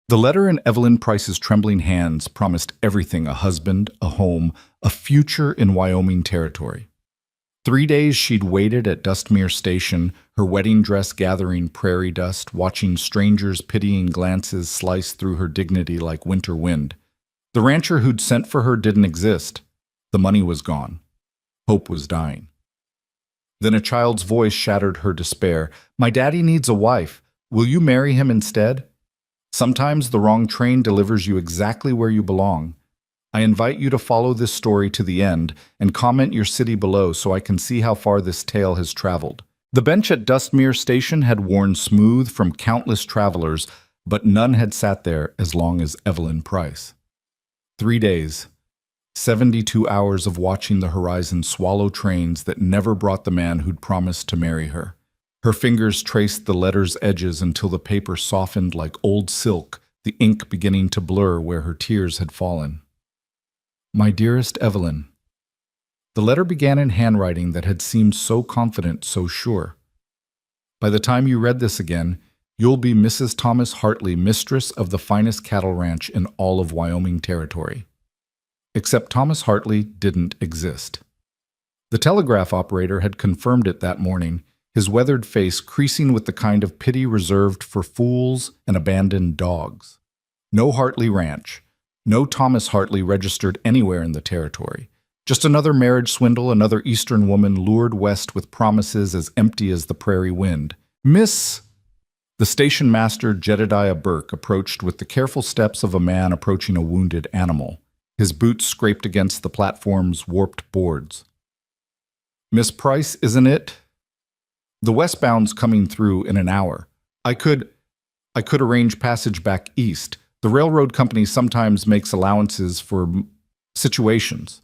The letter in Evelyn Price's trembling hands promised everything: a husband, a home, a future in Wyoming territory. 3 days she'd waited at Dustmere Station, her wedding dress gathering prairie dust, watching strangers' pitying glances slice through her dignity like winter wind. The rancher who'd sent for her didn't exist. The money was gone. Hope was dying. Then a child's voice shattered her despair. "My daddy needs a wife. Will you marry him instead? Sometimes the wrong train delivers you exactly where you belong. I invite you to follow this story to the end and comment your city below so I can see how far this tale has traveled." The bench at Dustmere Station had worn smooth from countless travelers, but none had sat there as long as Evelyn Price. 3 days, 72 hours of watching the horizon swallow trains that never brought the man who'd promised to marry her. Her fingers traced the letter's edges until the paper softened like old silk, the ink beginning to blur where her tears had fallen. "My dearest Evelyn." The letter began in handwriting that had seemed so confident, so sure. "By the time you read this again, you'll be Mrs. Thomas Hartley, mistress of the finest cattle ranch in all of Wyoming territory." Except Thomas Hartley didn't exist. The telegraph operator had confirmed it that morning, his weathered face creasing with the kind of pity reserved for fools and abandoned dogs. No Hartley Ranch. No Thomas Hartley registered anywhere in the territory. Just another marriage swindle, another Eastern woman lured west with promises as empty as the prairie wind. "Miss..." The station master, Jedediah Burke, approached with the careful steps of a man approaching a wounded animal. His boots scraped against the platform's warped boards. "Miss Price, isn't it? The westbound's coming through in an hour. I could arrange passage back east. The railroad company sometimes makes allowances for situations."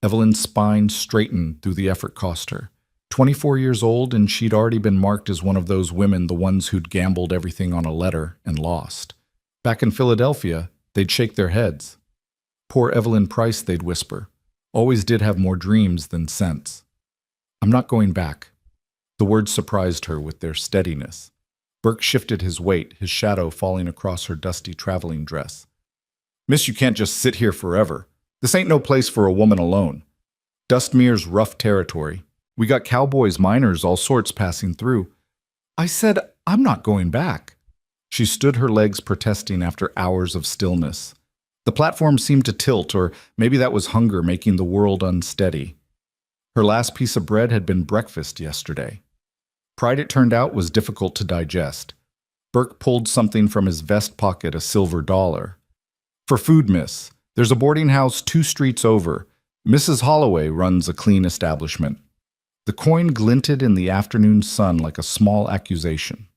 Evelyn's spine straightened through the effort cost her. 24 years old, and she'd already been marked as one of those women, the ones who'd gambled everything on a letter and lost. Back in Philadelphia, they'd shake their heads. "Poor Evelyn Price," they'd whisper. "Always did have more dreams than sense." "I'm not going back." The words surprised her with their steadiness. Burke shifted his weight, his shadow falling across her dusty traveling dress. "Miss, you can't just sit here forever. This ain't no place for a woman alone. Dustmere's rough territory. We got cowboys, miners, all sorts passing through." "I said, I'm not going back." She stood her legs protesting after hours of stillness. The platform seemed to tilt, or maybe that was hunger making the world unsteady. Her last piece of bread had been breakfast yesterday. Pride, it turned out, was difficult to digest. Burke pulled something from his vest pocket, a silver dollar. "For food, miss. There's a boarding house 2 streets over. Mrs. Holloway runs a clean establishment." The coin glinted in the afternoon sun like a small accusation.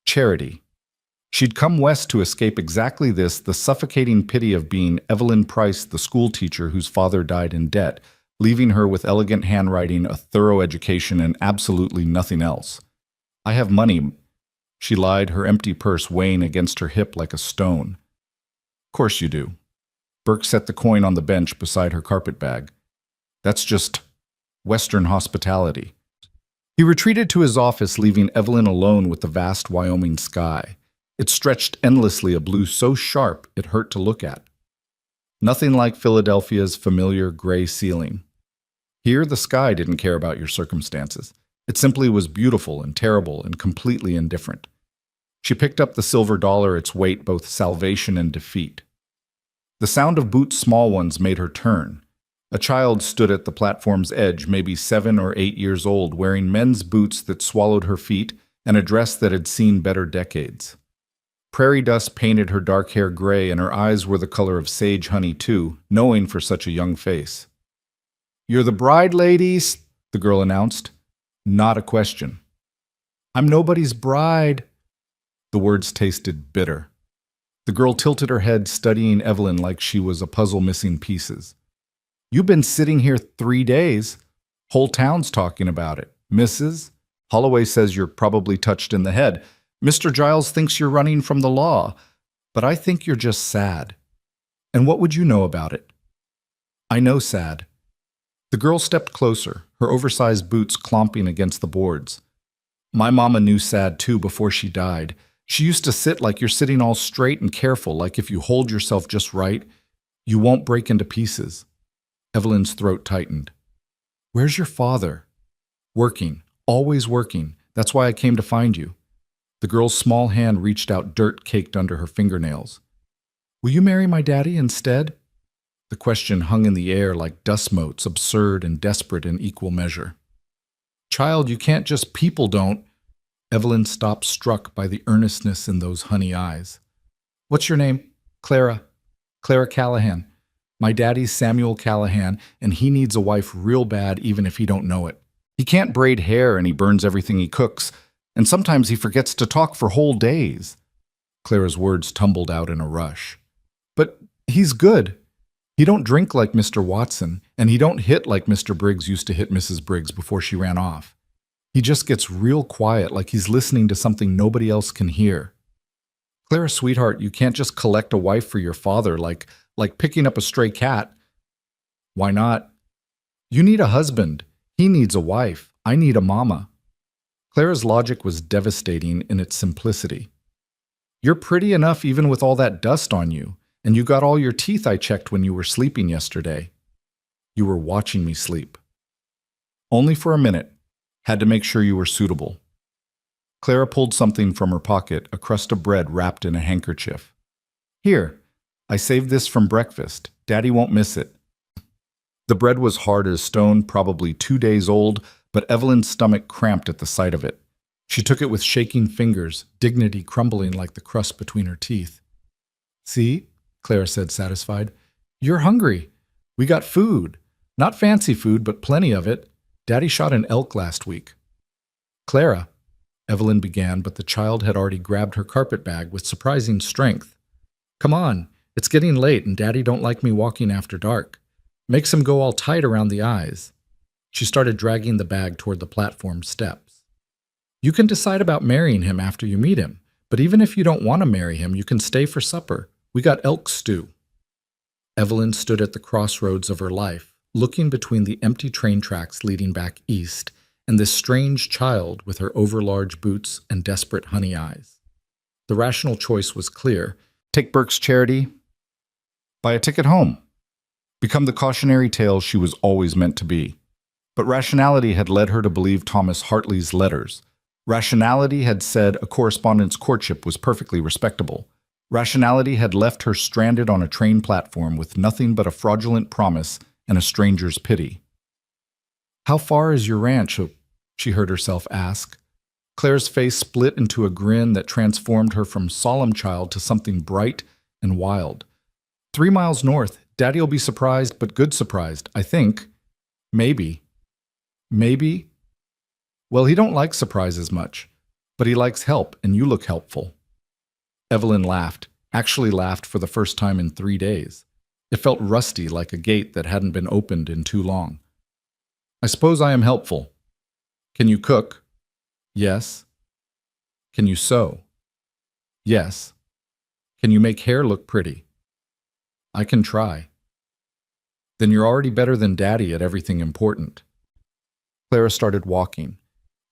Charity. She'd come west to escape exactly this, the suffocating pity of being Evelyn Price, the schoolteacher whose father died in debt, leaving her with elegant handwriting, a thorough education, and absolutely nothing else. "I have money," she lied, her empty purse weighing against her hip like a stone. "Course you do." Burke set the coin on the bench beside her carpet bag. "That's just Western hospitality." He retreated to his office, leaving Evelyn alone with the vast Wyoming sky. It stretched endlessly, a blue so sharp it hurt to look at. Nothing like Philadelphia's familiar gray ceiling. Here, the sky didn't care about your circumstances. It simply was beautiful and terrible and completely indifferent. She picked up the silver dollar, its weight both salvation and defeat. The sound of boots, small ones, made her turn. A child stood at the platform's edge, maybe 7 or 8 years old, wearing men's boots that swallowed her feet and a dress that had seen better decades. Prairie dust painted her dark hair gray, and her eyes were the color of sage honey too, knowing for such a young face. "You're the bride, ladies," the girl announced. Not a question. "I'm nobody's bride." The words tasted bitter. The girl tilted her head, studying Evelyn like she was a puzzle missing pieces. "You've been sitting here 3 days. Whole town's talking about it. Mrs. Holloway says you're probably touched in the head. Mr. Giles thinks you're running from the law, but I think you're just sad. And what would you know about it?" "I know sad." The girl stepped closer, her oversized boots clomping against the boards. "My mama knew sad too before she died. She used to sit like you're sitting all straight and careful, like if you hold yourself just right, you won't break into pieces. Evelyn's throat tightened. Where's your father? Working. Always working. That's why I came to find you. The girl's small hand reached out, dirt caked under her fingernails. Will you marry my daddy instead? The question hung in the air like dust motes, absurd and desperate in equal measure. Child, you can't just people don't. Evelyn stopped, struck by the earnestness in those honey eyes. What's your name? Clara. Clara Callahan. My daddy's Samuel Callahan, and he needs a wife real bad even if he don't know it. He can't braid hair and he burns everything he cooks, and sometimes he forgets to talk for whole days. Clara's words tumbled out in a rush. But he's good. He don't drink like Mr. Watson, and he don't hit like Mr. Briggs used to hit Mrs. Briggs before she ran off. He just gets real quiet, like he's listening to something nobody else can hear. Clara, sweetheart, you can't just collect a wife for your father like picking up a stray cat. Why not? You need a husband. He needs a wife. I need a mama. Clara's logic was devastating in its simplicity. You're pretty enough even with all that dust on you, and you got all your teeth I checked when you were sleeping yesterday. You were watching me sleep. Only for a minute. Had to make sure you were suitable. Clara pulled something from her pocket, a crust of bread wrapped in a handkerchief. Here, I saved this from breakfast. Daddy won't miss it. The bread was hard as stone, probably 2 days old, but Evelyn's stomach cramped at the sight of it. She took it with shaking fingers, dignity crumbling like the crust between her teeth. See, Clara said, satisfied. You're hungry. We got food. Not fancy food, but plenty of it. Daddy shot an elk last week. Clara, Evelyn began, but the child had already grabbed her carpet bag with surprising strength. Come on, it's getting late and Daddy don't like me walking after dark. Makes him go all tight around the eyes. She started dragging the bag toward the platform steps. You can decide about marrying him after you meet him, but even if you don't want to marry him, you can stay for supper. We got elk stew. Evelyn stood at the crossroads of her life, looking between the empty train tracks leading back east and this strange child with her overlarge boots and desperate honey eyes. The rational choice was clear. Take Burke's charity. Buy a ticket home. Become the cautionary tale she was always meant to be. But rationality had led her to believe Thomas Hartley's letters. Rationality had said a correspondence courtship was perfectly respectable. Rationality had left her stranded on a train platform with nothing but a fraudulent promise and a stranger's pity. How far is your ranch? She heard herself ask. Claire's face split into a grin that transformed her from solemn child to something bright and wild. 3 miles north. Daddy'll be surprised, but good surprised, I think. Maybe. Maybe? Well, he don't like surprises much, but he likes help, and you look helpful. Evelyn laughed, actually laughed for the first time in 3 days. It felt rusty, like a gate that hadn't been opened in too long. I suppose I am helpful. Can you cook? Yes. Can you sew? Yes. Can you make hair look pretty? I can try. Then you're already better than Daddy at everything important. Clara started walking,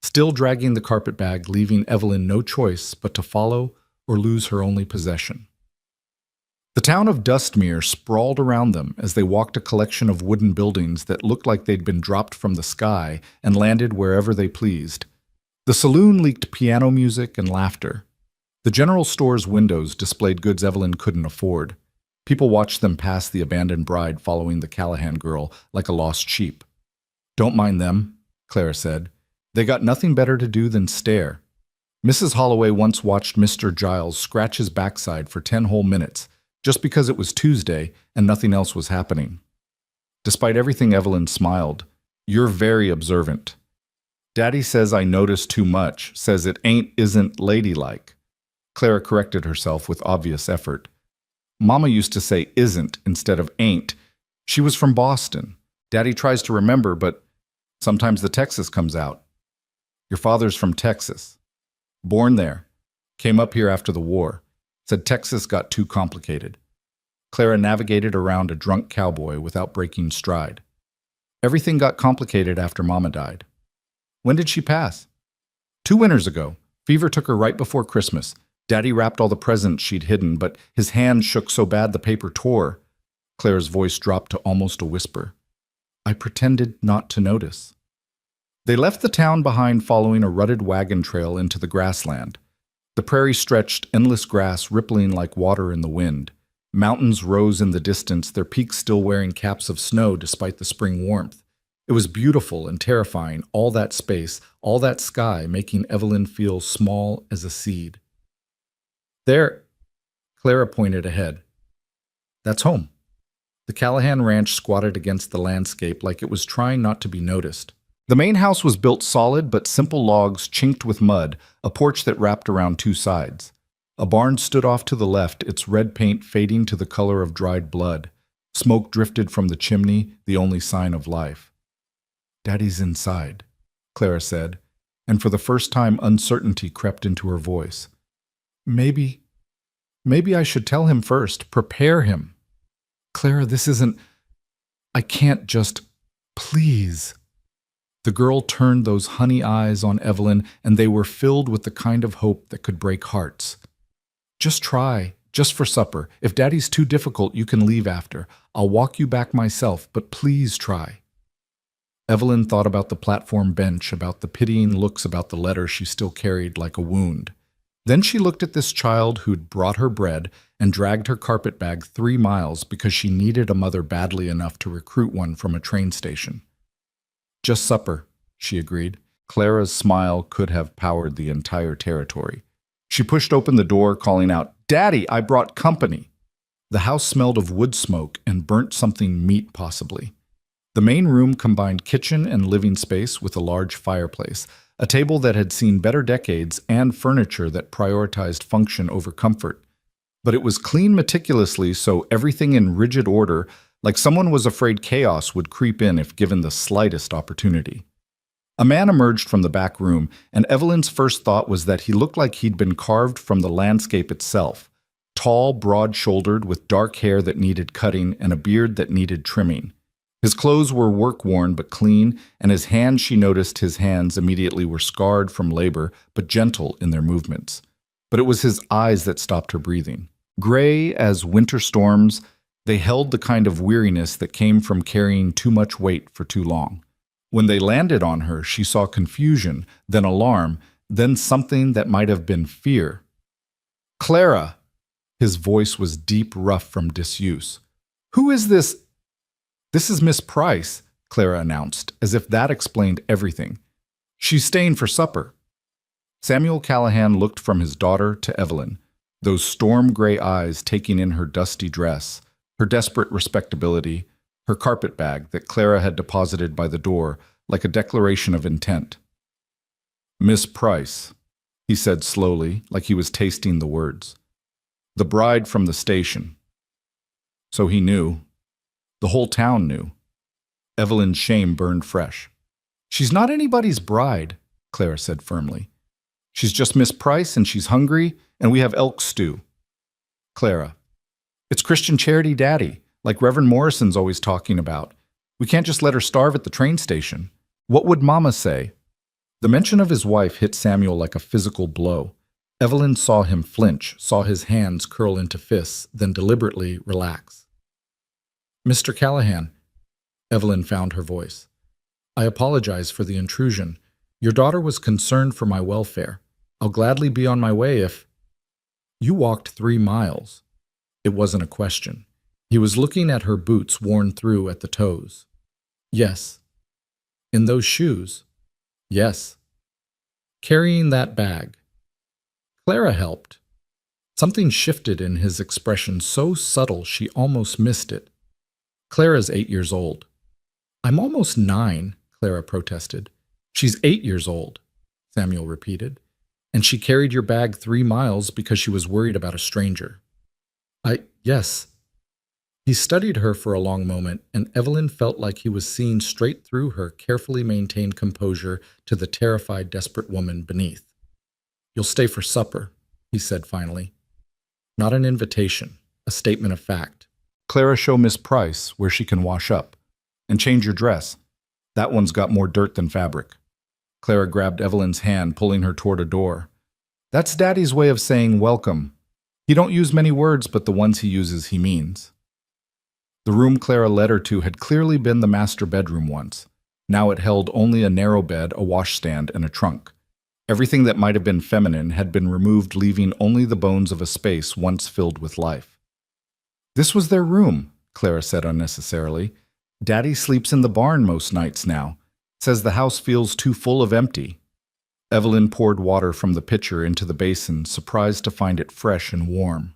still dragging the carpet bag, leaving Evelyn no choice but to follow or lose her only possession. The town of Dustmere sprawled around them as they walked, a collection of wooden buildings that looked like they'd been dropped from the sky and landed wherever they pleased. The saloon leaked piano music and laughter. The general store's windows displayed goods Evelyn couldn't afford. People watched them pass the abandoned bride following the Callahan girl like a lost sheep. Don't mind them, Clara said. They got nothing better to do than stare. Mrs. Holloway once watched Mr. Giles scratch his backside for 10 whole minutes, just because it was Tuesday and nothing else was happening. Despite everything, Evelyn smiled. You're very observant. Daddy says I notice too much, says it isn't ladylike. Clara corrected herself with obvious effort. Mama used to say isn't instead of ain't. She was from Boston. Daddy tries to remember, but sometimes the Texas comes out. Your father's from Texas. Born there. Came up here after the war. Said Texas got too complicated. Clara navigated around a drunk cowboy without breaking stride. Everything got complicated after Mama died. When did she pass? 2 winters ago. Fever took her right before Christmas. Daddy wrapped all the presents she'd hidden, but his hand shook so bad the paper tore. Clara's voice dropped to almost a whisper. I pretended not to notice. They left the town behind following a rutted wagon trail into the grassland. The prairie stretched endless grass rippling like water in the wind. Mountains rose in the distance, their peaks still wearing caps of snow despite the spring warmth. It was beautiful and terrifying, all that space, all that sky, making Evelyn feel small as a seed. There, Clara pointed ahead. That's home. The Callahan Ranch squatted against the landscape like it was trying not to be noticed. The main house was built solid but simple logs chinked with mud, a porch that wrapped around two sides. A barn stood off to the left, its red paint fading to the color of dried blood. Smoke drifted from the chimney, the only sign of life. Daddy's inside, Clara said, and for the first time uncertainty crept into her voice. Maybe I should tell him first, prepare him. Clara, this isn't... I can't just... Please. The girl turned those honey eyes on Evelyn, and they were filled with the kind of hope that could break hearts. Just try, just for supper. If Daddy's too difficult, you can leave after. I'll walk you back myself, but please try. Evelyn thought about the platform bench, about the pitying looks about the letter she still carried like a wound. Then she looked at this child who'd brought her bread and dragged her carpet bag 3 miles because she needed a mother badly enough to recruit one from a train station. Just supper, she agreed. Clara's smile could have powered the entire territory. She pushed open the door, calling out, Daddy, I brought company. The house smelled of wood smoke and burnt something meat, possibly. The main room combined kitchen and living space with a large fireplace, a table that had seen better decades, and furniture that prioritized function over comfort. But it was cleaned meticulously, so everything in rigid order, like someone was afraid chaos would creep in if given the slightest opportunity. A man emerged from the back room, and Evelyn's first thought was that he looked like he'd been carved from the landscape itself. Tall, broad-shouldered, with dark hair that needed cutting and a beard that needed trimming. His clothes were work-worn but clean, and his hands, she noticed his hands immediately were scarred from labor, but gentle in their movements. But it was his eyes that stopped her breathing. Gray as winter storms, they held the kind of weariness that came from carrying too much weight for too long. When they landed on her, she saw confusion, then alarm, then something that might have been fear. Clara! His voice was deep, rough from disuse. Who is this? This is Miss Price, Clara announced, as if that explained everything. She's staying for supper. Samuel Callahan looked from his daughter to Evelyn, those storm-gray eyes taking in her dusty dress, her desperate respectability, her carpet bag that Clara had deposited by the door like a declaration of intent. Miss Price, he said slowly, like he was tasting the words. The bride from the station. So he knew. The whole town knew. Evelyn's shame burned fresh. She's not anybody's bride, Clara said firmly. She's just Miss Price, and she's hungry, and we have elk stew. Clara. It's Christian Charity Daddy, like Reverend Morrison's always talking about. We can't just let her starve at the train station. What would Mama say? The mention of his wife hit Samuel like a physical blow. Evelyn saw him flinch, saw his hands curl into fists, then deliberately relax. Mr. Callahan, Evelyn found her voice. I apologize for the intrusion. Your daughter was concerned for my welfare. I'll gladly be on my way if... You walked 3 miles. It wasn't a question. He was looking at her boots worn through at the toes. Yes. In those shoes? Yes. Carrying that bag. Clara helped. Something shifted in his expression so subtle she almost missed it. Clara's 8 years old. I'm almost 9, Clara protested. She's 8 years old, Samuel repeated. And she carried your bag 3 miles because she was worried about a stranger. Yes. He studied her for a long moment, and Evelyn felt like he was seeing straight through her carefully maintained composure to the terrified, desperate woman beneath. You'll stay for supper, he said finally. Not an invitation, a statement of fact. Clara, show Miss Price where she can wash up. And change your dress. That one's got more dirt than fabric. Clara grabbed Evelyn's hand, pulling her toward a door. That's Daddy's way of saying welcome. He don't use many words, but the ones he uses he means. The room Clara led her to had clearly been the master bedroom once. Now it held only a narrow bed, a washstand, and a trunk. Everything that might have been feminine had been removed, leaving only the bones of a space once filled with life. This was their room, Clara said unnecessarily. Daddy sleeps in the barn most nights now. Says the house feels too full of empty. Evelyn poured water from the pitcher into the basin, surprised to find it fresh and warm.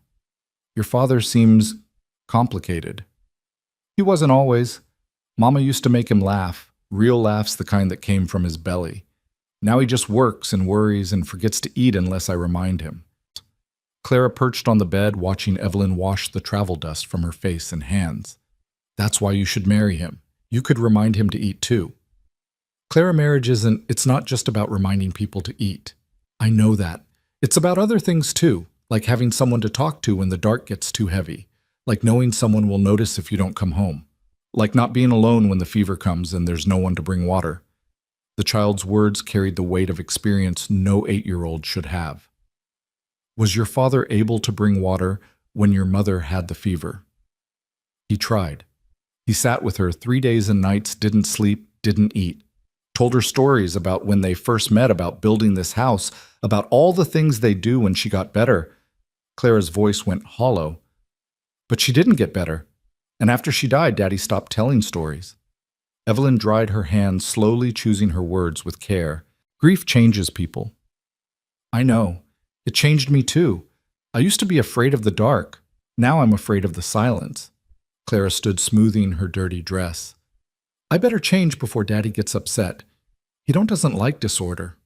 Your father seems complicated. He wasn't always. Mama used to make him laugh, real laughs, the kind that came from his belly. Now he just works and worries and forgets to eat unless I remind him. Clara perched on the bed, watching Evelyn wash the travel dust from her face and hands. That's why you should marry him. You could remind him to eat too. Clara, marriage it's not just about reminding people to eat. I know that. It's about other things too, like having someone to talk to when the dark gets too heavy, like knowing someone will notice if you don't come home, like not being alone when the fever comes and there's no one to bring water. The child's words carried the weight of experience no 8-year-old should have. Was your father able to bring water when your mother had the fever? He tried. He sat with her 3 days and nights, didn't sleep, didn't eat. Told her stories about when they first met, about building this house, about all the things they do when she got better. Clara's voice went hollow. But she didn't get better. And after she died, Daddy stopped telling stories. Evelyn dried her hands, slowly choosing her words with care. Grief changes people. I know. It changed me too. I used to be afraid of the dark. Now I'm afraid of the silence. Clara stood smoothing her dirty dress. I better change before Daddy gets upset. He doesn't like disorder.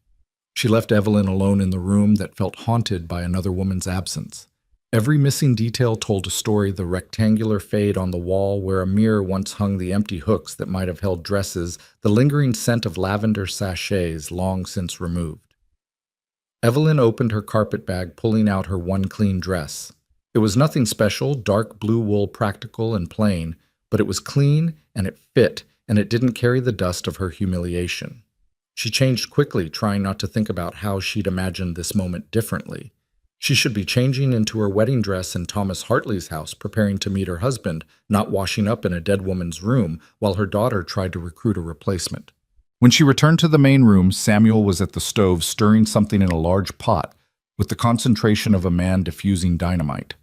She left Evelyn alone in the room that felt haunted by another woman's absence. Every missing detail told a story: the rectangular fade on the wall where a mirror once hung the empty hooks that might have held dresses, the lingering scent of lavender sachets long since removed. Evelyn opened her carpet bag, pulling out her one clean dress. It was nothing special, dark blue wool, practical and plain, but it was clean and it fit, and it didn't carry the dust of her humiliation. She changed quickly, trying not to think about how she'd imagined this moment differently. She should be changing into her wedding dress in Thomas Hartley's house, preparing to meet her husband, not washing up in a dead woman's room while her daughter tried to recruit a replacement. When she returned to the main room, Samuel was at the stove stirring something in a large pot with the concentration of a man diffusing dynamite.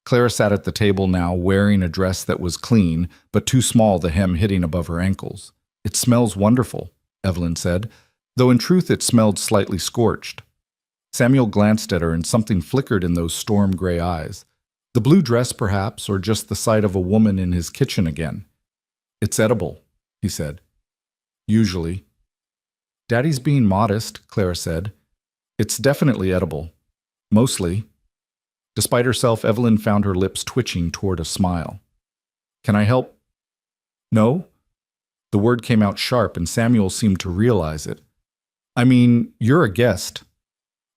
Clara sat at the table now, wearing a dress that was clean, but too small, the hem hitting above her ankles. It smells wonderful, Evelyn said, though in truth it smelled slightly scorched. Samuel glanced at her, and something flickered in those storm-gray eyes. The blue dress, perhaps, or just the sight of a woman in his kitchen again. It's edible, he said. Usually. Daddy's being modest, Clara said. It's definitely edible. Mostly. Despite herself, Evelyn found her lips twitching toward a smile. Can I help? No? The word came out sharp, and Samuel seemed to realize it. I mean, you're a guest.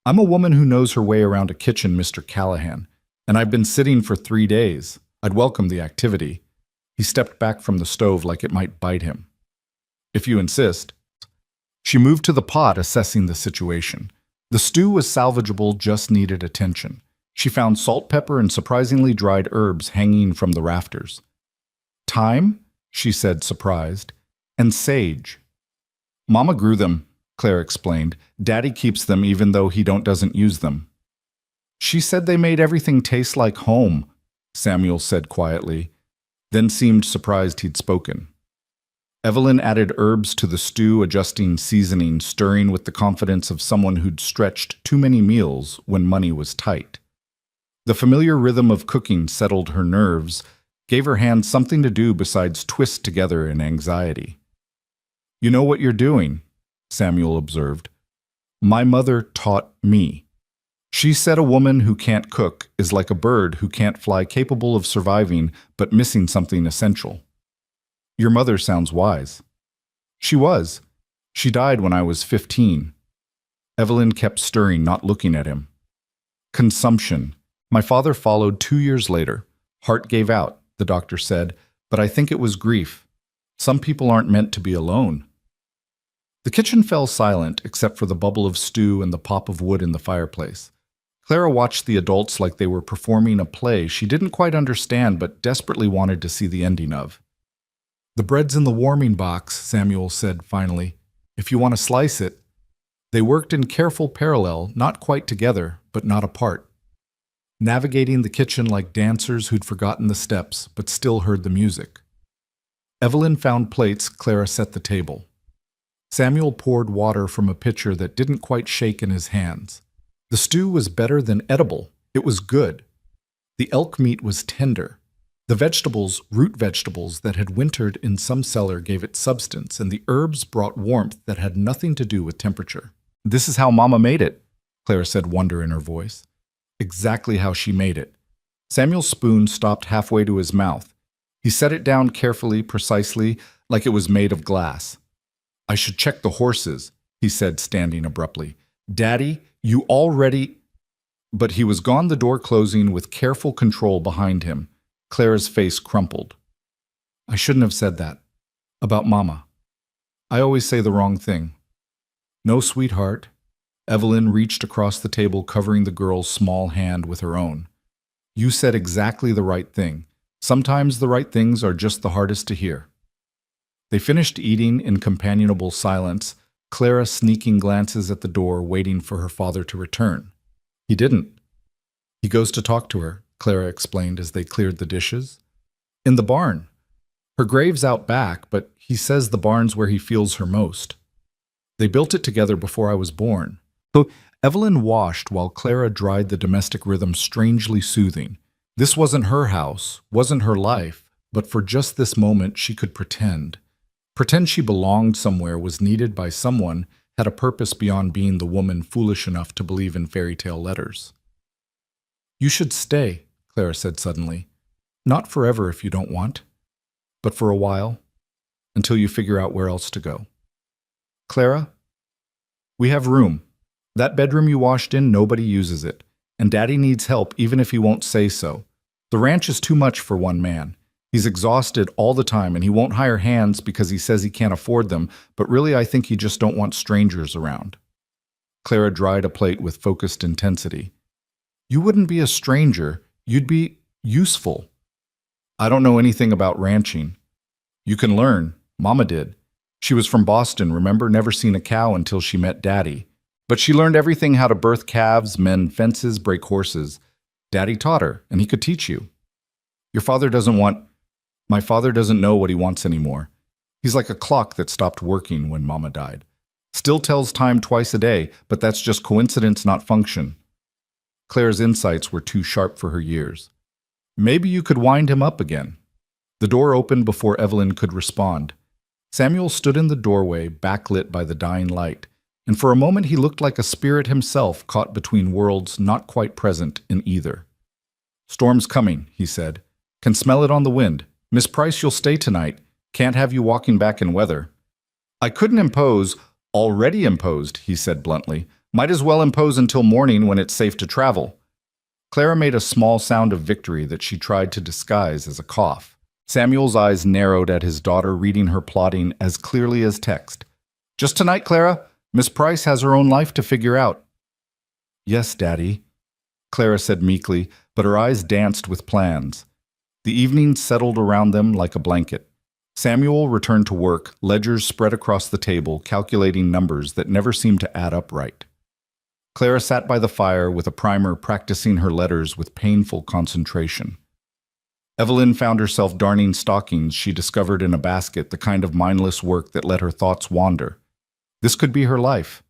I'm a woman who knows her way around a kitchen, Mr. Callahan, and I've been sitting for 3 days. I'd welcome the activity. He stepped back from the stove like it might bite him. If you insist. She moved to the pot, assessing the situation. The stew was salvageable, just needed attention. She found salt, pepper, and surprisingly dried herbs hanging from the rafters. Thyme, she said, surprised, and sage. Mama grew them, Claire explained. Daddy keeps them even though he doesn't use them. She said they made everything taste like home, Samuel said quietly, then seemed surprised he'd spoken. Evelyn added herbs to the stew, adjusting seasoning, stirring with the confidence of someone who'd stretched too many meals when money was tight. The familiar rhythm of cooking settled her nerves, gave her hands something to do besides twist together in anxiety. You know what you're doing, Samuel observed. My mother taught me. She said a woman who can't cook is like a bird who can't fly, capable of surviving but missing something essential. Your mother sounds wise. She was. She died when I was 15. Evelyn kept stirring, not looking at him. Consumption. My father followed 2 years later. Heart gave out, the doctor said, but I think it was grief. Some people aren't meant to be alone. The kitchen fell silent except for the bubble of stew and the pop of wood in the fireplace. Clara watched the adults like they were performing a play she didn't quite understand but desperately wanted to see the ending of. "The bread's in the warming box," Samuel said finally. "If you want to slice it." They worked in careful parallel, not quite together, but not apart, navigating the kitchen like dancers who'd forgotten the steps but still heard the music. Evelyn found plates, Clara set the table. Samuel poured water from a pitcher that didn't quite shake in his hands. The stew was better than edible. It was good. The elk meat was tender. The vegetables, root vegetables that had wintered in some cellar, gave it substance, and the herbs brought warmth that had nothing to do with temperature. "This is how Mama made it," Clara said, wonder in her voice. Exactly how she made it. Samuel's spoon stopped halfway to his mouth. He set it down carefully, precisely, like it was made of glass. "I should check the horses," he said, standing abruptly. "Daddy, you already—" But he was gone, the door closing with careful control behind him. Clara's face crumpled. "I shouldn't have said that. About Mama. I always say the wrong thing." "No, sweetheart." Evelyn reached across the table, covering the girl's small hand with her own. "You said exactly the right thing. Sometimes the right things are just the hardest to hear." They finished eating in companionable silence, Clara sneaking glances at the door, waiting for her father to return. He didn't. "He goes to talk to her," Clara explained as they cleared the dishes. "In the barn. Her grave's out back, but he says the barn's where he feels her most. They built it together before I was born." So Evelyn washed while Clara dried, the domestic rhythm strangely soothing. This wasn't her house, wasn't her life, but for just this moment she could pretend. Pretend she belonged somewhere, was needed by someone, had a purpose beyond being the woman foolish enough to believe in fairy tale letters. "You should stay," Clara said suddenly. "Not forever if you don't want, but for a while, until you figure out where else to go." "Clara, we have room. That bedroom you washed in, nobody uses it, and Daddy needs help even if he won't say so. The ranch is too much for one man. He's exhausted all the time, and he won't hire hands because he says he can't afford them, but really I think he just don't want strangers around." Clara dried a plate with focused intensity. "You wouldn't be a stranger. You'd be useful." "I don't know anything about ranching." "You can learn. Mama did. She was from Boston, remember? Never seen a cow until she met Daddy. But she learned everything: how to birth calves, mend fences, break horses. Daddy taught her, and he could teach you. Your father doesn't want— My father doesn't know what he wants anymore. He's like a clock that stopped working when Mama died. Still tells time twice a day, but that's just coincidence, not function." Claire's insights were too sharp for her years. "Maybe you could wind him up again." The door opened before Evelyn could respond. Samuel stood in the doorway, backlit by the dying light, and for a moment he looked like a spirit himself caught between worlds, not quite present in either. "Storm's coming," he said. "Can smell it on the wind. Miss Price, you'll stay tonight. Can't have you walking back in weather." "I couldn't impose." "Already imposed," he said bluntly. "Might as well impose until morning when it's safe to travel." Clara made a small sound of victory that she tried to disguise as a cough. Samuel's eyes narrowed at his daughter, reading her plotting as clearly as text. "Just tonight, Clara. Miss Price has her own life to figure out." "Yes, Daddy," Clara said meekly, but her eyes danced with plans. The evening settled around them like a blanket. Samuel returned to work, ledgers spread across the table, calculating numbers that never seemed to add up right. Clara sat by the fire with a primer, practicing her letters with painful concentration. Evelyn found herself darning stockings she discovered in a basket, the kind of mindless work that let her thoughts wander. This could be her life.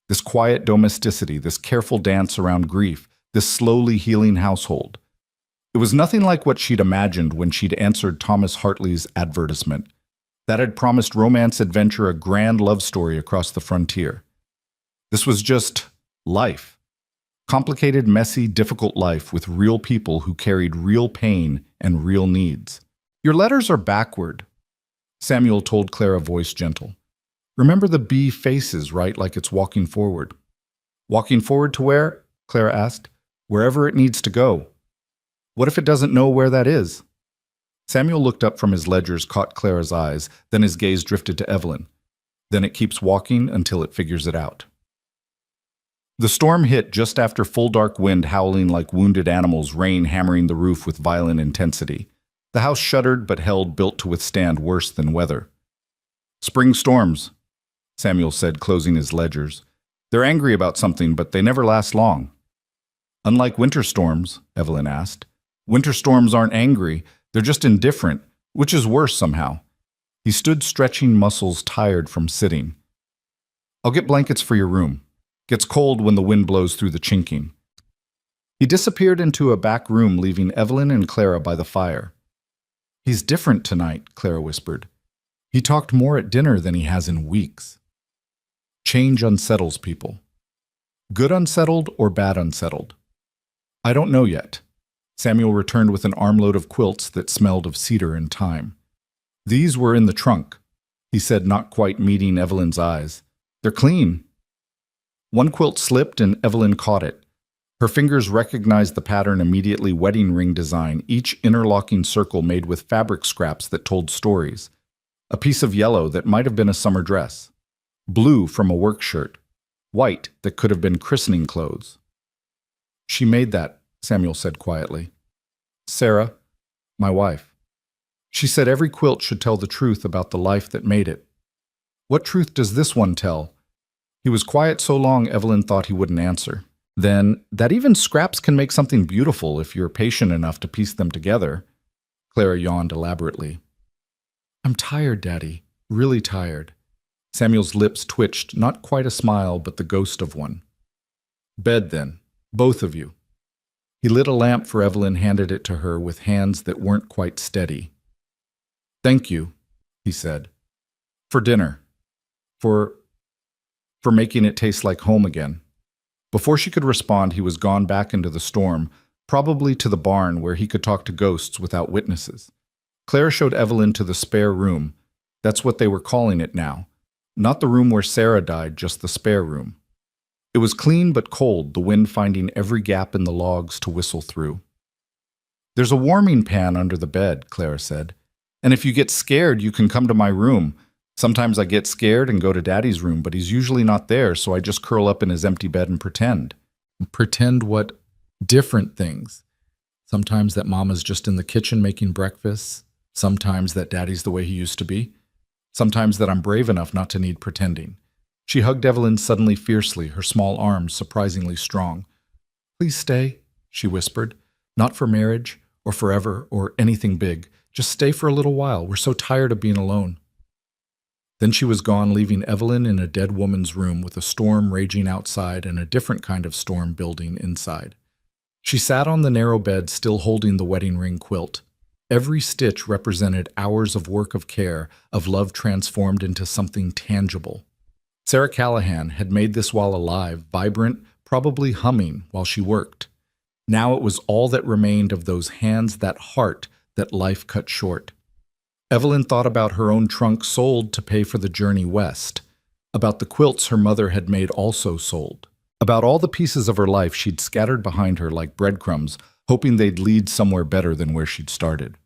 This quiet domesticity, this careful dance around grief, this slowly healing household. It was nothing like what she'd imagined when she'd answered Thomas Hartley's advertisement. That had promised romance, adventure, a grand love story across the frontier. This was just life. Complicated, messy, difficult life with real people who carried real pain and real needs. "Your letters are backward," Samuel told Clara, voice gentle. "Remember the B faces, right, like it's walking forward." "Walking forward to where?" Clara asked. "Wherever it needs to go." "What if it doesn't know where that is?" Samuel looked up from his ledgers, caught Clara's eyes, then his gaze drifted to Evelyn. Then it keeps walking until it figures it out. The storm hit just after full dark wind howling like wounded animals, rain hammering the roof with violent intensity. The house shuddered but held, built to withstand worse than weather. "Spring storms," Samuel said, closing his ledgers. "They're angry about something, but they never last long." "Unlike winter storms," Evelyn asked. "Winter storms aren't angry, they're just indifferent, which is worse somehow." He stood stretching muscles tired from sitting. "I'll get blankets for your room. Gets cold when the wind blows through the chinking." He disappeared into a back room, leaving Evelyn and Clara by the fire. "He's different tonight," Clara whispered. "He talked more at dinner than he has in weeks." Change unsettles people. Good unsettled or bad unsettled? "I don't know yet." Samuel returned with an armload of quilts that smelled of cedar and thyme. "These were in the trunk," he said, not quite meeting Evelyn's eyes. "They're clean." One quilt slipped and Evelyn caught it. Her fingers recognized the pattern immediately: wedding ring design, each interlocking circle made with fabric scraps that told stories. A piece of yellow that might have been a summer dress. Blue from a work shirt. White that could have been christening clothes. "She made that," Samuel said quietly. "Sarah, my wife. She said every quilt should tell the truth about the life that made it." "What truth does this one tell?" He was quiet so long Evelyn thought he wouldn't answer. "Then, that even scraps can make something beautiful if you're patient enough to piece them together." Clara yawned elaborately. "I'm tired, Daddy. Really tired." Samuel's lips twitched, not quite a smile, but the ghost of one. "Bed, then. Both of you." He lit a lamp for Evelyn, handed it to her with hands that weren't quite steady. "Thank you," he said. "For dinner. For making it taste like home again." Before she could respond, he was gone back into the storm, probably to the barn where he could talk to ghosts without witnesses. Claire showed Evelyn to the spare room. That's what they were calling it now. Not the room where Sarah died, just the spare room. It was clean but cold, the wind finding every gap in the logs to whistle through. "There's a warming pan under the bed," Clara said. "And if you get scared, you can come to my room. Sometimes I get scared and go to Daddy's room, but he's usually not there, so I just curl up in his empty bed and pretend." "Pretend what?" "Different things. Sometimes that Mama's just in the kitchen making breakfast. Sometimes that Daddy's the way he used to be. Sometimes that I'm brave enough not to need pretending." She hugged Evelyn suddenly fiercely, her small arms surprisingly strong. "Please stay," she whispered. "Not for marriage, or forever, or anything big. Just stay for a little while. We're so tired of being alone." Then she was gone, leaving Evelyn in a dead woman's room with a storm raging outside and a different kind of storm building inside. She sat on the narrow bed, still holding the wedding ring quilt. Every stitch represented hours of work, of care, of love transformed into something tangible. Sarah Callahan had made this while alive, vibrant, probably humming while she worked. Now it was all that remained of those hands, that heart that life cut short. Evelyn thought about her own trunk sold to pay for the journey west, about the quilts her mother had made also sold, about all the pieces of her life she'd scattered behind her like breadcrumbs, hoping they'd lead somewhere better than where she'd started.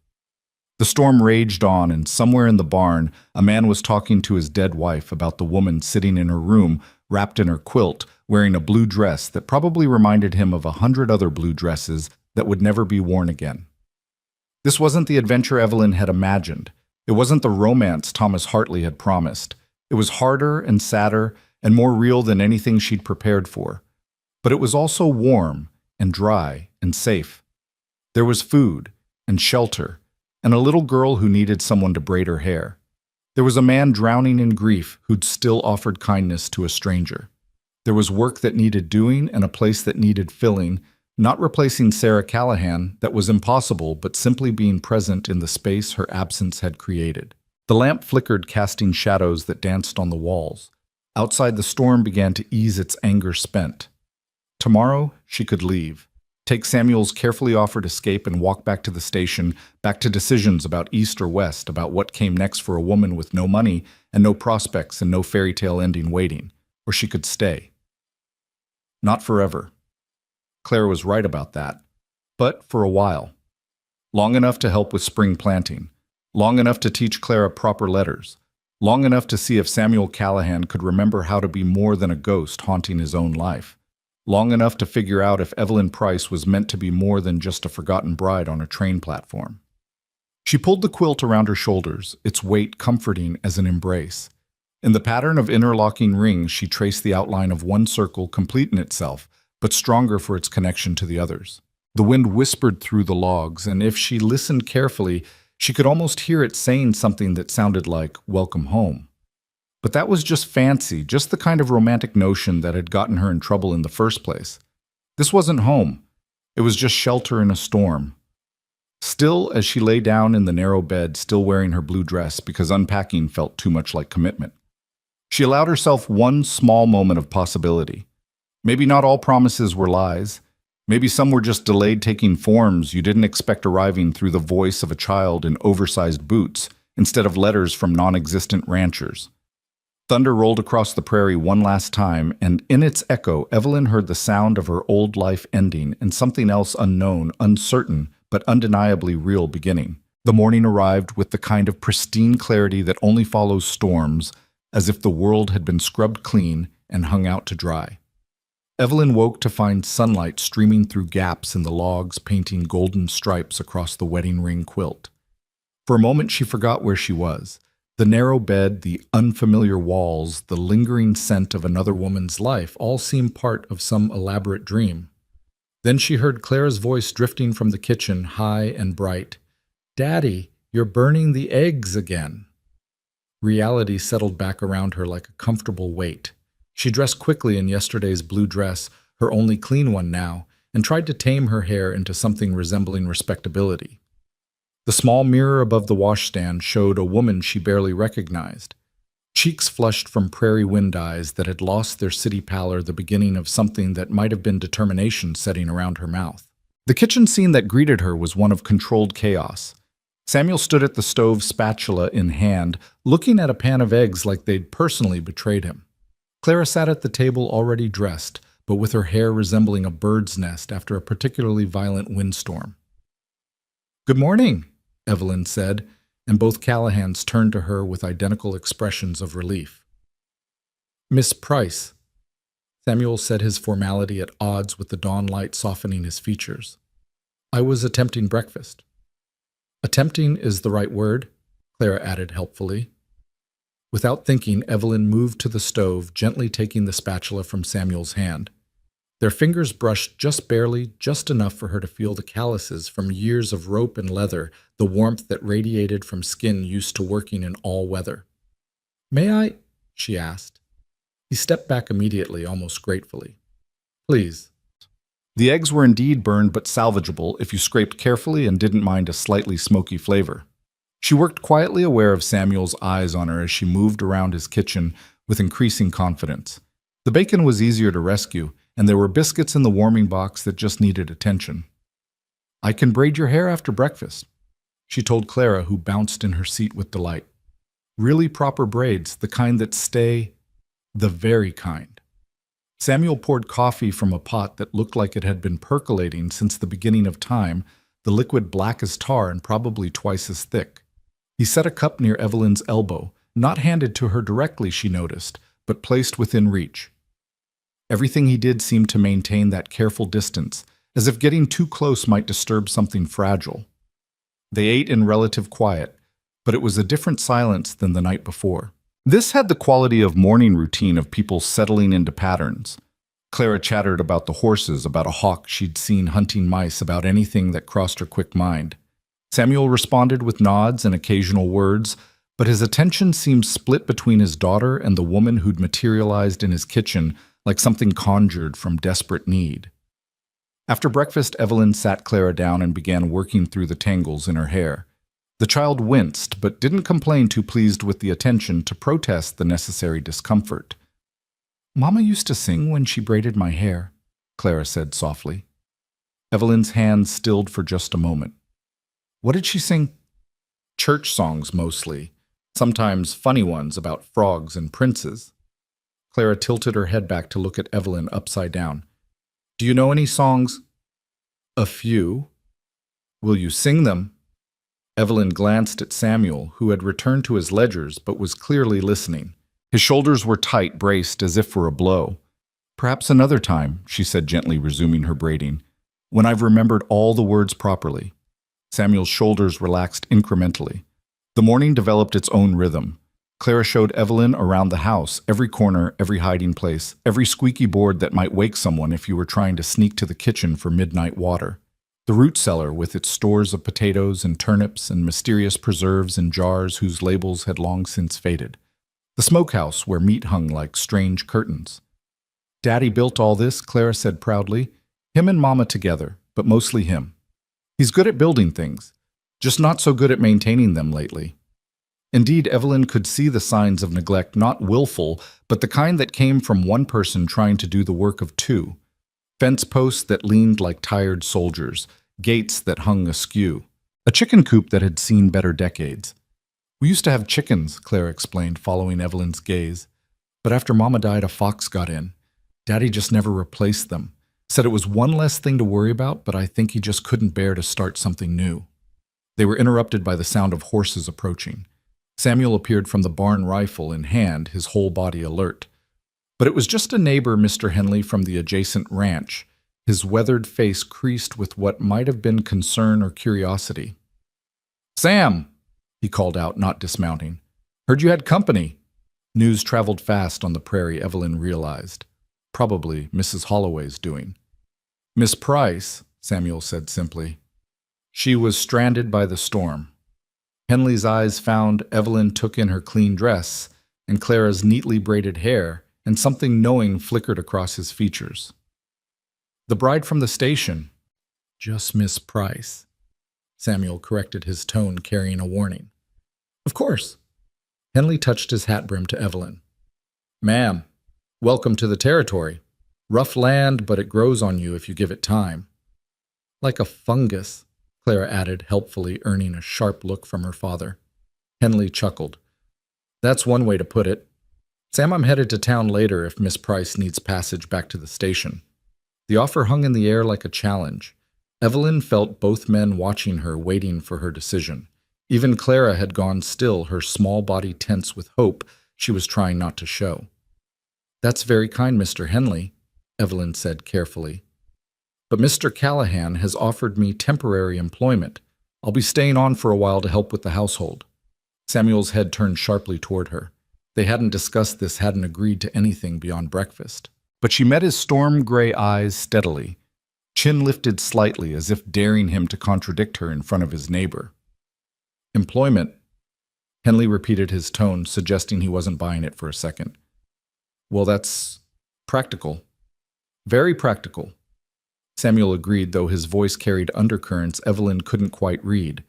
The storm raged on, and somewhere in the barn, a man was talking to his dead wife about the woman sitting in her room, wrapped in her quilt, wearing a blue dress that probably reminded him of 100 other blue dresses that would never be worn again. This wasn't the adventure Evelyn had imagined. It wasn't the romance Thomas Hartley had promised. It was harder and sadder and more real than anything she'd prepared for. But it was also warm and dry and safe. There was food and shelter and a little girl who needed someone to braid her hair. There was a man drowning in grief who'd still offered kindness to a stranger. There was work that needed doing and a place that needed filling, not replacing Sarah Callahan, that was impossible, but simply being present in the space her absence had created. The lamp flickered, casting shadows that danced on the walls. Outside, the storm began to ease, its anger spent. Tomorrow, she could leave. Take Samuel's carefully offered escape and walk back to the station, back to decisions about east or west, about what came next for a woman with no money and no prospects and no fairy tale ending waiting. Or she could stay. Not forever. Claire was right about that. But for a while. Long enough to help with spring planting. Long enough to teach Clara proper letters. long enough to see if Samuel Callahan could remember how to be more than a ghost haunting his own life, long enough to figure out if Evelyn Price was meant to be more than just a forgotten bride on a train platform. She pulled the quilt around her shoulders, its weight comforting as an embrace. In the pattern of interlocking rings, she traced the outline of one circle, complete in itself, but stronger for its connection to the others. The wind whispered through the logs, and if she listened carefully, she could almost hear it saying something that sounded like, "Welcome home." But that was just fancy, just the kind of romantic notion that had gotten her in trouble in the first place. This wasn't home. It was just shelter in a storm. Still, as she lay down in the narrow bed, still wearing her blue dress because unpacking felt too much like commitment, she allowed herself one small moment of possibility. Maybe not all promises were lies. Maybe some were just delayed taking forms you didn't expect arriving through the voice of a child in oversized boots instead of letters from non-existent ranchers. Thunder rolled across the prairie one last time, and in its echo, Evelyn heard the sound of her old life ending and something else unknown, uncertain, but undeniably real beginning. The morning arrived with the kind of pristine clarity that only follows storms, as if the world had been scrubbed clean and hung out to dry. Evelyn woke to find sunlight streaming through gaps in the logs, painting golden stripes across the wedding ring quilt. For a moment she forgot where she was. The narrow bed, the unfamiliar walls, the lingering scent of another woman's life all seemed part of some elaborate dream. Then she heard Clara's voice drifting from the kitchen, high and bright. "Daddy, you're burning the eggs again." Reality settled back around her like a comfortable weight. She dressed quickly in yesterday's blue dress, her only clean one now, and tried to tame her hair into something resembling respectability. The small mirror above the washstand showed a woman she barely recognized. Cheeks flushed from prairie wind eyes that had lost their city pallor, the beginning of something that might have been determination setting around her mouth. The kitchen scene that greeted her was one of controlled chaos. Samuel stood at the stove, spatula in hand, looking at a pan of eggs like they'd personally betrayed him. Clara sat at the table already dressed, but with her hair resembling a bird's nest after a particularly violent windstorm. "Good morning," Evelyn said, and both Callahans turned to her with identical expressions of relief. "Miss Price." Samuel said, his formality at odds with the dawn light softening his features. "I was attempting breakfast." "Attempting is the right word," Clara added helpfully. Without thinking, Evelyn moved to the stove, gently taking the spatula from Samuel's hand. Their fingers brushed just barely, just enough for her to feel the calluses from years of rope and leather, the warmth that radiated from skin used to working in all weather. "May I?" she asked. He stepped back immediately, almost gratefully. "Please." The eggs were indeed burned but salvageable if you scraped carefully and didn't mind a slightly smoky flavor. She worked quietly, aware of Samuel's eyes on her as she moved around his kitchen with increasing confidence. The bacon was easier to rescue, and there were biscuits in the warming box that just needed attention. "I can braid your hair after breakfast," she told Clara, who bounced in her seat with delight. Really proper braids, the kind that stay, the very kind. Samuel poured coffee from a pot that looked like it had been percolating since the beginning of time, the liquid black as tar and probably twice as thick. He set a cup near Evelyn's elbow, not handed to her directly, she noticed, but placed within reach. Everything he did seemed to maintain that careful distance, as if getting too close might disturb something fragile. They ate in relative quiet, but it was a different silence than the night before. This had the quality of morning routine of people settling into patterns. Clara chattered about the horses, about a hawk she'd seen hunting mice, about anything that crossed her quick mind. Samuel responded with nods and occasional words, but his attention seemed split between his daughter and the woman who'd materialized in his kitchen like something conjured from desperate need. After breakfast, Evelyn sat Clara down and began working through the tangles in her hair. The child winced, but didn't complain, too pleased with the attention to protest the necessary discomfort. "Mama used to sing when she braided my hair," Clara said softly. Evelyn's hands stilled for just a moment. "What did she sing?" "Church songs, mostly. Sometimes funny ones about frogs and princes." Clara tilted her head back to look at Evelyn upside down. "Do you know any songs?" "A few." "Will you sing them?" Evelyn glanced at Samuel, who had returned to his ledgers but was clearly listening. His shoulders were tight, braced as if for a blow. "Perhaps another time," she said gently, resuming her braiding, "when I've remembered all the words properly." Samuel's shoulders relaxed incrementally. The morning developed its own rhythm. Clara showed Evelyn around the house, every corner, every hiding place, every squeaky board that might wake someone if you were trying to sneak to the kitchen for midnight water. The root cellar with its stores of potatoes and turnips and mysterious preserves in jars whose labels had long since faded. The smokehouse where meat hung like strange curtains. "Daddy built all this," Clara said proudly. "Him and Mama together, but mostly him. He's good at building things, just not so good at maintaining them lately." Indeed, Evelyn could see the signs of neglect, not willful, but the kind that came from one person trying to do the work of two. Fence posts that leaned like tired soldiers, gates that hung askew, a chicken coop that had seen better decades. "We used to have chickens," Clara explained, following Evelyn's gaze. "But after Mama died, a fox got in. Daddy just never replaced them. Said it was one less thing to worry about, but I think he just couldn't bear to start something new." They were interrupted by the sound of horses approaching. Samuel appeared from the barn, rifle in hand, his whole body alert. But it was just a neighbor, Mr. Henley, from the adjacent ranch, his weathered face creased with what might have been concern or curiosity. "Sam!" he called out, not dismounting. "Heard you had company." News traveled fast on the prairie, Evelyn realized. Probably Mrs. Holloway's doing. "Miss Price," Samuel said simply. She was stranded by the storm. Henley's eyes found Evelyn took in her clean dress and Clara's neatly braided hair, and something knowing flickered across his features. "The bride from the station." "Just Miss Price." Samuel corrected his tone, carrying a warning. "Of course." Henley touched his hat brim to Evelyn. "Ma'am, welcome to the territory. Rough land, but it grows on you if you give it time." "Like a fungus," Clara added, helpfully earning a sharp look from her father. Henley chuckled. "That's one way to put it. Sam, I'm headed to town later if Miss Price needs passage back to the station." The offer hung in the air like a challenge. Evelyn felt both men watching her, waiting for her decision. Even Clara had gone still, her small body tense with hope she was trying not to show. "That's very kind, Mr. Henley," Evelyn said carefully. "But Mr. Callahan has offered me temporary employment. I'll be staying on for a while to help with the household." Samuel's head turned sharply toward her. They hadn't discussed this, hadn't agreed to anything beyond breakfast. But she met his storm-gray eyes steadily, chin lifted slightly as if daring him to contradict her in front of his neighbor. "Employment," Henley repeated his tone, suggesting he wasn't buying it for a second. "Well, that's practical. Very practical." Samuel agreed, though his voice carried undercurrents Evelyn couldn't quite read.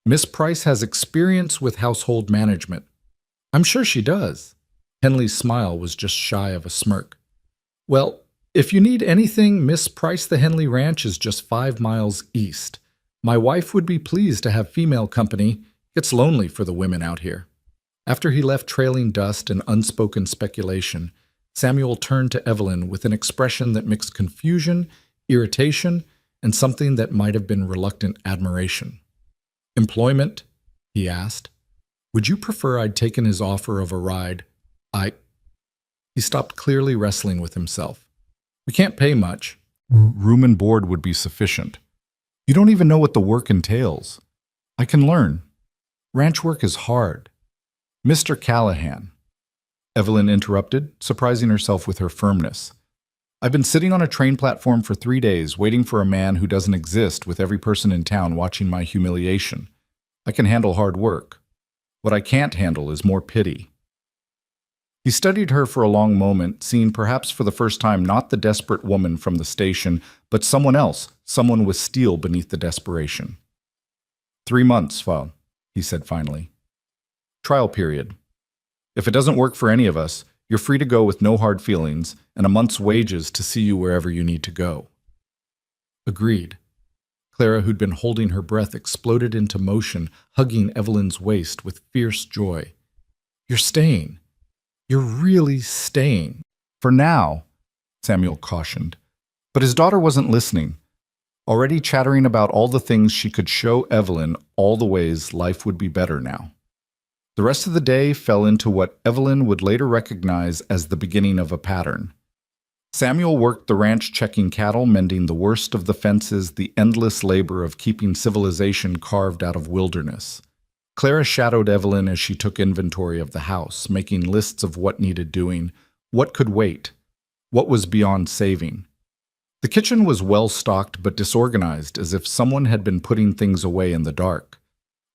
"Miss Price has experience with household management." "I'm sure she does." Henley's smile was just shy of a smirk. "Well, if you need anything, Miss Price, the Henley Ranch is just 5 miles east. My wife would be pleased to have female company. It's lonely for the women out here." After he left trailing dust and unspoken speculation, Samuel turned to Evelyn with an expression that mixed confusion, irritation, and something that might have been reluctant admiration. "Employment?" he asked. "Would you prefer I'd taken his offer of a ride? He stopped, clearly wrestling with himself. "We can't pay much. Room and board would be sufficient. You don't even know what the work entails. I can learn. Ranch work is hard." "Mr. Callahan," Evelyn interrupted, surprising herself with her firmness. "I've been sitting on a train platform for 3 days, waiting for a man who doesn't exist, with every person in town watching my humiliation. I can handle hard work. What I can't handle is more pity." He studied her for a long moment, seeing perhaps for the first time not the desperate woman from the station, but someone else, someone with steel beneath the desperation. 3 months, Fa, he said finally. "Trial period. If it doesn't work for any of us, you're free to go with no hard feelings, and a month's wages to see you wherever you need to go." Agreed. Clara, who'd been holding her breath, exploded into motion, hugging Evelyn's waist with fierce joy. "You're staying. You're really staying." "For now," Samuel cautioned. But his daughter wasn't listening. already chattering about all the things she could show Evelyn, all the ways life would be better now. The rest of the day fell into what Evelyn would later recognize as the beginning of a pattern. Samuel worked the ranch checking cattle, mending the worst of the fences, the endless labor of keeping civilization carved out of wilderness. Clara shadowed Evelyn as she took inventory of the house, making lists of what needed doing, what could wait, what was beyond saving. The kitchen was well stocked but disorganized, as if someone had been putting things away in the dark.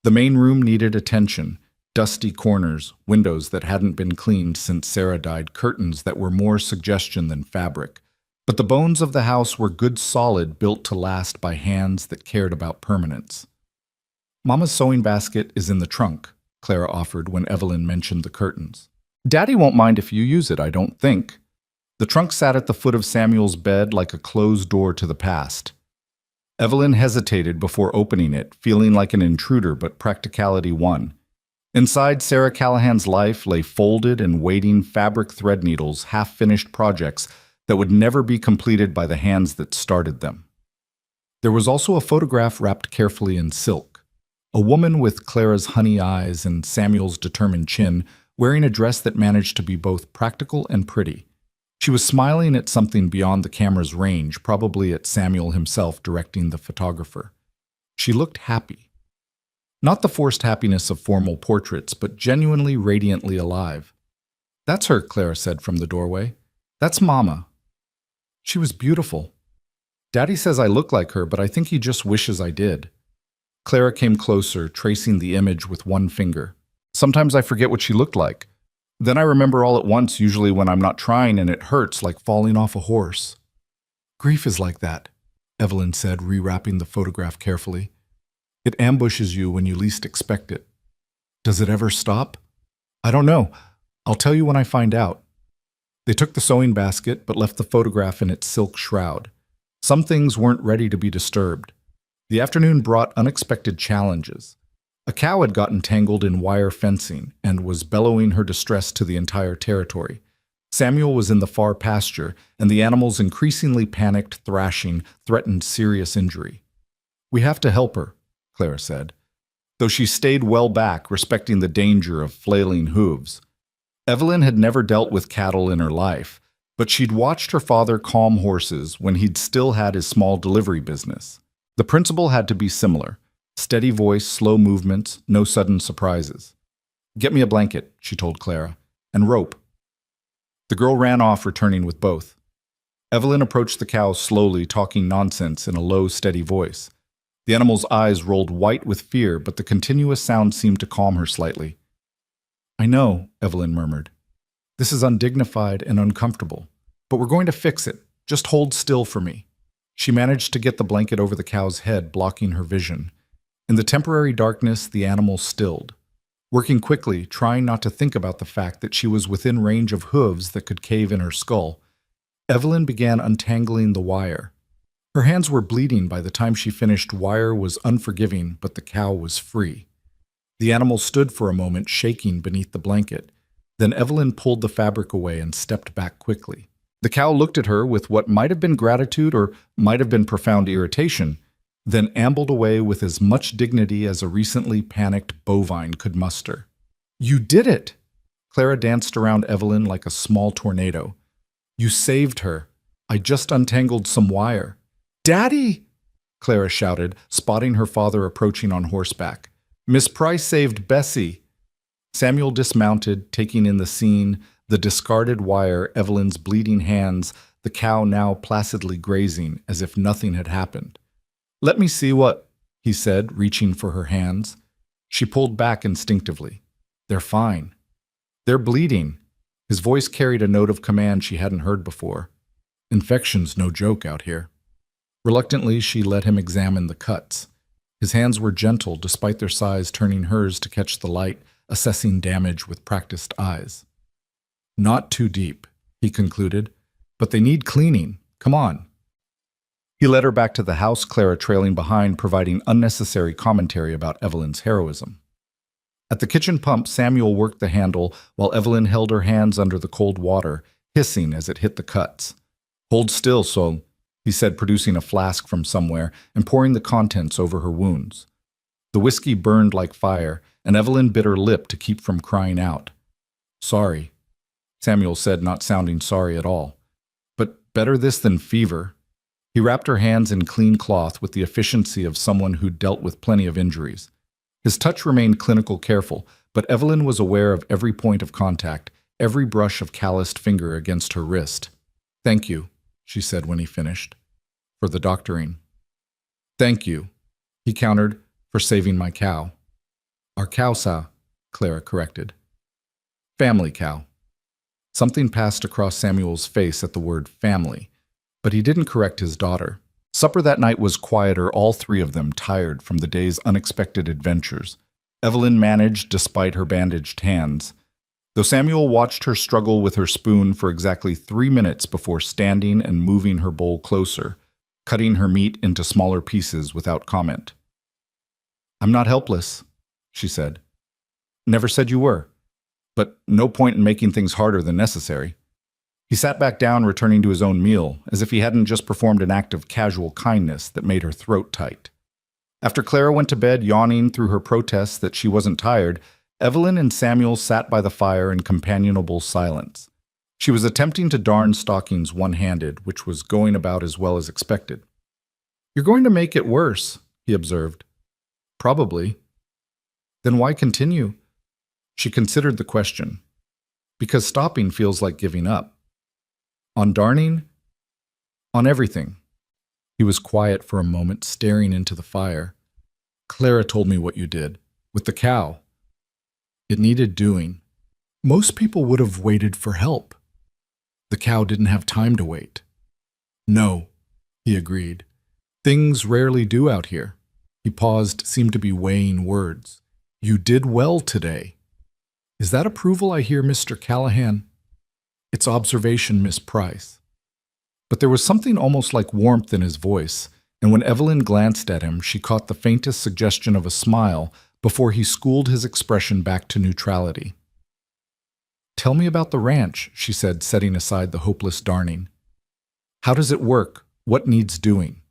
The main room needed attention. Dusty corners, windows that hadn't been cleaned since Sarah died, curtains that were more suggestion than fabric. But the bones of the house were good solid, built to last by hands that cared about permanence. Mama's sewing basket is in the trunk, Clara offered when Evelyn mentioned the curtains. Daddy won't mind if you use it, I don't think. The trunk sat at the foot of Samuel's bed like a closed door to the past. Evelyn hesitated before opening it, feeling like an intruder, but practicality won. Inside Sarah Callahan's life lay folded and waiting fabric thread needles, half-finished projects that would never be completed by the hands that started them. There was also a photograph wrapped carefully in silk. A woman with Clara's honey eyes and Samuel's determined chin, wearing a dress that managed to be both practical and pretty. She was smiling at something beyond the camera's range, probably at Samuel himself directing the photographer. She looked happy. Not the forced happiness of formal portraits, but genuinely radiantly alive. That's her, Clara said from the doorway. That's Mama. She was beautiful. Daddy says I look like her, but I think he just wishes I did. Clara came closer, tracing the image with one finger. Sometimes I forget what she looked like. Then I remember all at once, usually when I'm not trying, and it hurts like falling off a horse. Grief is like that, Evelyn said, rewrapping the photograph carefully. It ambushes you when you least expect it. Does it ever stop? I don't know. I'll tell you when I find out. They took the sewing basket, but left the photograph in its silk shroud. Some things weren't ready to be disturbed. The afternoon brought unexpected challenges. A cow had gotten tangled in wire fencing and was bellowing her distress to the entire territory. Samuel was in the far pasture, and the animal's increasingly panicked thrashing threatened serious injury. We have to help her, Clara said, though she stayed well back, respecting the danger of flailing hooves. Evelyn had never dealt with cattle in her life, but she'd watched her father calm horses when he'd still had his small delivery business. The principle had to be similar. Steady voice, slow movements, no sudden surprises. Get me a blanket, she told Clara, and rope. The girl ran off, returning with both. Evelyn approached the cow slowly, talking nonsense in a low, steady voice. The animal's eyes rolled white with fear, but the continuous sound seemed to calm her slightly. I know, Evelyn murmured. This is undignified and uncomfortable, but we're going to fix it. Just hold still for me. She managed to get the blanket over the cow's head, blocking her vision. In the temporary darkness, the animal stilled. Working quickly, trying not to think about the fact that she was within range of hooves that could cave in her skull, Evelyn began untangling the wire. Her hands were bleeding by the time she finished. Wire was unforgiving, but the cow was free. The animal stood for a moment, shaking beneath the blanket. Then Evelyn pulled the fabric away and stepped back quickly. The cow looked at her with what might have been gratitude or might have been profound irritation, then ambled away with as much dignity as a recently panicked bovine could muster. You did it! Clara danced around Evelyn like a small tornado. You saved her. I just untangled some wire. Daddy! Clara shouted, spotting her father approaching on horseback. Miss Price saved Bessie. Samuel dismounted, taking in the scene, the discarded wire, Evelyn's bleeding hands, the cow now placidly grazing, as if nothing had happened. Let me see what, he said, reaching for her hands. She pulled back instinctively. They're fine. They're bleeding. His voice carried a note of command she hadn't heard before. Infection's no joke out here. Reluctantly, she let him examine the cuts. His hands were gentle, despite their size turning hers to catch the light, assessing damage with practiced eyes. Not too deep, he concluded, but they need cleaning. Come on. He led her back to the house, Clara trailing behind, providing unnecessary commentary about Evelyn's heroism. At the kitchen pump, Samuel worked the handle while Evelyn held her hands under the cold water, hissing as it hit the cuts. Hold still, so he said, producing a flask from somewhere and pouring the contents over her wounds. The whiskey burned like fire, and Evelyn bit her lip to keep from crying out. "Sorry," Samuel said, not sounding sorry at all. "But better this than fever." He wrapped her hands in clean cloth with the efficiency of someone who'd dealt with plenty of injuries. His touch remained clinical careful, but Evelyn was aware of every point of contact, every brush of calloused finger against her wrist. "Thank you," she said when he finished, "for the doctoring." "Thank you," he countered, "for saving my cow." "Our cow, sir," Clara corrected. "Family cow." Something passed across Samuel's face at the word family, but he didn't correct his daughter. Supper that night was quieter, all three of them tired from the day's unexpected adventures. Evelyn managed despite her bandaged hands, though Samuel watched her struggle with her spoon for exactly 3 minutes before standing and moving her bowl closer, cutting her meat into smaller pieces without comment. "I'm not helpless," she said. "Never said you were. But no point in making things harder than necessary." He sat back down, returning to his own meal, as if he hadn't just performed an act of casual kindness that made her throat tight. After Clara went to bed, yawning through her protests that she wasn't tired, Evelyn and Samuel sat by the fire in companionable silence. She was attempting to darn stockings one-handed, which was going about as well as expected. "You're going to make it worse," he observed. "Probably." "Then why continue?" She considered the question. "Because stopping feels like giving up." "On darning?" "On everything." He was quiet for a moment, staring into the fire. "Clara told me what you did, with the cow. It needed doing. Most people would have waited for help. The cow didn't have time to wait." "No," he agreed. "Things rarely do out here." He paused, seemed to be weighing words. "You did well today." "Is that approval I hear, Mr. Callahan?" "It's observation, Miss Price." But there was something almost like warmth in his voice, and when Evelyn glanced at him, she caught the faintest suggestion of a smile before he schooled his expression back to neutrality. "Tell me about the ranch," she said, setting aside the hopeless darning. "How does it work? What needs doing?"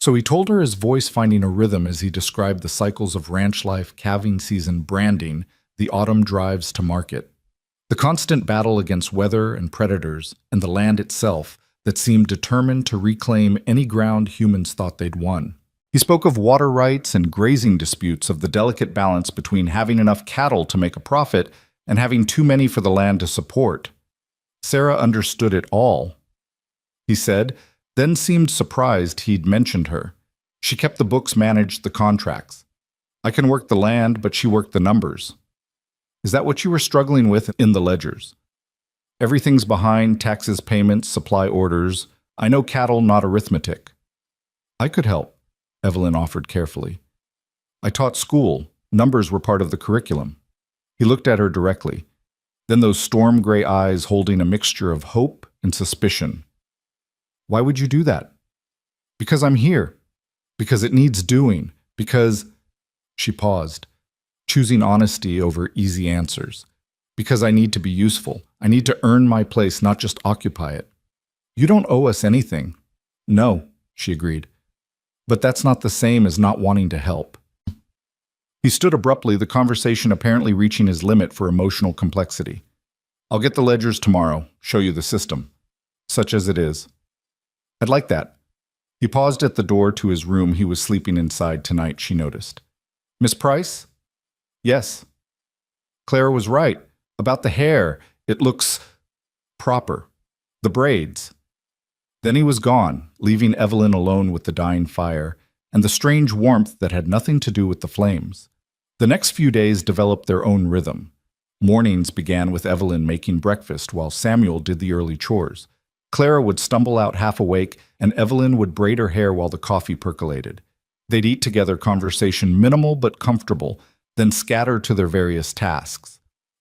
So he told her, his voice finding a rhythm as he described the cycles of ranch life, calving season, branding, the autumn drives to market. The constant battle against weather and predators, and the land itself that seemed determined to reclaim any ground humans thought they'd won. He spoke of water rights and grazing disputes, of the delicate balance between having enough cattle to make a profit and having too many for the land to support. Sarah understood it all, he said, then seemed surprised he'd mentioned her. She kept the books, managed the contracts. "I can work the land, but she worked the numbers." "Is that what you were struggling with in the ledgers?" "Everything's behind, taxes, payments, supply orders. I know cattle, not arithmetic." "I could help," Evelyn offered carefully. "I taught school. Numbers were part of the curriculum." He looked at her directly, then those storm gray eyes holding a mixture of hope and suspicion. "Why would you do that?" "Because I'm here. Because it needs doing. Because—" She paused, choosing honesty over easy answers. "Because I need to be useful. I need to earn my place, not just occupy it." "You don't owe us anything." "No," she agreed. "But that's not the same as not wanting to help." He stood abruptly, the conversation apparently reaching his limit for emotional complexity. "I'll get the ledgers tomorrow, show you the system, such as it is." "I'd like that." He paused at the door to his room. He was sleeping inside tonight, she noticed. "Miss Price?" "Yes." "Clara was right. About the hair. It looks proper. The braids." Then he was gone, leaving Evelyn alone with the dying fire and the strange warmth that had nothing to do with the flames. The next few days developed their own rhythm. Mornings began with Evelyn making breakfast while Samuel did the early chores. Clara would stumble out half awake, and Evelyn would braid her hair while the coffee percolated. They'd eat together, conversation minimal but comfortable, then scatter to their various tasks.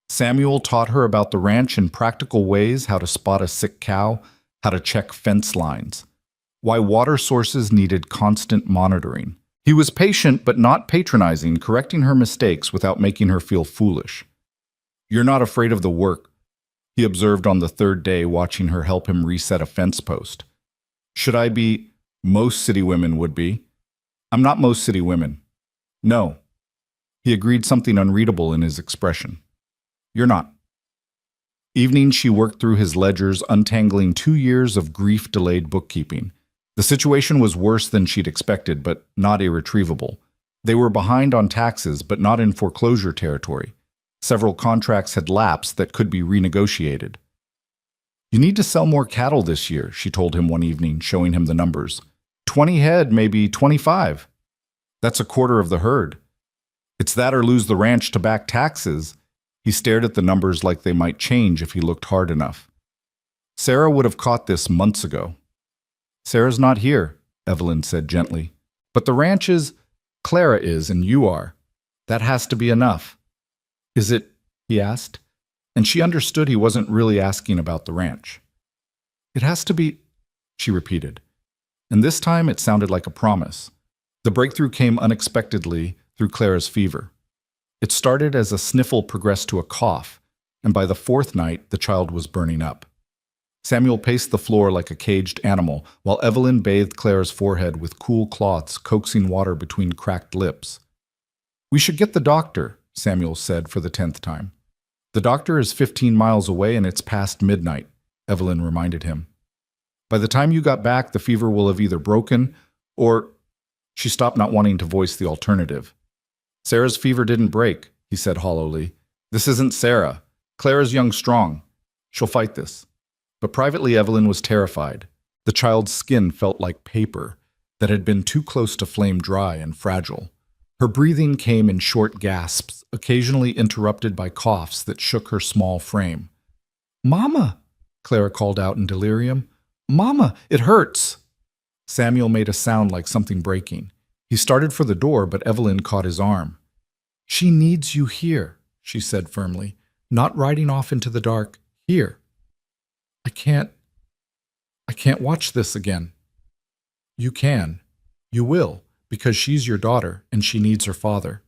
Samuel taught her about the ranch in practical ways, how to spot a sick cow, how to check fence lines, why water sources needed constant monitoring. He was patient but not patronizing, correcting her mistakes without making her feel foolish. "You're not afraid of the work," he observed on the third day, watching her help him reset a fence post. Should I be? Most city women would be. I'm not most city women. No. He agreed, something unreadable in his expression. You're not. Evening, she worked through his ledgers, untangling 2 years of grief-delayed bookkeeping. The situation was worse than she'd expected, but not irretrievable. They were behind on taxes, but not in foreclosure territory. Several contracts had lapsed that could be renegotiated. You need to sell more cattle this year, she told him one evening, showing him the numbers. 20 head, maybe 25. That's a quarter of the herd. It's that or lose the ranch to back taxes. He stared at the numbers like they might change if he looked hard enough. Sarah would have caught this months ago. Sarah's not here, Evelyn said gently. But the ranch is. Clara is, and you are. That has to be enough. Is it? He asked, and she understood he wasn't really asking about the ranch. It has to be, she repeated, and this time it sounded like a promise. The breakthrough came unexpectedly through Clara's fever. It started as a sniffle progressed to a cough, and by the fourth night the child was burning up. Samuel paced the floor like a caged animal, while Evelyn bathed Clara's forehead with cool cloths, coaxing water between cracked lips. We should get the doctor, Samuel said for the 10th time. The doctor is 15 miles away and it's past midnight, Evelyn reminded him. By the time you got back, the fever will have either broken or… She stopped, not wanting to voice the alternative. Sarah's fever didn't break, he said hollowly. This isn't Sarah. Clara's young strong. She'll fight this. But privately, Evelyn was terrified. The child's skin felt like paper that had been too close to flame dry and fragile. Her breathing came in short gasps, occasionally interrupted by coughs that shook her small frame. Mama, Clara called out in delirium. Mama, it hurts. Samuel made a sound like something breaking. He started for the door, but Evelyn caught his arm. She needs you here, she said firmly, not riding off into the dark. Here. I can't watch this again. You can. You will, because she's your daughter and she needs her father.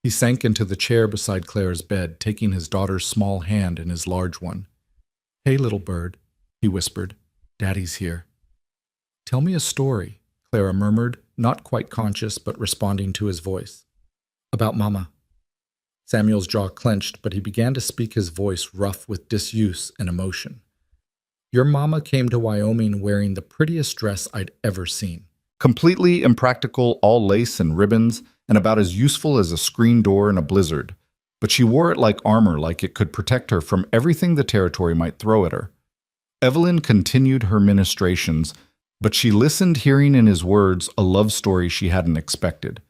He sank into the chair beside Clara's bed, taking his daughter's small hand in his large one. Hey, little bird, he whispered. Daddy's here. Tell me a story, Clara murmured, not quite conscious but responding to his voice. About Mama. Samuel's jaw clenched, but he began to speak, his voice rough with disuse and emotion. Your mama came to Wyoming wearing the prettiest dress I'd ever seen. Completely impractical, all lace and ribbons, and about as useful as a screen door in a blizzard. But she wore it like armor, like it could protect her from everything the territory might throw at her. Evelyn continued her ministrations, but she listened, hearing in his words a love story she hadn't expected.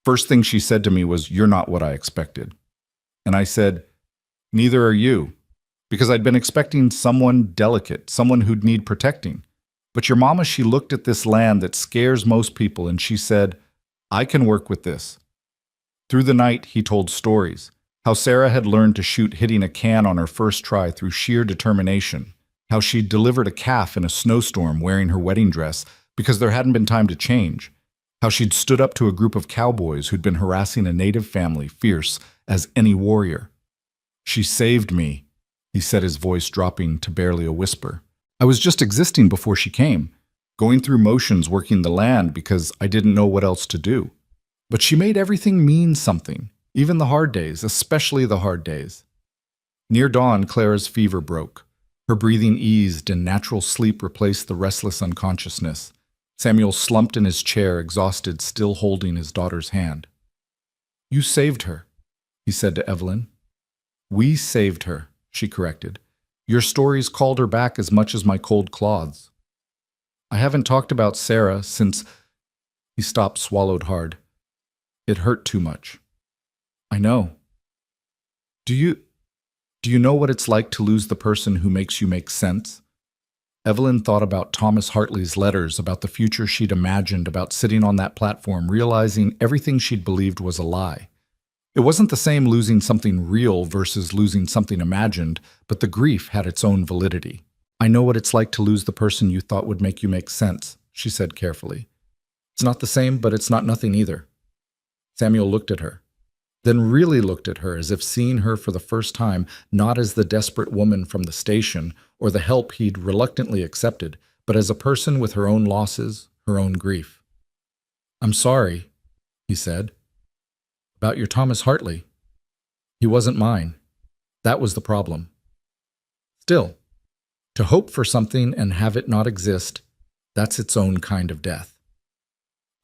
First thing she said to me was, "You're not what I expected." And I said, "Neither are you." Because I'd been expecting someone delicate, someone who'd need protecting. But your mama, she looked at this land that scares most people and she said, I can work with this. Through the night, he told stories. How Sarah had learned to shoot hitting a can on her first try through sheer determination. How she'd delivered a calf in a snowstorm wearing her wedding dress because there hadn't been time to change. How she'd stood up to a group of cowboys who'd been harassing a native family, fierce as any warrior. She saved me, he said, his voice dropping to barely a whisper. I was just existing before she came, going through motions working the land because I didn't know what else to do. But she made everything mean something, even the hard days, especially the hard days. Near dawn, Clara's fever broke. Her breathing eased and natural sleep replaced the restless unconsciousness. Samuel slumped in his chair, exhausted, still holding his daughter's hand. You saved her, he said to Evelyn. We saved her, she corrected. Your stories called her back as much as my cold cloths. I haven't talked about Sarah since… He stopped, swallowed hard. It hurt too much. I know. Do you know what it's like to lose the person who makes you make sense? Evelyn thought about Thomas Hartley's letters, about the future she'd imagined, about sitting on that platform, realizing everything she'd believed was a lie. It wasn't the same losing something real versus losing something imagined, but the grief had its own validity. I know what it's like to lose the person you thought would make you make sense, she said carefully. It's not the same, but it's not nothing either. Samuel looked at her, then really looked at her as if seeing her for the first time, not as the desperate woman from the station or the help he'd reluctantly accepted, but as a person with her own losses, her own grief. "I'm sorry," he said, "about your Thomas Hartley. He wasn't mine. That was the problem. Still, to hope for something and have it not exist, that's its own kind of death."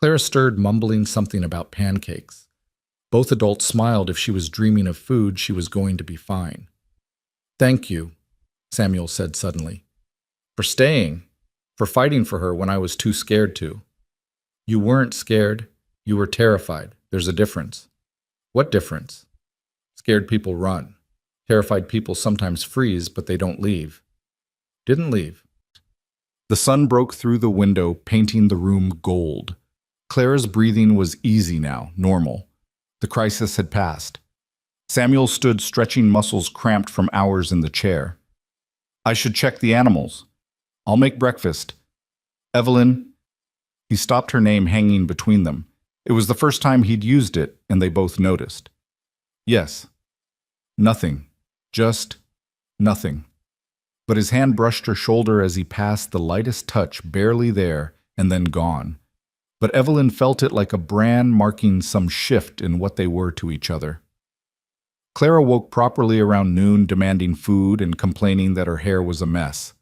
Clara stirred, mumbling something about pancakes. Both adults smiled. If she was dreaming of food, she was going to be fine. "Thank you," Samuel said suddenly, "for staying, for fighting for her when I was too scared to." "You weren't scared. You were terrified. There's a difference." "What difference?" "Scared people run. Terrified people sometimes freeze, but they don't leave." "Didn't leave." The sun broke through the window, painting the room gold. Clara's breathing was easy now, normal. The crisis had passed. Samuel stood, stretching muscles cramped from hours in the chair. "I should check the animals. I'll make breakfast. Evelyn." He stopped, her name hanging between them. It was the first time he'd used it, and they both noticed. "Yes." "Nothing. Just nothing." But his hand brushed her shoulder as he passed, the lightest touch, barely there, and then gone. But Evelyn felt it like a brand marking some shift in what they were to each other. Clara woke properly around noon, demanding food and complaining that her hair was a mess.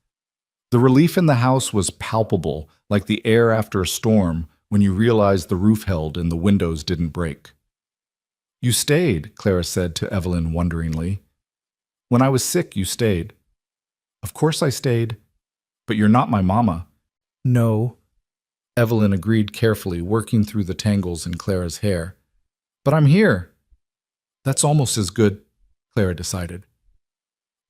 The relief in the house was palpable, like the air after a storm when you realize the roof held and the windows didn't break. "You stayed," Clara said to Evelyn wonderingly. "When I was sick, you stayed." "Of course I stayed. But you're not my mama." "No," Evelyn agreed carefully, working through the tangles in Clara's hair. "But I'm here." "That's almost as good," Clara decided.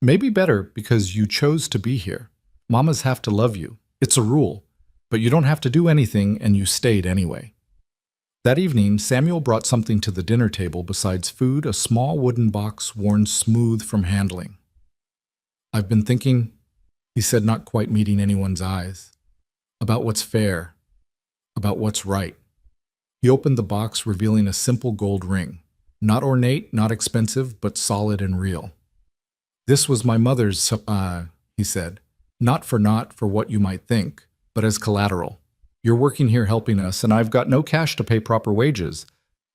"Maybe better because you chose to be here. Mamas have to love you. It's a rule. But you don't have to do anything, and you stayed anyway." That evening, Samuel brought something to the dinner table besides food, a small wooden box worn smooth from handling. "I've been thinking," he said, not quite meeting anyone's eyes, "about what's fair, about what's right." He opened the box, revealing a simple gold ring. Not ornate, not expensive, but solid and real. "This was my mother's, he said. Not for what you might think, but as collateral. You're working here helping us, and I've got no cash to pay proper wages.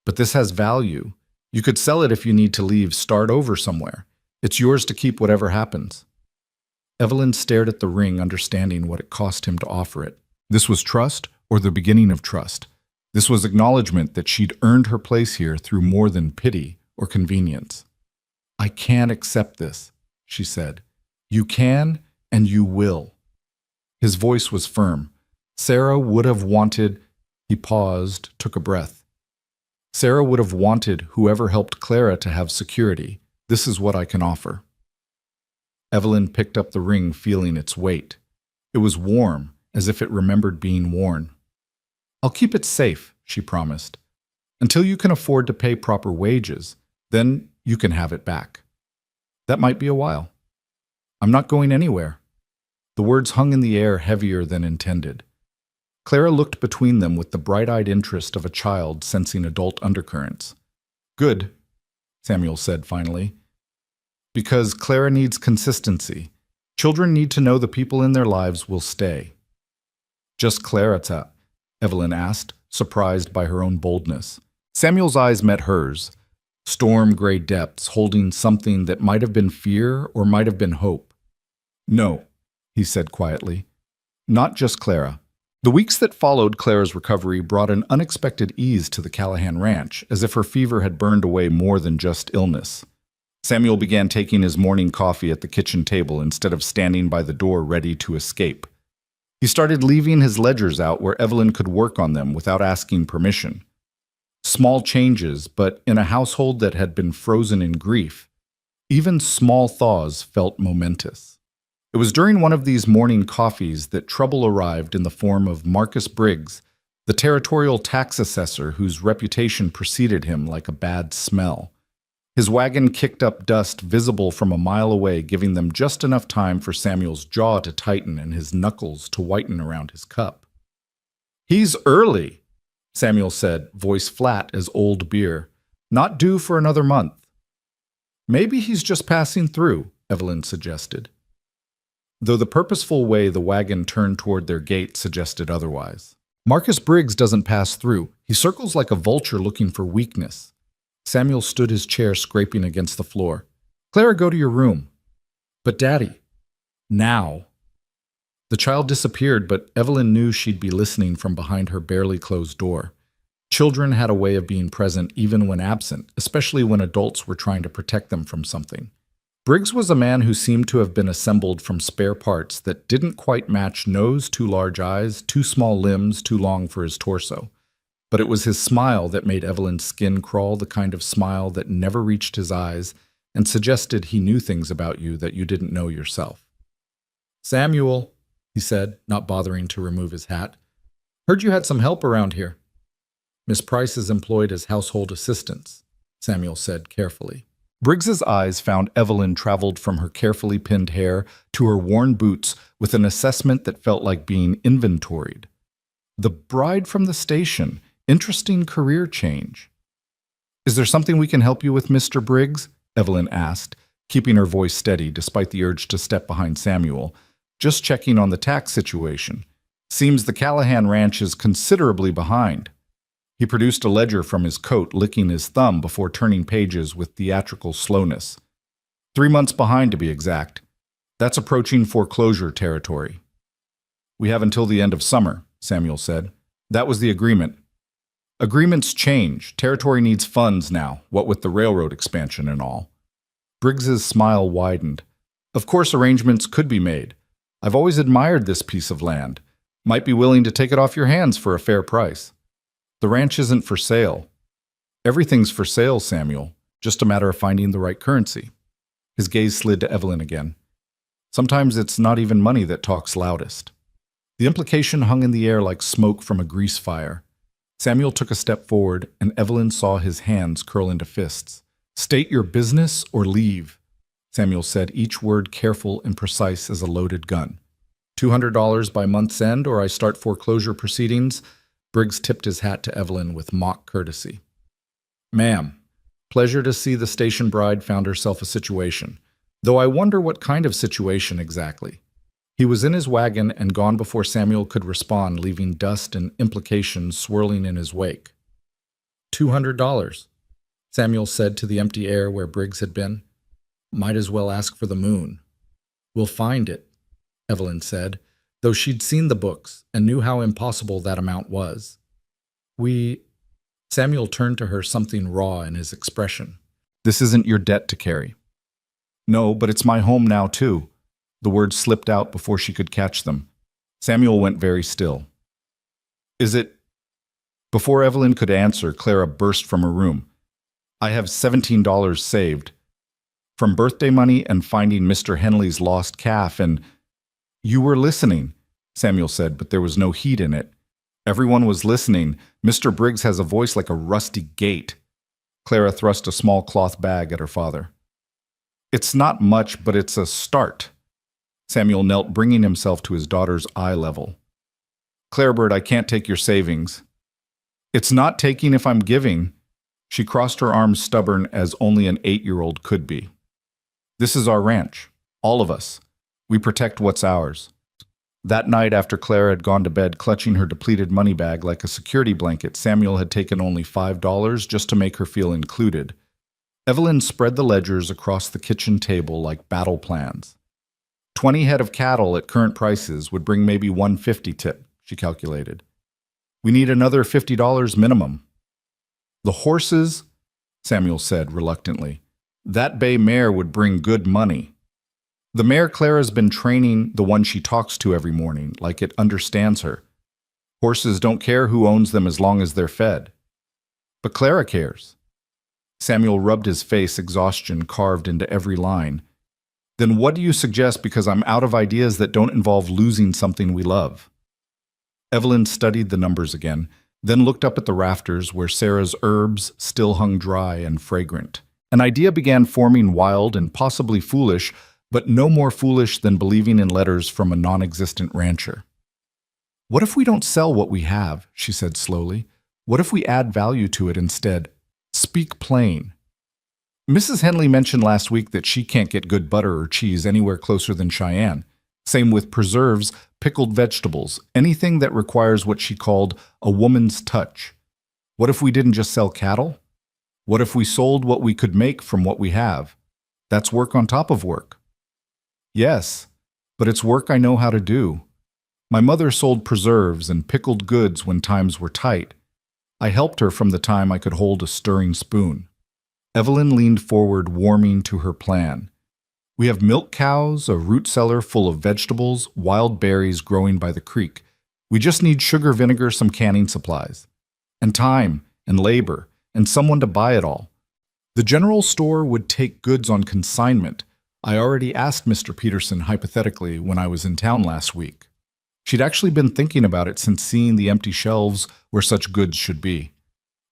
But this has value. You could sell it if you need to leave, start over somewhere. It's yours to keep whatever happens." Evelyn stared at the ring, understanding what it cost him to offer it. This was trust, or the beginning of trust. This was acknowledgement that she'd earned her place here through more than pity or convenience. "I can't accept this," she said. "You can, and you will." His voice was firm. Sarah would have wanted— He paused, took a breath. "Sarah would have wanted whoever helped Clara to have security. This is what I can offer." Evelyn picked up the ring, feeling its weight. It was warm, as if it remembered being worn. "I'll keep it safe," she promised. "Until you can afford to pay proper wages, then you can have it back. That might be a while. I'm not going anywhere." The words hung in the air, heavier than intended. Clara looked between them with the bright-eyed interest of a child sensing adult undercurrents. "Good," Samuel said finally. "Because Clara needs consistency. Children need to know the people in their lives will stay." "Just Clarita?" Evelyn asked, surprised by her own boldness. Samuel's eyes met hers, storm-gray depths holding something that might have been fear or might have been hope. "No," he said quietly. "Not just Clara." The weeks that followed Clara's recovery brought an unexpected ease to the Callahan ranch, as if her fever had burned away more than just illness. Samuel began taking his morning coffee at the kitchen table instead of standing by the door ready to escape. He started leaving his ledgers out where Evelyn could work on them without asking permission. Small changes, but in a household that had been frozen in grief, even small thaws felt momentous. It was during one of these morning coffees that trouble arrived in the form of Marcus Briggs, the territorial tax assessor whose reputation preceded him like a bad smell. His wagon kicked up dust visible from a mile away, giving them just enough time for Samuel's jaw to tighten and his knuckles to whiten around his cup. "He's early," Samuel said, voice flat as old beer. "Not due for another month." "Maybe he's just passing through," Evelyn suggested. though the purposeful way the wagon turned toward their gate suggested otherwise. Marcus Briggs doesn't pass through. He circles like a vulture looking for weakness. Samuel stood his chair scraping against the floor. Clara, go to your room. But Daddy, now. The child disappeared, but Evelyn knew she'd be listening from behind her barely closed door. Children had a way of being present even when absent, especially when adults were trying to protect them from something. Briggs was a man who seemed to have been assembled from spare parts that didn't quite match nose, too large eyes, too small limbs, too long for his torso. But it was his smile that made Evelyn's skin crawl, the kind of smile that never reached his eyes and suggested he knew things about you that you didn't know yourself. Samuel, he said, not bothering to remove his hat. Heard you had some help around here. Miss Price is employed as household assistants, Samuel said carefully. Briggs's eyes found Evelyn traveled from her carefully pinned hair to her worn boots with an assessment that felt like being inventoried. The bride from the station. Interesting career change. Is there something we can help you with, Mr. Briggs? Evelyn asked, keeping her voice steady despite the urge to step behind Samuel. Just checking on the tax situation. Seems the Callahan ranch is considerably behind. He produced a ledger from his coat, licking his thumb before turning pages with theatrical slowness. 3 months behind, to be exact. That's approaching foreclosure territory. We have until the end of summer, Samuel said. That was the agreement. Agreements change. Territory needs funds now, what with the railroad expansion and all. Briggs's smile widened. Of course arrangements could be made. I've always admired this piece of land. Might be willing to take it off your hands for a fair price. The ranch isn't for sale. Everything's for sale, Samuel. Just a matter of finding the right currency. His gaze slid to Evelyn again. Sometimes it's not even money that talks loudest. The implication hung in the air like smoke from a grease fire. Samuel took a step forward, and Evelyn saw his hands curl into fists. State your business or leave, Samuel said, each word careful and precise as a loaded gun. $200 by month's end, or I start foreclosure proceedings. Briggs tipped his hat to Evelyn with mock courtesy. Ma'am, pleasure to see the station bride found herself a situation, though I wonder what kind of situation exactly. He was in his wagon and gone before Samuel could respond, leaving dust and implications swirling in his wake. $200, Samuel said to the empty air where Briggs had been. Might as well ask for the moon. We'll find it, Evelyn said, though she'd seen the books and knew how impossible that amount was. Samuel turned to her, something raw in his expression. This isn't your debt to carry. No, but it's my home now, too. The words slipped out before she could catch them. Samuel went very still. Is it? Before Evelyn could answer, Clara burst from her room. I have $17 saved. From birthday money and finding Mr. Henley's lost calf and... You were listening, Samuel said, but there was no heat in it. Everyone was listening. Mr. Briggs has a voice like a rusty gate. Clara thrust a small cloth bag at her father. It's not much, but it's a start. Samuel knelt, bringing himself to his daughter's eye level. Clarabird, I can't take your savings. It's not taking if I'm giving. She crossed her arms stubborn as only an 8-year-old could be. This is our ranch. All of us. We protect what's ours. That night, after Clara had gone to bed clutching her depleted money bag like a security blanket, Samuel had taken only $5 just to make her feel included. Evelyn spread the ledgers across the kitchen table like battle plans. 20 head of cattle at current prices would bring maybe $150 tip, she calculated. We need another $50 minimum. The horses, Samuel said reluctantly. That bay mare would bring good money. The mare Clara's been training, the one she talks to every morning, like it understands her. Horses don't care who owns them as long as they're fed. But Clara cares. Samuel rubbed his face, exhaustion carved into every line. Then what do you suggest, because I'm out of ideas that don't involve losing something we love? Evelyn studied the numbers again, then looked up at the rafters where Sarah's herbs still hung dry and fragrant. An idea began forming, wild and possibly foolish, but no more foolish than believing in letters from a non-existent rancher. What if we don't sell what we have, she said slowly. What if we add value to it instead? Speak plain. Mrs. Henley mentioned last week that she can't get good butter or cheese anywhere closer than Cheyenne. Same with preserves, pickled vegetables, anything that requires what she called a woman's touch. What if we didn't just sell cattle? What if we sold what we could make from what we have? That's work on top of work. Yes, but it's work I know how to do. My mother sold preserves and pickled goods when times were tight. I helped her from the time I could hold a stirring spoon. Evelyn leaned forward, warming to her plan. We have milk cows, a root cellar full of vegetables, wild berries growing by the creek. We just need sugar, vinegar, some canning supplies. And time, and labor, and someone to buy it all. The general store would take goods on consignment. I already asked Mr. Peterson hypothetically when I was in town last week. She'd actually been thinking about it since seeing the empty shelves where such goods should be.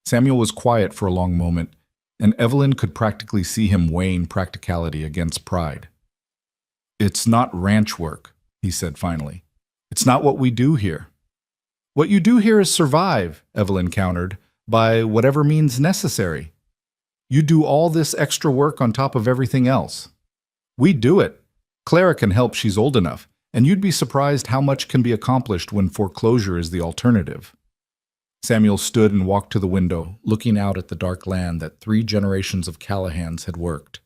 Samuel was quiet for a long moment, and Evelyn could practically see him weighing practicality against pride. It's not ranch work, he said finally. It's not what we do here. What you do here is survive, Evelyn countered, by whatever means necessary. You do all this extra work on top of everything else. We do it. Clara can help, she's old enough, and you'd be surprised how much can be accomplished when foreclosure is the alternative. Samuel stood and walked to the window, looking out at the dark land that 3 generations of Callahans had worked.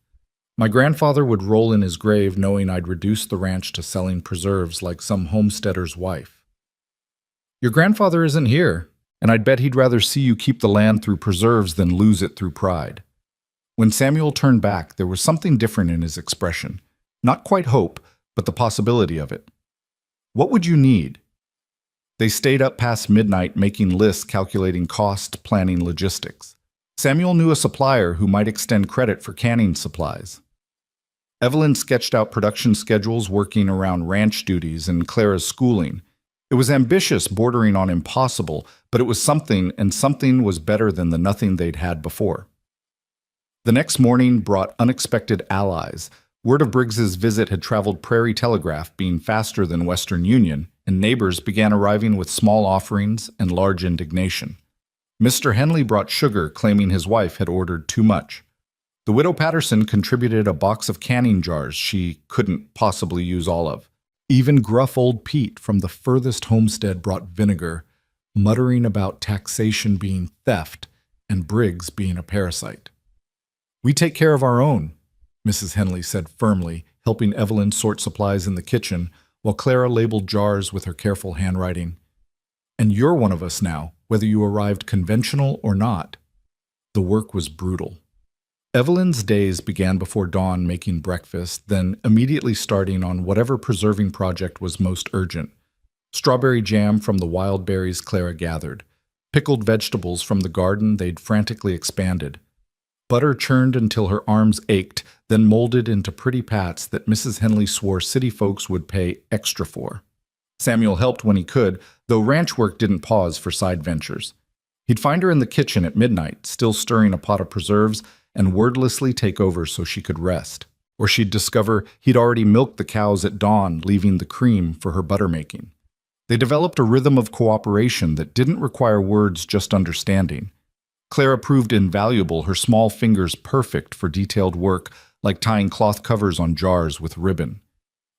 My grandfather would roll in his grave knowing I'd reduced the ranch to selling preserves like some homesteader's wife. Your grandfather isn't here, and I'd bet he'd rather see you keep the land through preserves than lose it through pride. When Samuel turned back, there was something different in his expression. Not quite hope, but the possibility of it. What would you need? They stayed up past midnight making lists, calculating cost, planning logistics. Samuel knew a supplier who might extend credit for canning supplies. Evelyn sketched out production schedules working around ranch duties and Clara's schooling. It was ambitious, bordering on impossible, but it was something, and something was better than the nothing they'd had before. The next morning brought unexpected allies. Word of Briggs's visit had traveled Prairie Telegraph, being faster than Western Union, and neighbors began arriving with small offerings and large indignation. Mr. Henley brought sugar, claiming his wife had ordered too much. The widow Patterson contributed a box of canning jars she couldn't possibly use all of. Even gruff old Pete from the furthest homestead brought vinegar, muttering about taxation being theft and Briggs being a parasite. We take care of our own, Mrs. Henley said firmly, helping Evelyn sort supplies in the kitchen, while Clara labeled jars with her careful handwriting. And you're one of us now, whether you arrived conventional or not. The work was brutal. Evelyn's days began before dawn making breakfast, then immediately starting on whatever preserving project was most urgent. Strawberry jam from the wild berries Clara gathered, pickled vegetables from the garden they'd frantically expanded, butter churned until her arms ached, then molded into pretty pats that Mrs. Henley swore city folks would pay extra for. Samuel helped when he could, though ranch work didn't pause for side ventures. He'd find her in the kitchen at midnight, still stirring a pot of preserves, and wordlessly take over so she could rest. Or she'd discover he'd already milked the cows at dawn, leaving the cream for her butter making. They developed a rhythm of cooperation that didn't require words, just understanding. Clara proved invaluable, her small fingers perfect for detailed work like tying cloth covers on jars with ribbon.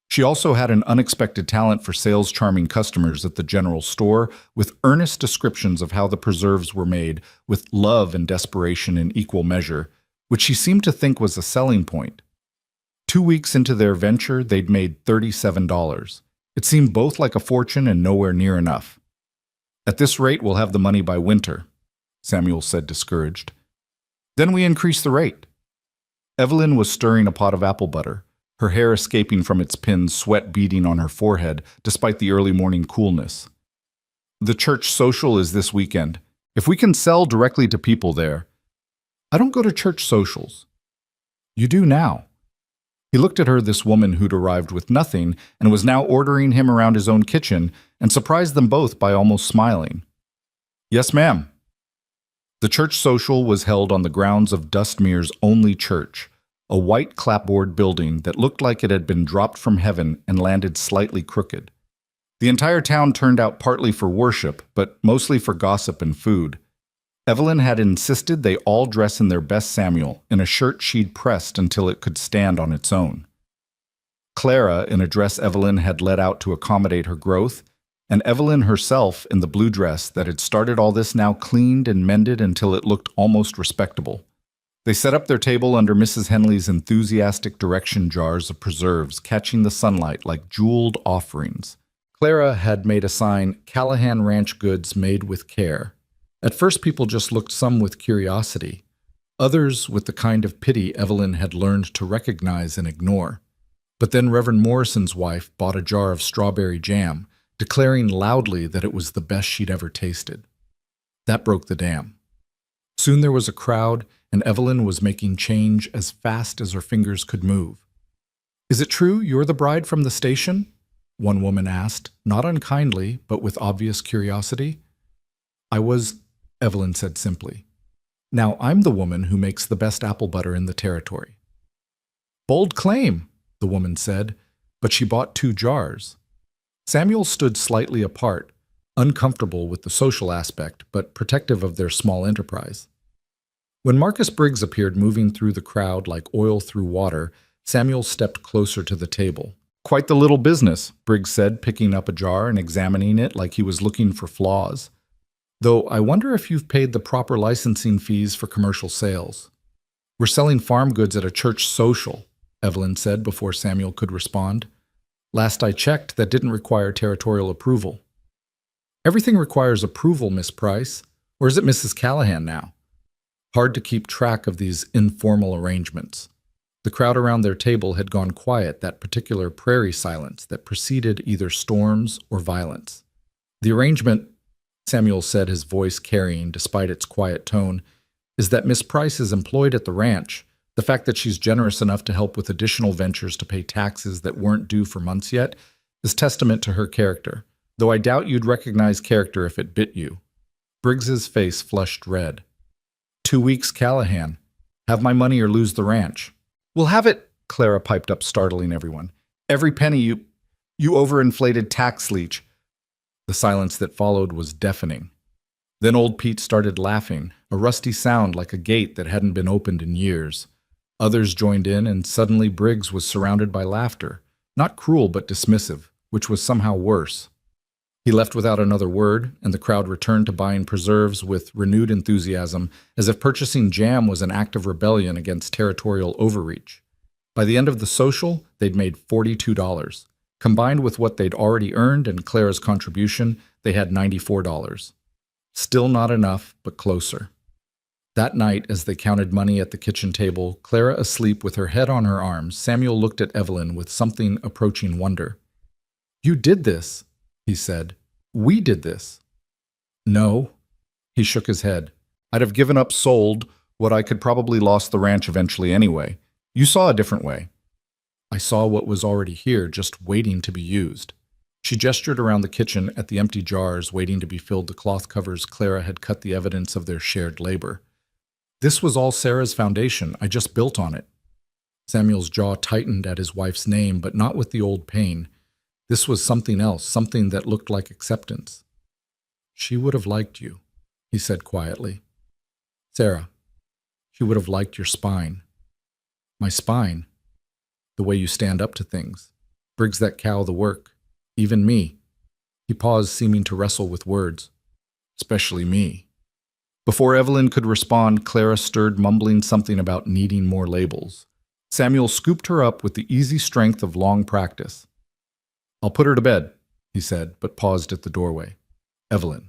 She also had an unexpected talent for sales, charming customers at the general store with earnest descriptions of how the preserves were made, with love and desperation in equal measure, which she seemed to think was a selling point. 2 weeks into their venture, they'd made $37. It seemed both like a fortune and nowhere near enough. At this rate, we'll have the money by winter, Samuel said, discouraged. Then we increased the rate. Evelyn was stirring a pot of apple butter, her hair escaping from its pins, sweat beading on her forehead despite the early morning coolness. The church social is this weekend. If we can sell directly to people there. I don't go to church socials. You do now. He looked at her, this woman who'd arrived with nothing and was now ordering him around his own kitchen, and surprised them both by almost smiling. Yes, ma'am. The church social was held on the grounds of Dustmere's only church, a white clapboard building that looked like it had been dropped from heaven and landed slightly crooked. The entire town turned out partly for worship, but mostly for gossip and food. Evelyn had insisted they all dress in their best Samuel, in a shirt she'd pressed until it could stand on its own. Clara in a dress Evelyn had let out to accommodate her growth, and Evelyn herself in the blue dress that had started all this now cleaned and mended until it looked almost respectable. They set up their table under Mrs. Henley's enthusiastic direction jars of preserves catching the sunlight like jeweled offerings. Clara had made a sign, "Callahan Ranch Goods Made with Care." At first people just looked, some with curiosity, others with the kind of pity Evelyn had learned to recognize and ignore. But then Reverend Morrison's wife bought a jar of strawberry jam, declaring loudly that it was the best she'd ever tasted. That broke the dam. Soon there was a crowd, and Evelyn was making change as fast as her fingers could move. "Is it true you're the bride from the station?" one woman asked, not unkindly, but with obvious curiosity. "I was," Evelyn said simply. "Now I'm the woman who makes the best apple butter in the territory." "Bold claim," the woman said, but she bought 2 jars. Samuel stood slightly apart, uncomfortable with the social aspect, but protective of their small enterprise. When Marcus Briggs appeared moving through the crowd like oil through water, Samuel stepped closer to the table. "Quite the little business," Briggs said, picking up a jar and examining it like he was looking for flaws. "Though I wonder if you've paid the proper licensing fees for commercial sales." "We're selling farm goods at a church social," Evelyn said before Samuel could respond. "Last I checked, that didn't require territorial approval." "Everything requires approval, Miss Price. Or is it Mrs. Callahan now?" Hard to keep track of these informal arrangements. The crowd around their table had gone quiet, that particular prairie silence that preceded either storms or violence. "The arrangement," Samuel said, his voice carrying despite its quiet tone, "is that Miss Price is employed at the ranch. The fact that she's generous enough to help with additional ventures to pay taxes that weren't due for months yet is testament to her character, though I doubt you'd recognize character if it bit you." Briggs's face flushed red. 2 weeks, Callahan. Have my money or lose the ranch." "We'll have it," Clara piped up, startling everyone. "Every penny you overinflated tax leech." The silence that followed was deafening. Then old Pete started laughing, a rusty sound like a gate that hadn't been opened in years. Others joined in, and suddenly Briggs was surrounded by laughter, not cruel but dismissive, which was somehow worse. He left without another word, and the crowd returned to buying preserves with renewed enthusiasm, as if purchasing jam was an act of rebellion against territorial overreach. By the end of the social, they'd made $42. Combined with what they'd already earned and Clara's contribution, they had $94. Still not enough, but closer. That night, as they counted money at the kitchen table, Clara asleep with her head on her arms, Samuel looked at Evelyn with something approaching wonder. "You did this," he said. "We did this." "No." He shook his head. "I'd have given up, sold, what I could probably lost the ranch eventually anyway. You saw a different way." "I saw what was already here, just waiting to be used." She gestured around the kitchen at the empty jars waiting to be filled, the cloth covers Clara had cut, the evidence of their shared labor. "This was all Sarah's foundation. I just built on it." Samuel's jaw tightened at his wife's name, but not with the old pain. This was something else, something that looked like acceptance. "She would have liked you," he said quietly. "Sarah, she would have liked your spine." "My spine?" "The way you stand up to things. Briggs that cow the work. Even me." He paused, seeming to wrestle with words. "Especially me." Before Evelyn could respond, Clara stirred, mumbling something about needing more labels. Samuel scooped her up with the easy strength of long practice. "I'll put her to bed," he said, but paused at the doorway. "Evelyn."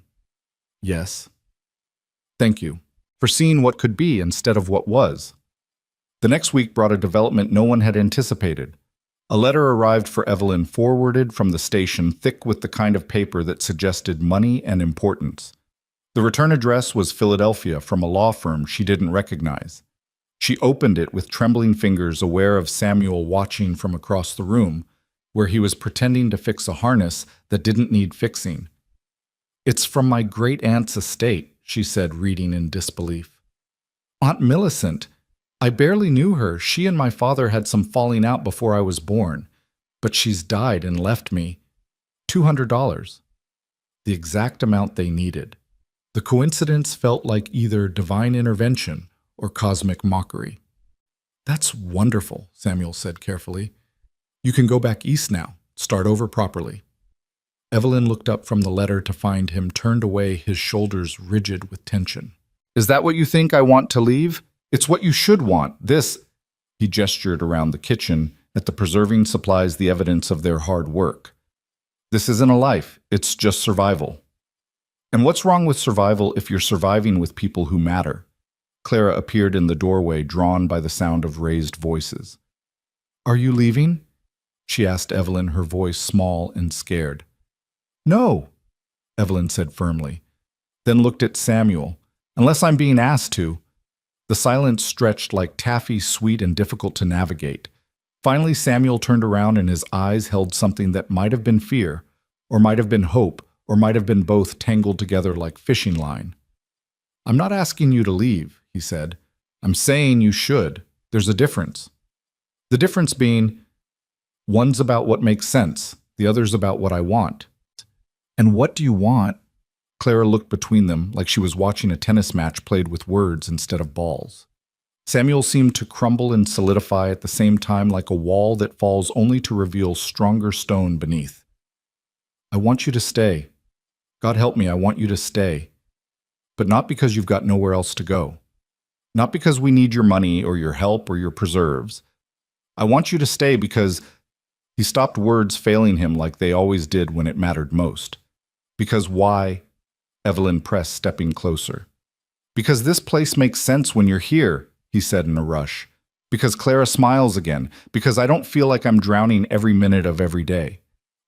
"Yes." "Thank you for seeing what could be instead of what was." The next week brought a development no one had anticipated. A letter arrived for Evelyn, forwarded from the station, thick with the kind of paper that suggested money and importance. The return address was Philadelphia, from a law firm she didn't recognize. She opened it with trembling fingers, aware of Samuel watching from across the room, where he was pretending to fix a harness that didn't need fixing. "It's from my great-aunt's estate," she said, reading in disbelief. "Aunt Millicent. I barely knew her. She and my father had some falling out before I was born, but she's died and left me $200. The exact amount they needed. The coincidence felt like either divine intervention or cosmic mockery. "That's wonderful," Samuel said carefully. You can go back east now. Start over properly. Evelyn looked up from the letter to find him turned away, his shoulders rigid with tension. Is that what you think I want to leave? It's what you should want. This, he gestured around the kitchen at the preserving supplies, the evidence of their hard work. This isn't a life, it's just survival. And what's wrong with survival if you're surviving with people who matter? Clara appeared in the doorway, drawn by the sound of raised voices. Are you leaving? She asked Evelyn, her voice small and scared. No, Evelyn said firmly, then looked at Samuel. Unless I'm being asked to. The silence stretched like taffy, sweet and difficult to navigate. Finally, Samuel turned around and his eyes held something that might have been fear, or might have been hope, or might have been both tangled together like fishing line. I'm not asking you to leave, he said. I'm saying you should. There's a difference. The difference being, one's about what makes sense, the other's about what I want. And what do you want? Clara looked between them like she was watching a tennis match played with words instead of balls. Samuel seemed to crumble and solidify at the same time like a wall that falls only to reveal stronger stone beneath. I want you to stay. God help me, I want you to stay. But not because you've got nowhere else to go. Not because we need your money or your help or your preserves. I want you to stay because... He stopped, words failing him like they always did when it mattered most. Because why? Evelyn pressed, stepping closer. Because this place makes sense when you're here, he said in a rush. Because Clara smiles again. Because I don't feel like I'm drowning every minute of every day.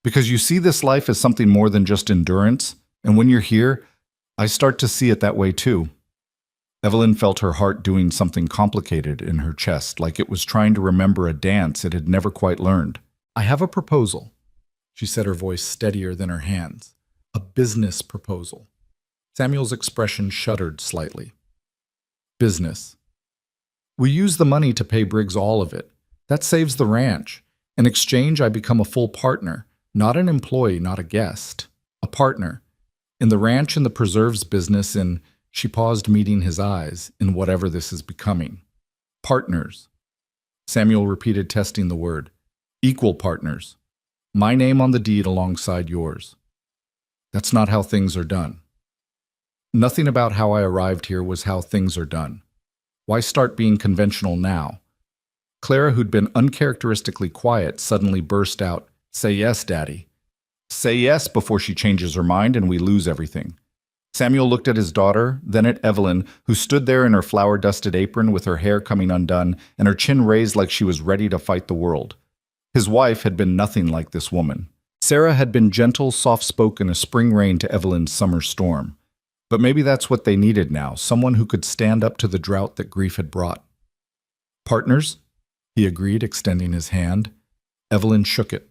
Because you see this life as something more than just endurance, and when you're here, I start to see it that way too. Evelyn felt her heart doing something complicated in her chest, like it was trying to remember a dance it had never quite learned. I have a proposal, she said, her voice steadier than her hands. A business proposal. Samuel's expression shuddered slightly. Business. We use the money to pay Briggs all of it. That saves the ranch. In exchange, I become a full partner, not an employee, not a guest. A partner. In the ranch and the preserves business, in, she paused, meeting his eyes, in whatever this is becoming. Partners. Samuel repeated, testing the word. Equal partners. My name on the deed alongside yours. That's not how things are done. Nothing about how I arrived here was how things are done. Why start being conventional now? Clara, who'd been uncharacteristically quiet, suddenly burst out, Say yes, Daddy. Say yes before she changes her mind and we lose everything. Samuel looked at his daughter, then at Evelyn, who stood there in her flour-dusted apron with her hair coming undone and her chin raised like she was ready to fight the world. His wife had been nothing like this woman. Sarah had been gentle, soft-spoken, a spring rain to Evelyn's summer storm. But maybe that's what they needed now, someone who could stand up to the drought that grief had brought. Partners? He agreed, extending his hand. Evelyn shook it.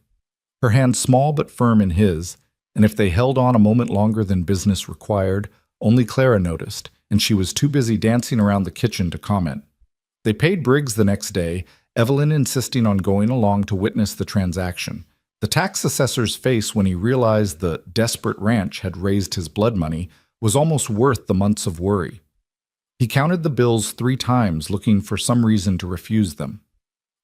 Her hand small but firm in his, and if they held on a moment longer than business required, only Clara noticed, and she was too busy dancing around the kitchen to comment. They paid Briggs the next day, Evelyn insisting on going along to witness the transaction. The tax assessor's face when he realized the desperate ranch had raised his blood money was almost worth the months of worry. He counted the bills 3 times, looking for some reason to refuse them.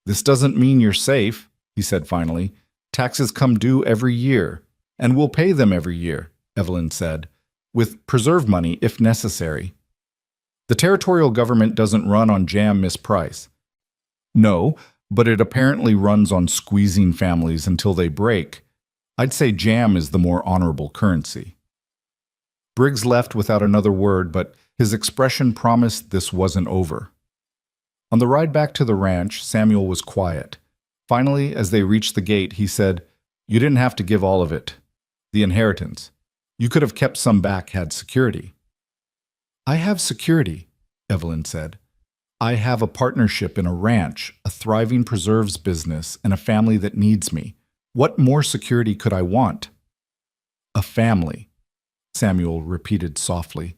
This doesn't mean you're safe, he said finally. Taxes come due every year, and we'll pay them every year, Evelyn said, with preserve money if necessary. The territorial government doesn't run on jam, Miss Price. No, but it apparently runs on squeezing families until they break. I'd say jam is the more honorable currency. Briggs left without another word, but his expression promised this wasn't over. On the ride back to the ranch, Samuel was quiet. Finally, as they reached the gate, he said, You didn't have to give all of it. The inheritance. You could have kept some back had security. I have security, Evelyn said. I have a partnership in a ranch, a thriving preserves business, and a family that needs me. What more security could I want? A family, Samuel repeated softly.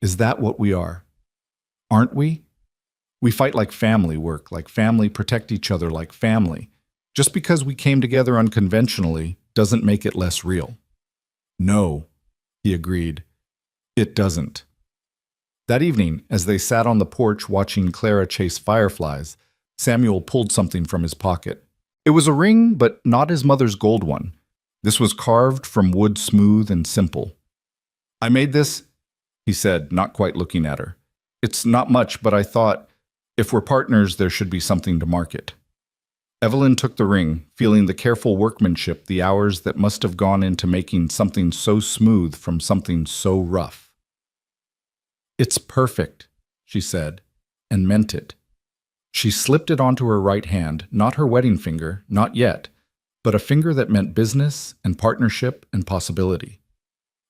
Is that what we are? Aren't we? We fight like family, work like family, protect each other like family. Just because we came together unconventionally doesn't make it less real. No, he agreed. It doesn't. That evening, as they sat on the porch watching Clara chase fireflies, Samuel pulled something from his pocket. It was a ring, but not his mother's gold one. This was carved from wood smooth and simple. I made this, he said, not quite looking at her. It's not much, but I thought, if we're partners, there should be something to mark it. Evelyn took the ring, feeling the careful workmanship, the hours that must have gone into making something so smooth from something so rough. It's perfect, she said, and meant it. She slipped it onto her right hand, not her wedding finger, not yet, but a finger that meant business and partnership and possibility.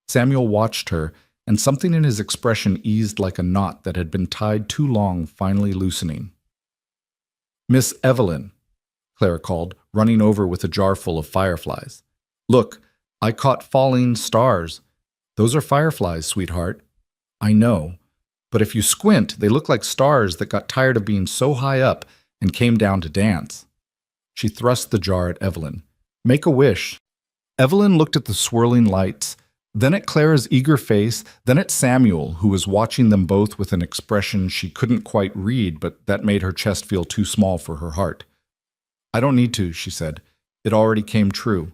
Samuel watched her, and something in his expression eased like a knot that had been tied too long, finally loosening. "Miss Evelyn," Clara called, running over with a jar full of fireflies. "Look, I caught falling stars. Those are fireflies, sweetheart." "I know, but if you squint, they look like stars that got tired of being so high up and came down to dance." She thrust the jar at Evelyn. "Make a wish." Evelyn looked at the swirling lights, then at Clara's eager face, then at Samuel, who was watching them both with an expression she couldn't quite read, but that made her chest feel too small for her heart. "I don't need to," she said. "It already came true."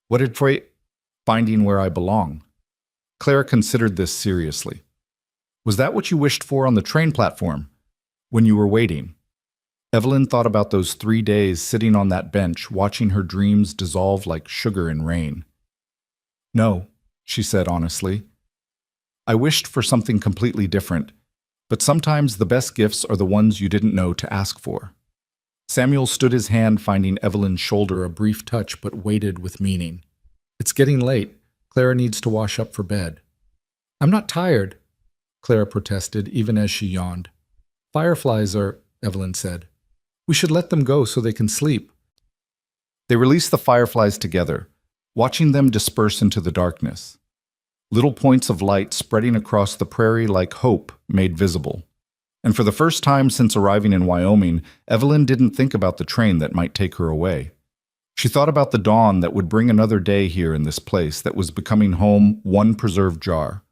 "What did finding where I belong?" Clara considered this seriously. "Was that what you wished for on the train platform, when you were waiting?" Evelyn thought about those 3 days sitting on that bench, watching her dreams dissolve like sugar in rain. "No," she said honestly. "I wished for something completely different, but sometimes the best gifts are the ones you didn't know to ask for." Samuel stood his hand, finding Evelyn's shoulder, a brief touch, but weighted with meaning. "It's getting late. Clara needs to wash up for bed." "I'm not tired," Clara protested, even as she yawned. "Fireflies are," Evelyn said. "We should let them go so they can sleep." They released the fireflies together, watching them disperse into the darkness. Little points of light spreading across the prairie like hope made visible. And for the first time since arriving in Wyoming, Evelyn didn't think about the train that might take her away. She thought about the dawn that would bring another day here in this place that was becoming home, one preserved jar,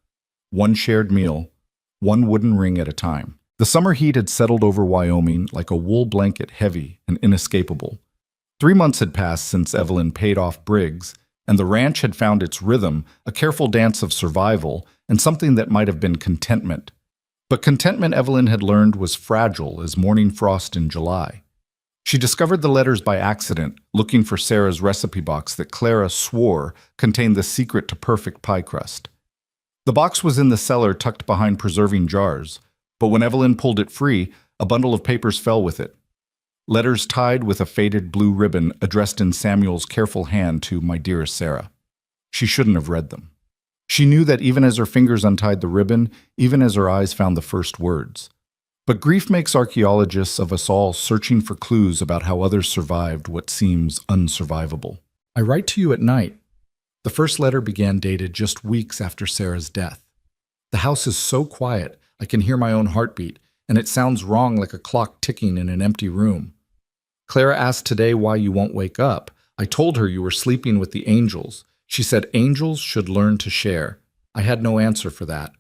one shared meal, one wooden ring at a time. The summer heat had settled over Wyoming like a wool blanket, heavy and inescapable. 3 months had passed since Evelyn paid off Briggs, and the ranch had found its rhythm, a careful dance of survival, and something that might have been contentment. But contentment, Evelyn had learned, was fragile as morning frost in July. She discovered the letters by accident, looking for Sarah's recipe box that Clara swore contained the secret to perfect pie crust. The box was in the cellar tucked behind preserving jars, but when Evelyn pulled it free, a bundle of papers fell with it. Letters tied with a faded blue ribbon addressed in Samuel's careful hand to "My dearest Sarah." She shouldn't have read them. She knew that even as her fingers untied the ribbon, even as her eyes found the first words. But grief makes archaeologists of us all searching for clues about how others survived what seems unsurvivable. "I write to you at night." The first letter began dated just weeks after Sarah's death. "The house is so quiet, I can hear my own heartbeat, and it sounds wrong like a clock ticking in an empty room. Clara asked today why you won't wake up. I told her you were sleeping with the angels. She said angels should learn to share. I had no answer for that."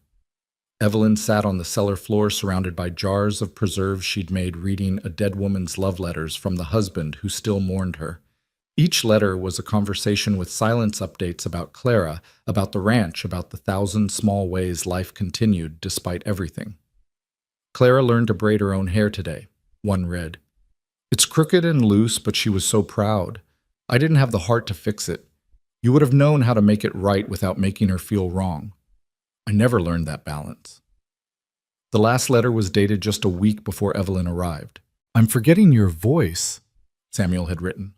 Evelyn sat on the cellar floor surrounded by jars of preserves she'd made, reading a dead woman's love letters from the husband who still mourned her. Each letter was a conversation with silence updates about Clara, about the ranch, about the 1,000 small ways life continued despite everything. "Clara learned to braid her own hair today," one read. "It's crooked and loose, but she was so proud. I didn't have the heart to fix it. You would have known how to make it right without making her feel wrong. I never learned that balance." The last letter was dated just a week before Evelyn arrived. "I'm forgetting your voice," Samuel had written.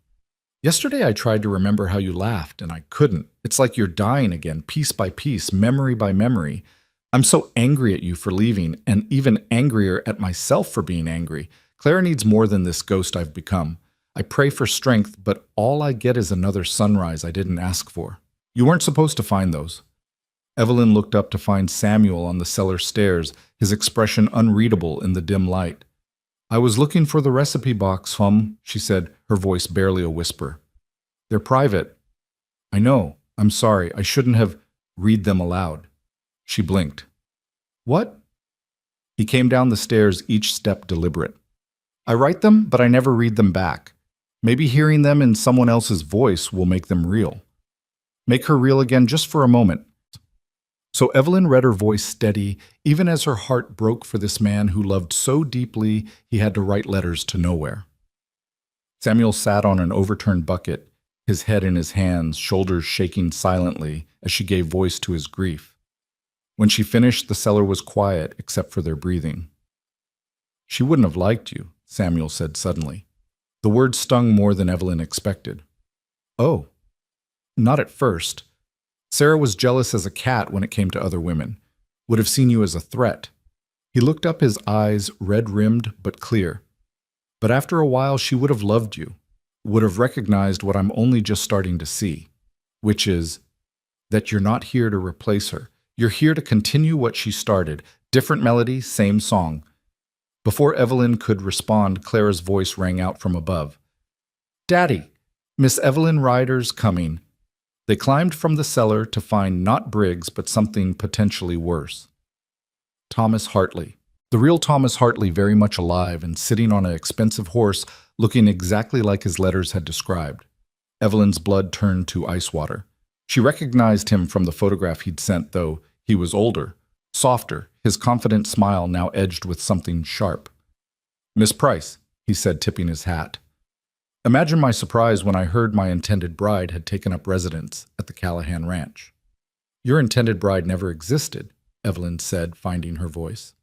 "Yesterday I tried to remember how you laughed, and I couldn't. It's like you're dying again, piece by piece, memory by memory. I'm so angry at you for leaving, and even angrier at myself for being angry. Clara needs more than this ghost I've become. I pray for strength, but all I get is another sunrise I didn't ask for. You weren't supposed to find those." Evelyn looked up to find Samuel on the cellar stairs, his expression unreadable in the dim light. "I was looking for the recipe box, she said, her voice barely a whisper. "They're private." "I know. I'm sorry. I shouldn't have read them aloud." She blinked. "What?" He came down the stairs, each step deliberate. "I write them, but I never read them back. Maybe hearing them in someone else's voice will make them real. Make her real again just for a moment. So Evelyn read her voice steady, even as her heart broke for this man who loved so deeply he had to write letters to nowhere. Samuel sat on an overturned bucket, his head in his hands, shoulders shaking silently as she gave voice to his grief. When she finished, the cellar was quiet except for their breathing. "She wouldn't have liked you," Samuel said suddenly. The word stung more than Evelyn expected. "Oh, not at first. Sarah was jealous as a cat when it came to other women, would have seen you as a threat." He looked up, his eyes red-rimmed but clear. "But after a while she would have loved you, would have recognized what I'm only just starting to see, which is that you're not here to replace her. You're here to continue what she started. Different melody, same song." Before Evelyn could respond, Clara's voice rang out from above. "Daddy, Miss Evelyn Ryder's coming." They climbed from the cellar to find not Briggs, but something potentially worse. Thomas Hartley. The real Thomas Hartley, very much alive and sitting on an expensive horse, looking exactly like his letters had described. Evelyn's blood turned to ice water. She recognized him from the photograph he'd sent, though he was older, softer, his confident smile now edged with something sharp. "Miss Price," he said, tipping his hat. "Imagine my surprise when I heard my intended bride had taken up residence at the Callahan Ranch." "Your intended bride never existed," Evelyn said, finding her voice.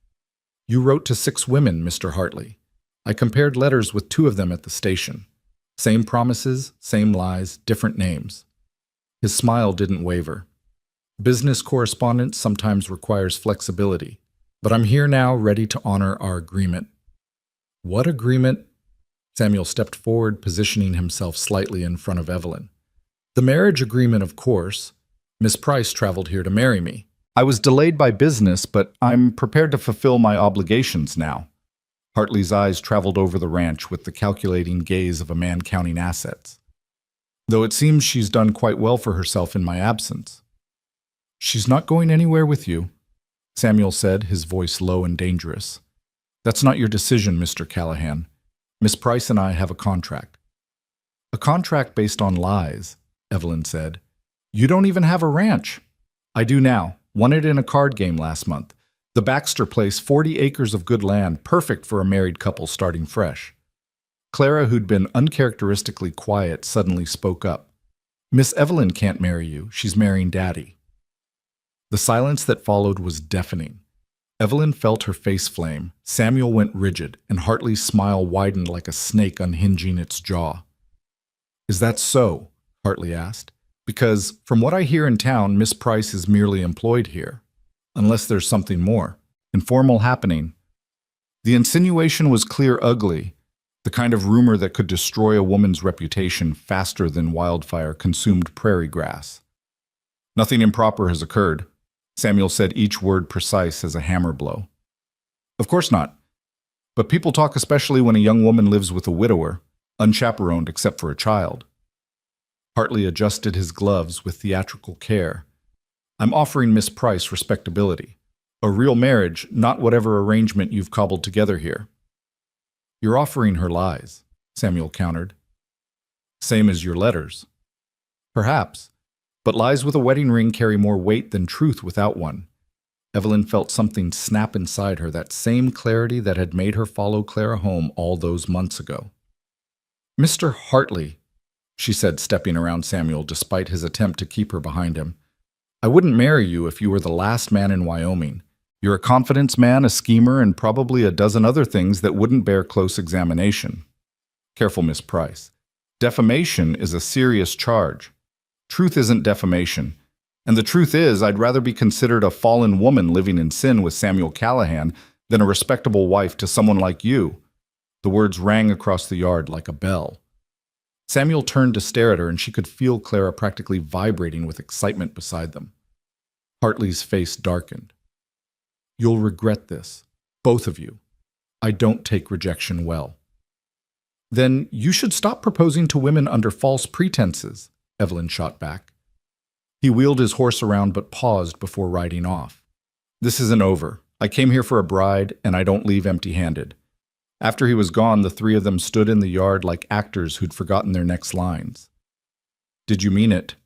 "You wrote to 6 women, Mr. Hartley. I compared letters with 2 of them at the station. Same promises, same lies, different names." His smile didn't waver. "Business correspondence sometimes requires flexibility, but I'm here now ready to honor our agreement." "What agreement?" Samuel stepped forward, positioning himself slightly in front of Evelyn. "The marriage agreement, of course. Miss Price traveled here to marry me. I was delayed by business, but I'm prepared to fulfill my obligations now." Hartley's eyes traveled over the ranch with the calculating gaze of a man counting assets. "Though it seems she's done quite well for herself in my absence." "She's not going anywhere with you," Samuel said, his voice low and dangerous. "That's not your decision, Mr. Callahan. Miss Price and I have a contract." "A contract based on lies," Evelyn said. "You don't even have a ranch." "I do now. Won it in a card game last month. The Baxter place, 40 acres of good land, perfect for a married couple starting fresh." Clara, who'd been uncharacteristically quiet, suddenly spoke up. "Miss Evelyn can't marry you. She's marrying Daddy." The silence that followed was deafening. Evelyn felt her face flame. Samuel went rigid, and Hartley's smile widened like a snake unhinging its jaw. "Is that so?" Hartley asked. "Because, from what I hear in town, Miss Price is merely employed here. Unless there's something more. Informal happening." The insinuation was clear ugly, the kind of rumor that could destroy a woman's reputation faster than wildfire consumed prairie grass. "Nothing improper has occurred," Samuel said, each word precise as a hammer blow. "Of course not. But people talk, especially when a young woman lives with a widower, unchaperoned except for a child." Hartley adjusted his gloves with theatrical care. "I'm offering Miss Price respectability. A real marriage, not whatever arrangement you've cobbled together here." "You're offering her lies," Samuel countered. "Same as your letters." "Perhaps. But lies with a wedding ring carry more weight than truth without one." Evelyn felt something snap inside her, that same clarity that had made her follow Clara home all those months ago. "Mr. Hartley," she said, stepping around Samuel despite his attempt to keep her behind him, "I wouldn't marry you if you were the last man in Wyoming. You're a confidence man, a schemer, and probably a dozen other things that wouldn't bear close examination." "Careful, Miss Price. Defamation is a serious charge. Truth isn't defamation. And the truth is, I'd rather be considered a fallen woman living in sin with Samuel Callahan than a respectable wife to someone like you." The words rang across the yard like a bell. Samuel turned to stare at her, and she could feel Clara practically vibrating with excitement beside them. Hartley's face darkened. "You'll regret this, both of you. I don't take rejection well." "Then you should stop proposing to women under false pretenses," Evelyn shot back. He wheeled his horse around but paused before riding off. "This isn't over. I came here for a bride, and I don't leave empty-handed. After he was gone, the three of them stood in the yard like actors who'd forgotten their next lines. "Did you mean it?"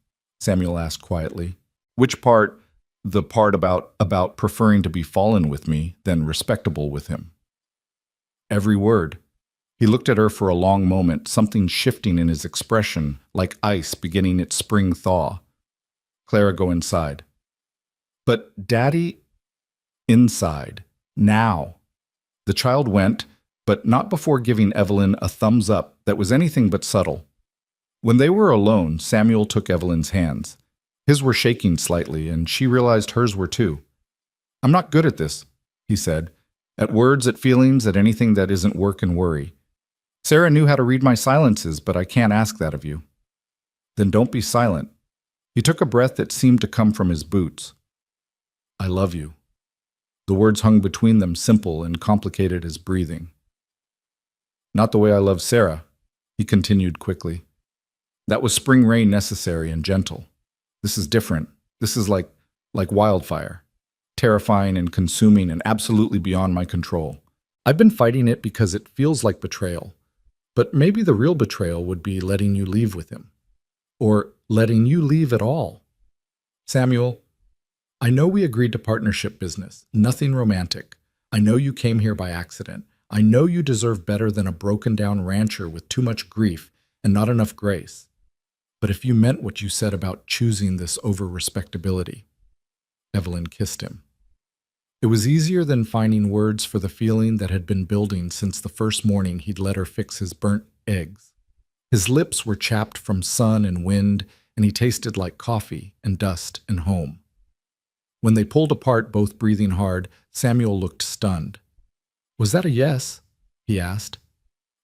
Samuel asked quietly. "Which part? The part about preferring to be fallen with me than respectable with him." "Every word." He looked at her for a long moment, something shifting in his expression, like ice beginning its spring thaw. "Clara, go inside." "But Daddy—" "Inside. Now." The child went, but not before giving Evelyn a thumbs up that was anything but subtle. When they were alone, Samuel took Evelyn's hands. His were shaking slightly, and she realized hers were too. "I'm not good at this," he said. "At words, at feelings, at anything that isn't work and worry. Sarah knew how to read my silences, but I can't ask that of you." "Then don't be silent." He took a breath that seemed to come from his boots. "I love you." The words hung between them, simple and complicated as breathing. "Not the way I love Sarah," he continued quickly. "That was spring rain, necessary and gentle. This is different. This is like wildfire. Terrifying and consuming and absolutely beyond my control. I've been fighting it because it feels like betrayal. But maybe the real betrayal would be letting you leave with him. Or letting you leave at all. Samuel, I know we agreed to partnership business, nothing romantic. I know you came here by accident. I know you deserve better than a broken-down rancher with too much grief and not enough grace. But if you meant what you said about choosing this over respectability..." Evelyn kissed him. It was easier than finding words for the feeling that had been building since the first morning he'd let her fix his burnt eggs. His lips were chapped from sun and wind, and he tasted like coffee and dust and home. When they pulled apart, both breathing hard, Samuel looked stunned. "Was that a yes?" he asked.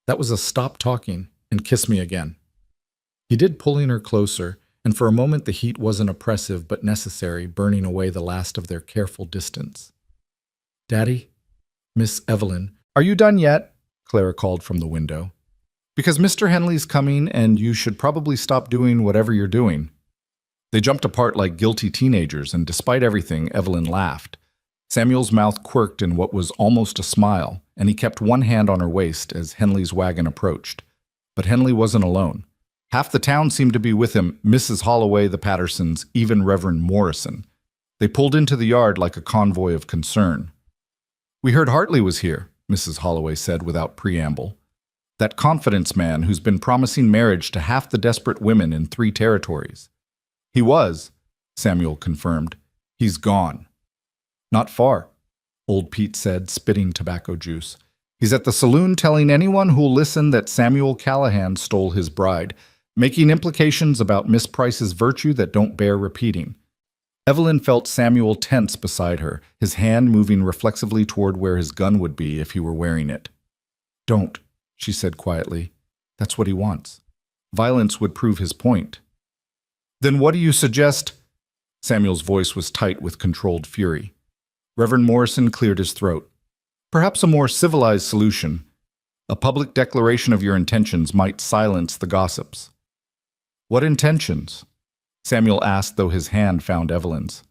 "That was a stop talking and kiss me again." He did, pulling her closer, and for a moment the heat wasn't oppressive but necessary, burning away the last of their careful distance. "Daddy? Miss Evelyn, are you done yet?" Clara called from the window. "Because Mr. Henley's coming and you should probably stop doing whatever you're doing." They jumped apart like guilty teenagers, and despite everything, Evelyn laughed. Samuel's mouth quirked in what was almost a smile, and he kept one hand on her waist as Henley's wagon approached. But Henley wasn't alone. Half the town seemed to be with him, Mrs. Holloway, the Pattersons, even Reverend Morrison. They pulled into the yard like a convoy of concern. "We heard Hartley was here," Mrs. Holloway said without preamble. "That confidence man who's been promising marriage to half the desperate women in 3 territories. "He was," Samuel confirmed. "He's gone." "Not far," old Pete said, spitting tobacco juice. "He's at the saloon telling anyone who'll listen that Samuel Callahan stole his bride, making implications about Miss Price's virtue that don't bear repeating." Evelyn felt Samuel tense beside her, his hand moving reflexively toward where his gun would be if he were wearing it. "Don't," she said quietly. "That's what he wants. Violence would prove his point." "Then what do you suggest?" Samuel's voice was tight with controlled fury. Reverend Morrison cleared his throat. "Perhaps a more civilized solution. A public declaration of your intentions might silence the gossips." "What intentions?" Samuel asked, though his hand found Evelyn's.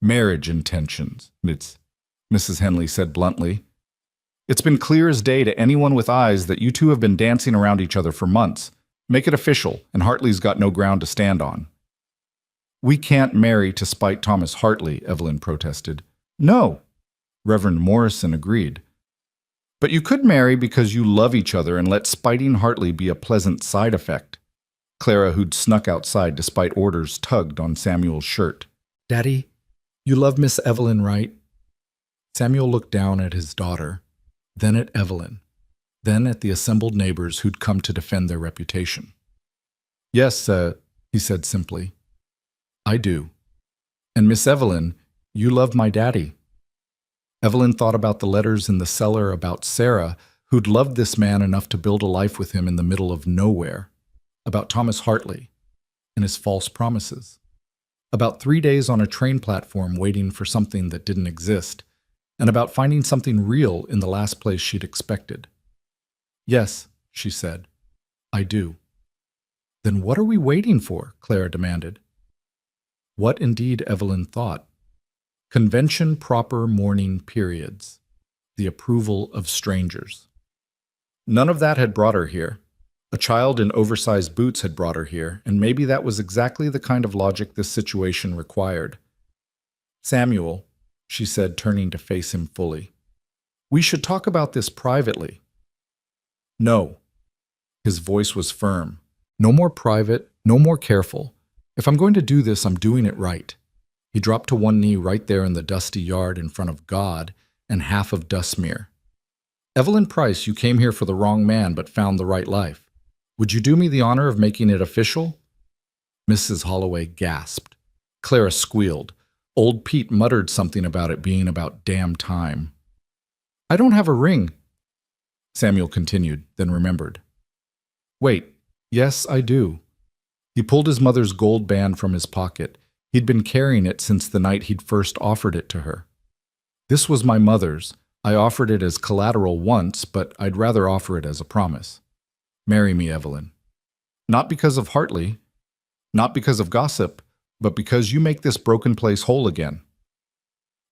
"Marriage intentions," Mrs. Henley said bluntly. "It's been clear as day to anyone with eyes that you two have been dancing around each other for months. Make it official, and Hartley's got no ground to stand on." "We can't marry to spite Thomas Hartley," Evelyn protested. "No," Reverend Morrison agreed. "But you could marry because you love each other and let spiting Hartley be a pleasant side effect." Clara, who'd snuck outside despite orders, tugged on Samuel's shirt. "Daddy, you love Miss Evelyn, right?" Samuel looked down at his daughter, then at Evelyn, then at the assembled neighbors who'd come to defend their reputation. "Yes, he said simply. "I do. And Miss Evelyn, you love my daddy." Evelyn thought about the letters in the cellar about Sarah, who'd loved this man enough to build a life with him in the middle of nowhere, about Thomas Hartley and his false promises, about 3 days on a train platform waiting for something that didn't exist, and about finding something real in the last place she'd expected. "Yes," she said, "I do." "Then what are we waiting for?" Clara demanded. What indeed Evelyn thought. Convention proper mourning periods. The approval of strangers. None of that had brought her here. A child in oversized boots had brought her here, and maybe that was exactly the kind of logic this situation required. Samuel, she said, turning to face him fully, we should talk about this privately. No. His voice was firm. No more private, no more careful. If I'm going to do this, I'm doing it right. He dropped to one knee right there in the dusty yard in front of God and half of Dustmere. Evelyn Price, you came here for the wrong man but found the right life. Would you do me the honor of making it official? Mrs. Holloway gasped. Clara squealed. Old Pete muttered something about it being about damn time. I don't have a ring, Samuel continued, then remembered. Wait, yes, I do. He pulled his mother's gold band from his pocket. He'd been carrying it since the night he'd first offered it to her. This was my mother's. I offered it as collateral once, but I'd rather offer it as a promise. Marry me, Evelyn. Not because of Hartley, not because of gossip, but because you make this broken place whole again.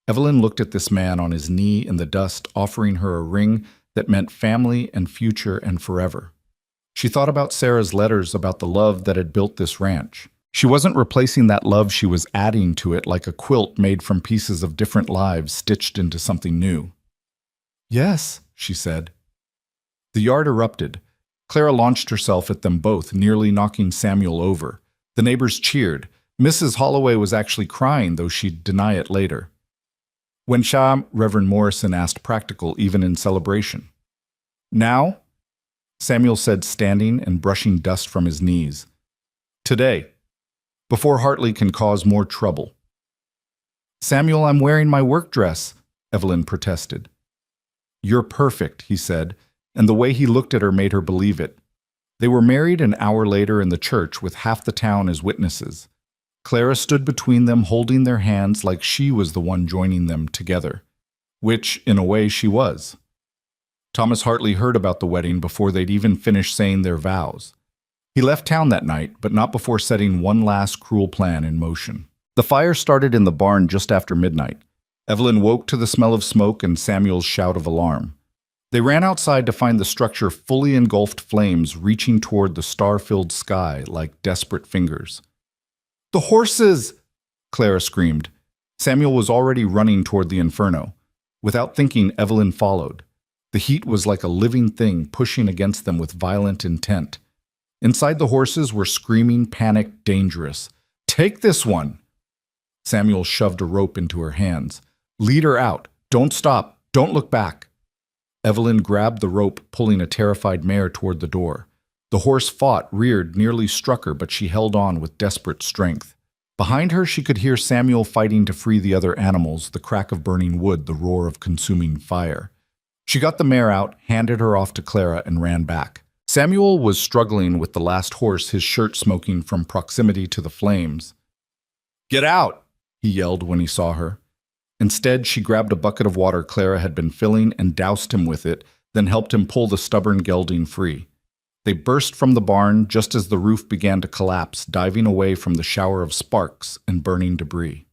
Evelyn looked at this man on his knee in the dust, offering her a ring that meant family and future and forever. She thought about Sarah's letters about the love that had built this ranch. She wasn't replacing that love, she was adding to it like a quilt made from pieces of different lives stitched into something new. Yes, she said. The yard erupted. Clara launched herself at them both, nearly knocking Samuel over. The neighbors cheered. Mrs. Holloway was actually crying, though she'd deny it later. When Shah, Reverend Morrison asked practical, even in celebration. Now? Samuel said, standing and brushing dust from his knees. Today. Before Hartley can cause more trouble. Samuel, I'm wearing my work dress, Evelyn protested. You're perfect, he said, and the way he looked at her made her believe it. They were married an hour later in the church with half the town as witnesses. Clara stood between them, holding their hands like she was the one joining them together, which, in a way, she was. Thomas Hartley heard about the wedding before they'd even finished saying their vows. He left town that night, but not before setting one last cruel plan in motion. The fire started in the barn just after midnight. Evelyn woke to the smell of smoke and Samuel's shout of alarm. They ran outside to find the structure fully engulfed flames reaching toward the star-filled sky like desperate fingers. The horses! Clara screamed. Samuel was already running toward the inferno. Without thinking, Evelyn followed. The heat was like a living thing pushing against them with violent intent. Inside the horses were screaming, panicked, dangerous. Take this one! Samuel shoved a rope into her hands. Lead her out. Don't stop. Don't look back. Evelyn grabbed the rope, pulling a terrified mare toward the door. The horse fought, reared, nearly struck her, but she held on with desperate strength. Behind her, she could hear Samuel fighting to free the other animals, the crack of burning wood, the roar of consuming fire. She got the mare out, handed her off to Clara, and ran back. Samuel was struggling with the last horse, his shirt smoking from proximity to the flames. Get out! He yelled when he saw her. Instead, she grabbed a bucket of water Clara had been filling and doused him with it, then helped him pull the stubborn gelding free. They burst from the barn just as the roof began to collapse, diving away from the shower of sparks and burning debris.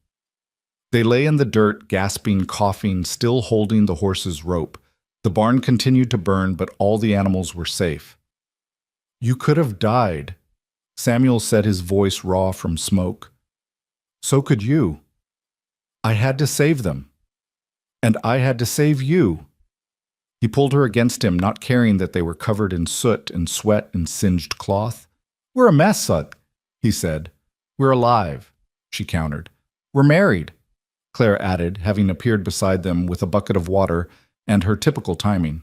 They lay in the dirt, gasping, coughing, still holding the horse's rope. The barn continued to burn, but all the animals were safe. You could have died, Samuel said, his voice raw from smoke. So could you. I had to save them. And I had to save you. He pulled her against him, not caring that they were covered in soot and sweat and singed cloth. We're a mess, Sut, he said. We're alive, she countered. We're married, Claire added, having appeared beside them with a bucket of water and her typical timing.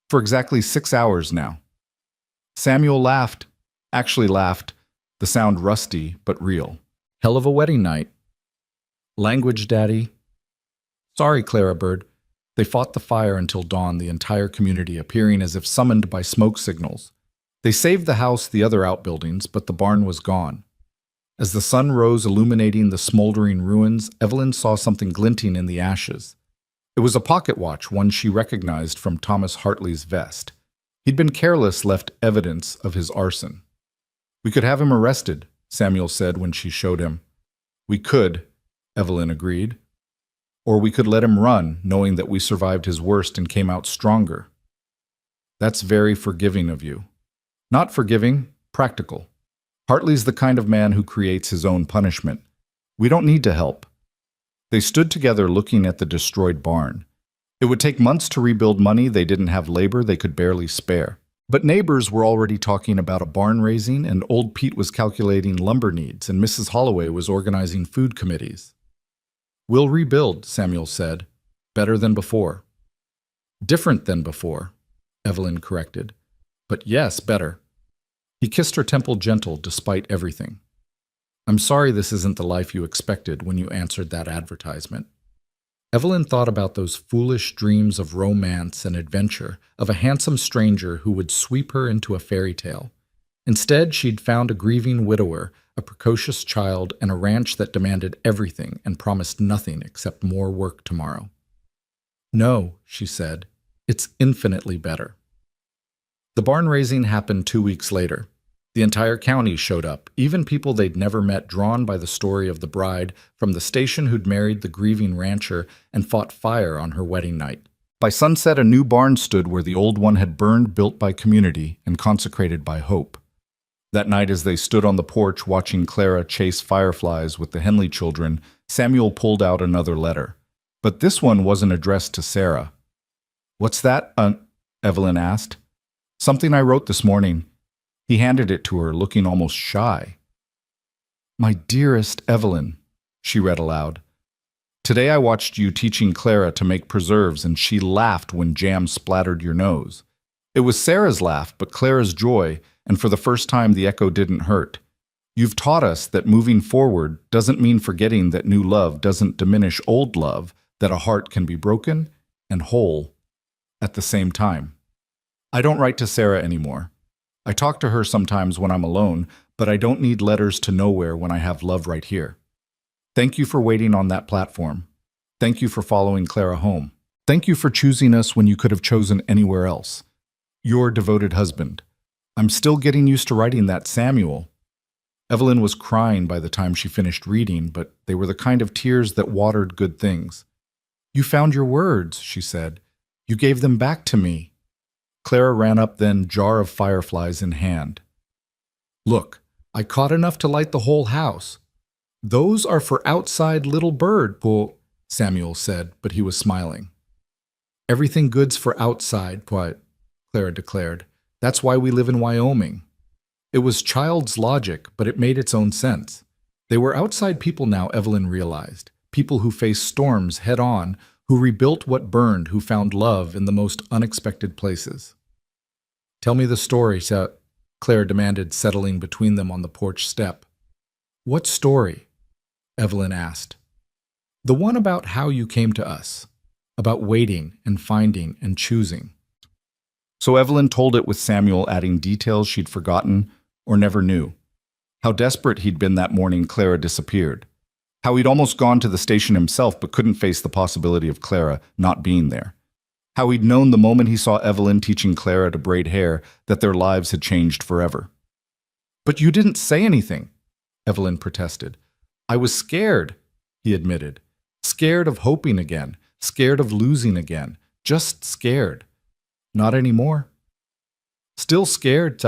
For exactly 6 hours now. Samuel laughed, actually laughed, the sound rusty but real. Hell of a wedding night. Language, Daddy. Sorry, Clara Bird. They fought the fire until dawn, the entire community appearing as if summoned by smoke signals. They saved the house, the other outbuildings, but the barn was gone. As the sun rose illuminating the smoldering ruins, Evelyn saw something glinting in the ashes. It was a pocket watch, one she recognized from Thomas Hartley's vest. He'd been careless, left evidence of his arson. We could have him arrested, Samuel said when she showed him. We could, Evelyn agreed. Or we could let him run, knowing that we survived his worst and came out stronger. That's very forgiving of you. Not forgiving, practical. Hartley's the kind of man who creates his own punishment. We don't need to help. They stood together looking at the destroyed barn. It would take months to rebuild money. They didn't have labor they could barely spare. But neighbors were already talking about a barn raising, and old Pete was calculating lumber needs, and Mrs. Holloway was organizing food committees. We'll rebuild, Samuel said. Better than before. Different than before, Evelyn corrected. But yes, better. He kissed her temple gentle despite everything. I'm sorry this isn't the life you expected when you answered that advertisement. Evelyn thought about those foolish dreams of romance and adventure, of a handsome stranger who would sweep her into a fairy tale. Instead, she'd found a grieving widower, a precocious child, and a ranch that demanded everything and promised nothing except more work tomorrow. No, she said, it's infinitely better. The barn raising happened 2 weeks later. The entire county showed up, even people they'd never met, drawn by the story of the bride from the station who'd married the grieving rancher and fought fire on her wedding night. By sunset, a new barn stood where the old one had burned, built by community and consecrated by hope. That night, as they stood on the porch watching Clara chase fireflies with the Henley children, Samuel pulled out another letter. But this one wasn't addressed to Sarah. What's that, Evelyn asked. Something I wrote this morning. He handed it to her, looking almost shy. My dearest Evelyn, she read aloud. Today I watched you teaching Clara to make preserves, and she laughed when jam splattered your nose. It was Sarah's laugh, but Clara's joy, and for the first time the echo didn't hurt. You've taught us that moving forward doesn't mean forgetting that new love doesn't diminish old love, that a heart can be broken and whole at the same time. I don't write to Sarah anymore. I talk to her sometimes when I'm alone, but I don't need letters to nowhere when I have love right here. Thank you for waiting on that platform. Thank you for following Clara home. Thank you for choosing us when you could have chosen anywhere else. Your devoted husband. I'm still getting used to writing that, Samuel. Evelyn was crying by the time she finished reading, but they were the kind of tears that watered good things. You found your words, she said. You gave them back to me. Clara ran up then, jar of fireflies in hand. Look, I caught enough to light the whole house. Those are for outside little bird, Samuel said, but he was smiling. Everything good's for outside, Clara declared. That's why we live in Wyoming. It was child's logic, but it made its own sense. They were outside people now, Evelyn realized. People who faced storms head on, who rebuilt what burned, who found love in the most unexpected places. Tell me the story, Clara demanded, settling between them on the porch step. What story? Evelyn asked. The one about how you came to us, about waiting and finding and choosing. So Evelyn told it with Samuel adding details she'd forgotten or never knew. How desperate he'd been that morning Clara disappeared. How he'd almost gone to the station himself but couldn't face the possibility of Clara not being there. How he'd known the moment he saw Evelyn teaching Clara to braid hair that their lives had changed forever. But you didn't say anything, Evelyn protested. I was scared, he admitted. Scared of hoping again, scared of losing again, just scared. Not anymore. Still scared,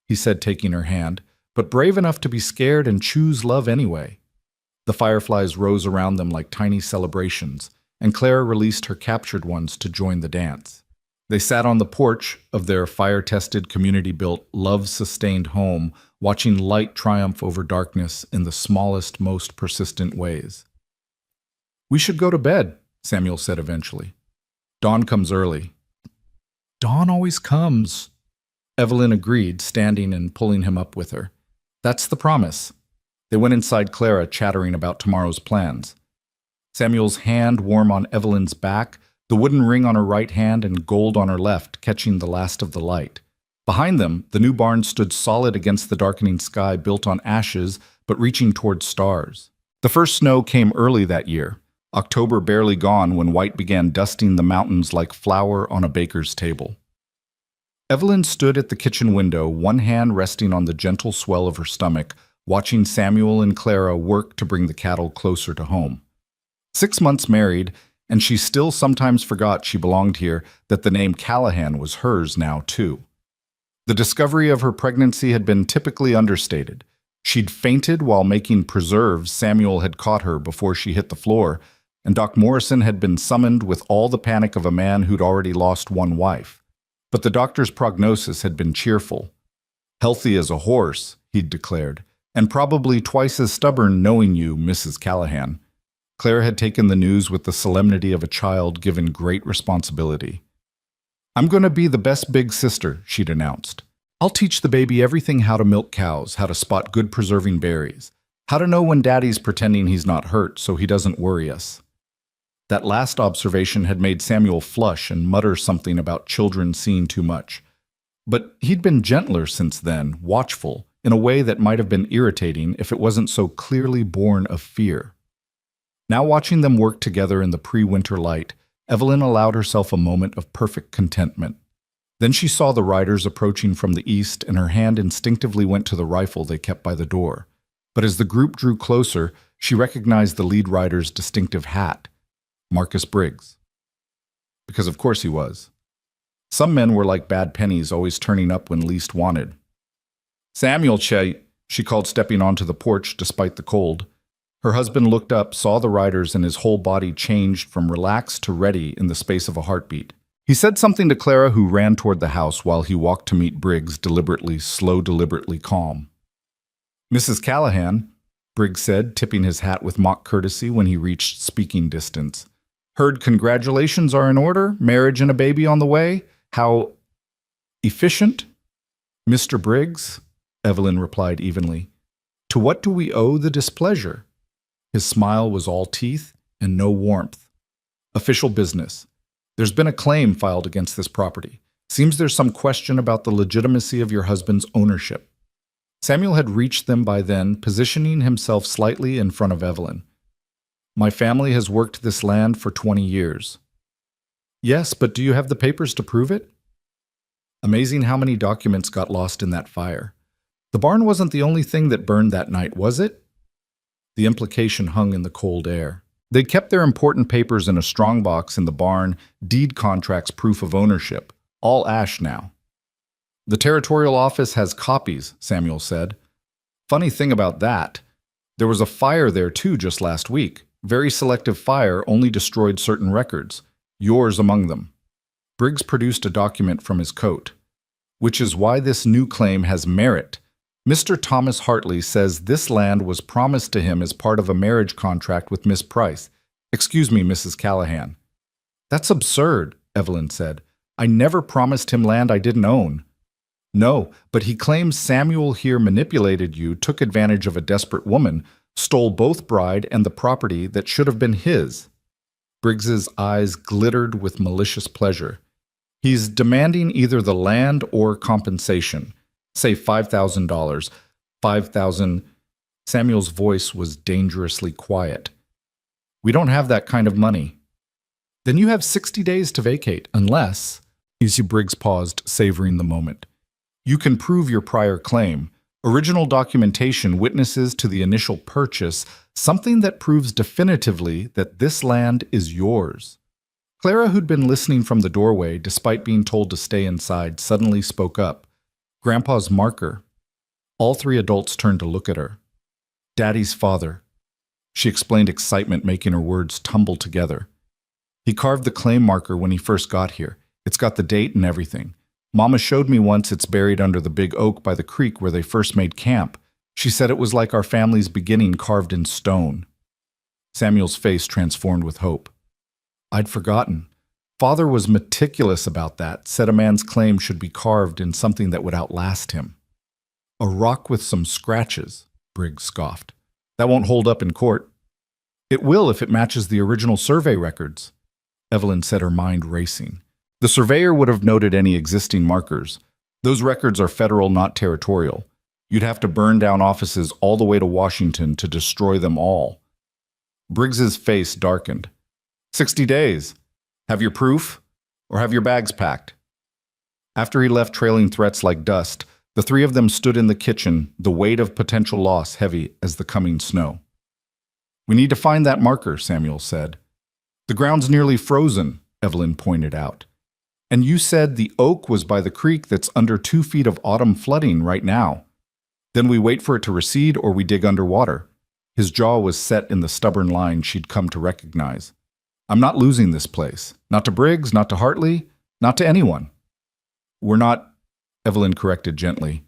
he said, taking her hand, but brave enough to be scared and choose love anyway. The fireflies rose around them like tiny celebrations, and Clara released her captured ones to join the dance. They sat on the porch of their fire-tested, community-built, love-sustained home, watching light triumph over darkness in the smallest, most persistent ways. We should go to bed, Samuel said eventually. Dawn comes early. Dawn always comes, Evelyn agreed, standing and pulling him up with her. That's the promise. They went inside Clara, chattering about tomorrow's plans. Samuel's hand warm on Evelyn's back, the wooden ring on her right hand and gold on her left, catching the last of the light. Behind them, the new barn stood solid against the darkening sky, built on ashes, but reaching toward stars. The first snow came early that year, October barely gone when white began dusting the mountains like flour on a baker's table. Evelyn stood at the kitchen window, one hand resting on the gentle swell of her stomach, watching Samuel and Clara work to bring the cattle closer to home. 6 months married, and she still sometimes forgot she belonged here, that the name Callahan was hers now, too. The discovery of her pregnancy had been typically understated. She'd fainted while making preserves. Samuel had caught her before she hit the floor, and Doc Morrison had been summoned with all the panic of a man who'd already lost one wife. But the doctor's prognosis had been cheerful. Healthy as a horse, he'd declared, and probably twice as stubborn knowing you, Mrs. Callahan. Claire had taken the news with the solemnity of a child given great responsibility. "I'm going to be the best big sister," she'd announced. "I'll teach the baby everything: how to milk cows, how to spot good preserving berries, how to know when Daddy's pretending he's not hurt so he doesn't worry us." That last observation had made Samuel flush and mutter something about children seeing too much. But he'd been gentler since then, watchful, in a way that might have been irritating if it wasn't so clearly born of fear. Now, watching them work together in the pre-winter light, Evelyn allowed herself a moment of perfect contentment. Then she saw the riders approaching from the east, and her hand instinctively went to the rifle they kept by the door. But as the group drew closer, she recognized the lead rider's distinctive hat. Marcus Briggs. Because of course he was. Some men were like bad pennies, always turning up when least wanted. "Samuel, she called, stepping onto the porch despite the cold. Her husband looked up, saw the riders, and his whole body changed from relaxed to ready in the space of a heartbeat. He said something to Clara, who ran toward the house while he walked to meet Briggs, deliberately slow, deliberately calm. "Mrs. Callahan," Briggs said, tipping his hat with mock courtesy when he reached speaking distance. "Heard congratulations are in order, marriage and a baby on the way. How efficient?" "Mr. Briggs," Evelyn replied evenly. "To what do we owe the displeasure?" His smile was all teeth and no warmth. "Official business. There's been a claim filed against this property. Seems there's some question about the legitimacy of your husband's ownership." Samuel had reached them by then, positioning himself slightly in front of Evelyn. "My family has worked this land for 20 years. "Yes, but do you have the papers to prove it?" Amazing how many documents got lost in that fire. The barn wasn't the only thing that burned that night, was it? The implication hung in the cold air. They'd kept their important papers in a strongbox in the barn, deed contracts, proof of ownership, all ash now. "The territorial office has copies," Samuel said. "Funny thing about that, there was a fire there too just last week. Very selective fire, only destroyed certain records, yours among them." Briggs produced a document from his coat. "Which is why this new claim has merit. Mr. Thomas Hartley says this land was promised to him as part of a marriage contract with Miss Price. Excuse me, Mrs. Callahan." "That's absurd," Evelyn said. "I never promised him land I didn't own." "No, but he claims Samuel here manipulated you, took advantage of a desperate woman, stole both bride and the property that should have been his." Briggs's eyes glittered with malicious pleasure. "He's demanding either the land or compensation. Say $5,000. 5,000. Samuel's voice was dangerously quiet. "We don't have that kind of money." "Then you have 60 days to vacate, unless—" You see, Briggs paused, savoring the moment. "You can prove your prior claim. Original documentation, witnesses to the initial purchase, something that proves definitively that this land is yours." Clara, who'd been listening from the doorway despite being told to stay inside, suddenly spoke up. "Grandpa's marker." All three adults turned to look at her. "Daddy's father," she explained, excitement making her words tumble together. "He carved the claim marker when he first got here. It's got the date and everything. Mama showed me once. It's buried under the big oak by the creek where they first made camp. She said it was like our family's beginning carved in stone." Samuel's face transformed with hope. "I'd forgotten. Father was meticulous about that, said a man's claim should be carved in something that would outlast him." "A rock with some scratches," Briggs scoffed. "That won't hold up in court." "It will if it matches the original survey records," Evelyn said, her mind racing. "The surveyor would have noted any existing markers. Those records are federal, not territorial. You'd have to burn down offices all the way to Washington to destroy them all." Briggs's face darkened. 60 days. Have your proof, or have your bags packed." After he left trailing threats like dust, the three of them stood in the kitchen, the weight of potential loss heavy as the coming snow. "We need to find that marker," Samuel said. The ground's nearly frozen, Evelyn pointed out. And you said the oak was by the creek that's under 2 feet of autumn flooding right now. Then we wait for it to recede or we dig underwater. His jaw was set in the stubborn line she'd come to recognize. I'm not losing this place. Not to Briggs, not to Hartley, not to anyone. We're not, Evelyn corrected gently.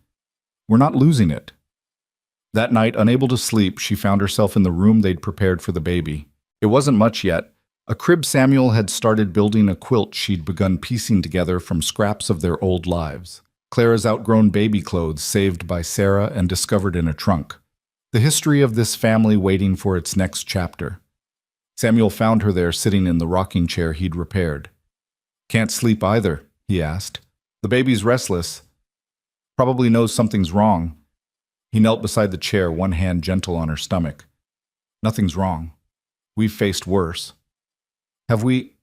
We're not losing it. That night, unable to sleep, she found herself in the room they'd prepared for the baby. It wasn't much yet. A crib Samuel had started building, a quilt she'd begun piecing together from scraps of their old lives. Clara's outgrown baby clothes saved by Sarah and discovered in a trunk. The history of this family waiting for its next chapter. Samuel found her there sitting in the rocking chair he'd repaired. Can't sleep either, he asked. The baby's restless. Probably knows something's wrong. He knelt beside the chair, one hand gentle on her stomach. Nothing's wrong. We've faced worse. Have we?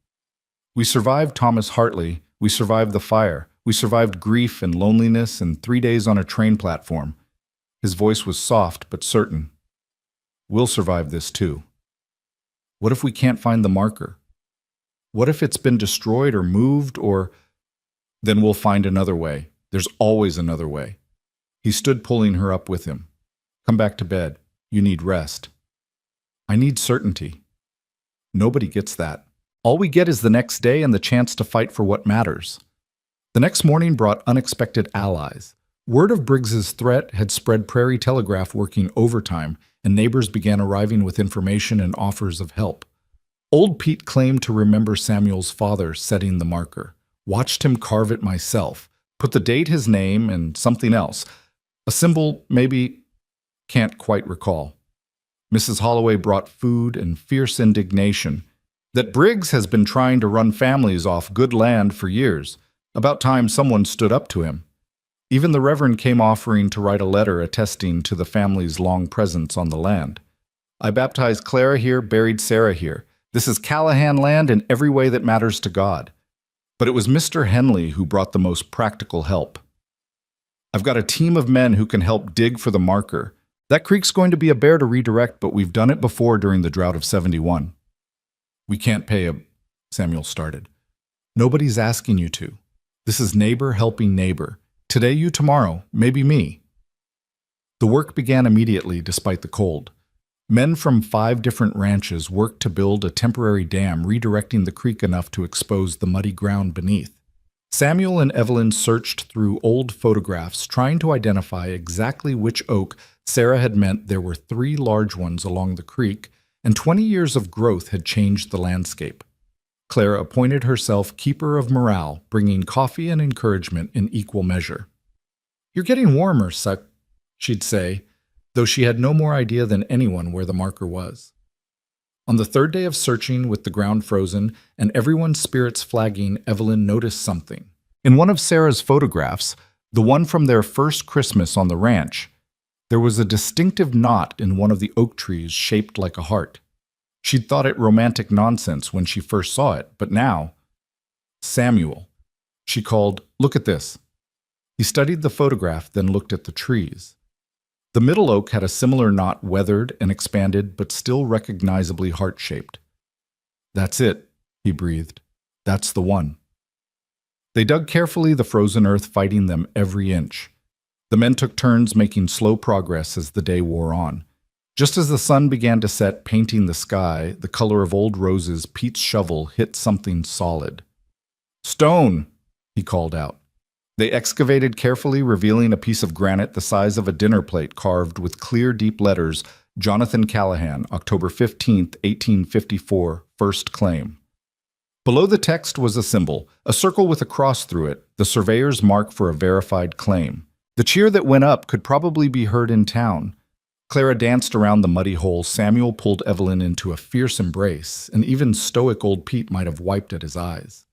We survived Thomas Hartley. We survived the fire. We survived grief and loneliness and 3 days on a train platform. His voice was soft but certain. We'll survive this too. What if we can't find the marker? What if it's been destroyed or moved or... Then we'll find another way. There's always another way. He stood pulling her up with him. Come back to bed. You need rest. I need certainty. Nobody gets that. All we get is the next day and the chance to fight for what matters. The next morning brought unexpected allies. Word of Briggs's threat had spread Prairie Telegraph working overtime, and neighbors began arriving with information and offers of help. Old Pete claimed to remember Samuel's father setting the marker. Watched him carve it myself. Put the date, his name, and something else. A symbol, maybe, can't quite recall. Mrs. Holloway brought food and fierce indignation. That Briggs has been trying to run families off good land for years. About time someone stood up to him. Even the Reverend came offering to write a letter attesting to the family's long presence on the land. I baptized Clara here, buried Sarah here. This is Callahan land in every way that matters to God. But it was Mr. Henley who brought the most practical help. I've got a team of men who can help dig for the marker. That creek's going to be a bear to redirect, but we've done it before during the drought of '71. We can't pay a... Samuel started. Nobody's asking you to. This is neighbor helping neighbor. Today, you, tomorrow, maybe me. The work began immediately despite the cold. Men from 5 different ranches worked to build a temporary dam, redirecting the creek enough to expose the muddy ground beneath. Samuel and Evelyn searched through old photographs, trying to identify exactly which oak Sarah had meant there were 3 large ones along the creek, and 20 years of growth had changed the landscape. Clara appointed herself keeper of morale, bringing coffee and encouragement in equal measure. You're getting warmer, Suck, she'd say, though she had no more idea than anyone where the marker was. On the 3rd day of searching, with the ground frozen and everyone's spirits flagging, Evelyn noticed something. In one of Sarah's photographs, the one from their first Christmas on the ranch, there was a distinctive knot in one of the oak trees shaped like a heart. She'd thought it romantic nonsense when she first saw it, but now... Samuel. She called, "Look at this." He studied the photograph, then looked at the trees. The middle oak had a similar knot, weathered and expanded, but still recognizably heart-shaped. That's it, he breathed. That's the one. They dug carefully, the frozen earth fighting them every inch. The men took turns making slow progress as the day wore on. Just as the sun began to set, painting the sky, the color of old roses, Pete's shovel hit something solid. "Stone!" he called out. They excavated carefully, revealing a piece of granite the size of a dinner plate carved with clear, deep letters, Jonathan Callahan, October 15th, 1854, first claim. Below the text was a symbol, a circle with a cross through it, the surveyor's mark for a verified claim. The cheer that went up could probably be heard in town. Clara danced around the muddy hole. Samuel pulled Evelyn into a fierce embrace, and even stoic old Pete might have wiped at his eyes.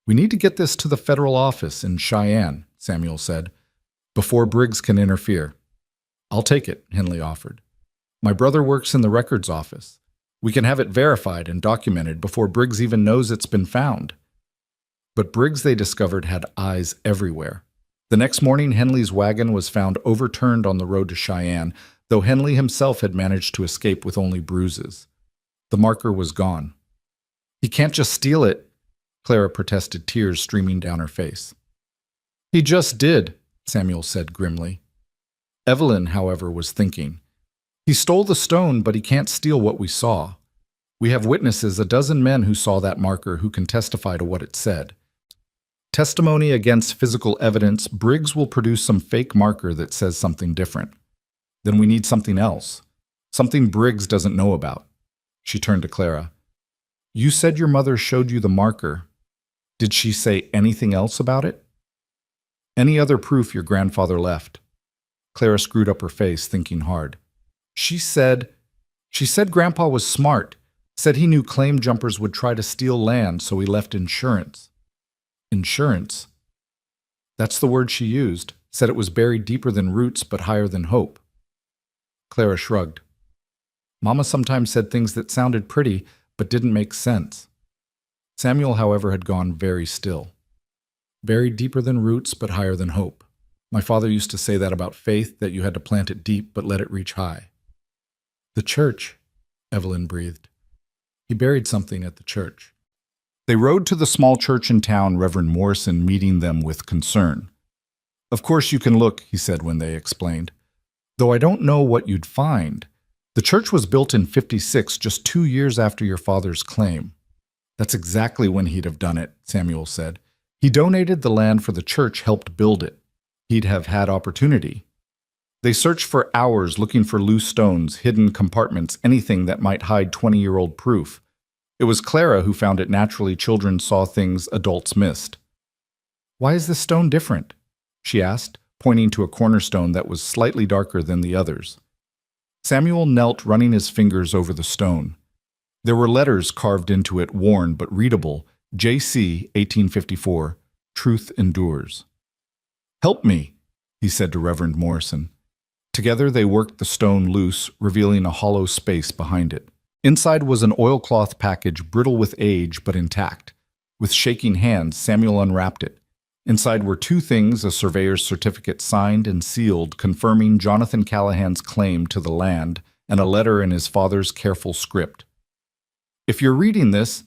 We need to get this to the federal office in Cheyenne, Samuel said, before Briggs can interfere. I'll take it, Henley offered. My brother works in the records office. We can have it verified and documented before Briggs even knows it's been found. But Briggs, they discovered, had eyes everywhere. The next morning, Henley's wagon was found overturned on the road to Cheyenne, though Henley himself had managed to escape with only bruises. The marker was gone. He can't just steal it, Clara protested, tears streaming down her face. He just did, Samuel said grimly. Evelyn, however, was thinking. He stole the stone, but he can't steal what we saw. We have witnesses, a dozen men who saw that marker who can testify to what it said. Testimony against physical evidence, Briggs will produce some fake marker that says something different. Then we need something else. Something Briggs doesn't know about. She turned to Clara. You said your mother showed you the marker. Did she say anything else about it? Any other proof your grandfather left? Clara screwed up her face, thinking hard. She said Grandpa was smart, said he knew claim jumpers would try to steal land, so he left insurance. Insurance? That's the word she used, said it was buried deeper than roots but higher than hope. Clara shrugged. Mama sometimes said things that sounded pretty but didn't make sense. Samuel, however, had gone very still. Buried deeper than roots but higher than hope. My father used to say that about faith, that you had to plant it deep but let it reach high. The church, Evelyn breathed. He buried something at the church. They rode to the small church in town, Reverend Morrison meeting them with concern. Of course you can look, he said when they explained. Though I don't know what you'd find. The church was built in '56, just 2 years after your father's claim. That's exactly when he'd have done it, Samuel said. He donated the land for the church, helped build it. He'd have had opportunity. They searched for hours looking for loose stones, hidden compartments, anything that might hide 20-year-old proof. It was Clara who found it naturally children saw things adults missed. Why is this stone different? She asked, pointing to a cornerstone that was slightly darker than the others. Samuel knelt, running his fingers over the stone. There were letters carved into it, worn but readable, J.C. 1854, Truth Endures. Help me, he said to Reverend Morrison. Together they worked the stone loose, revealing a hollow space behind it. Inside was an oilcloth package, brittle with age but intact. With shaking hands, Samuel unwrapped it. Inside were two things: a surveyor's certificate signed and sealed, confirming Jonathan Callahan's claim to the land, and a letter in his father's careful script. If you're reading this,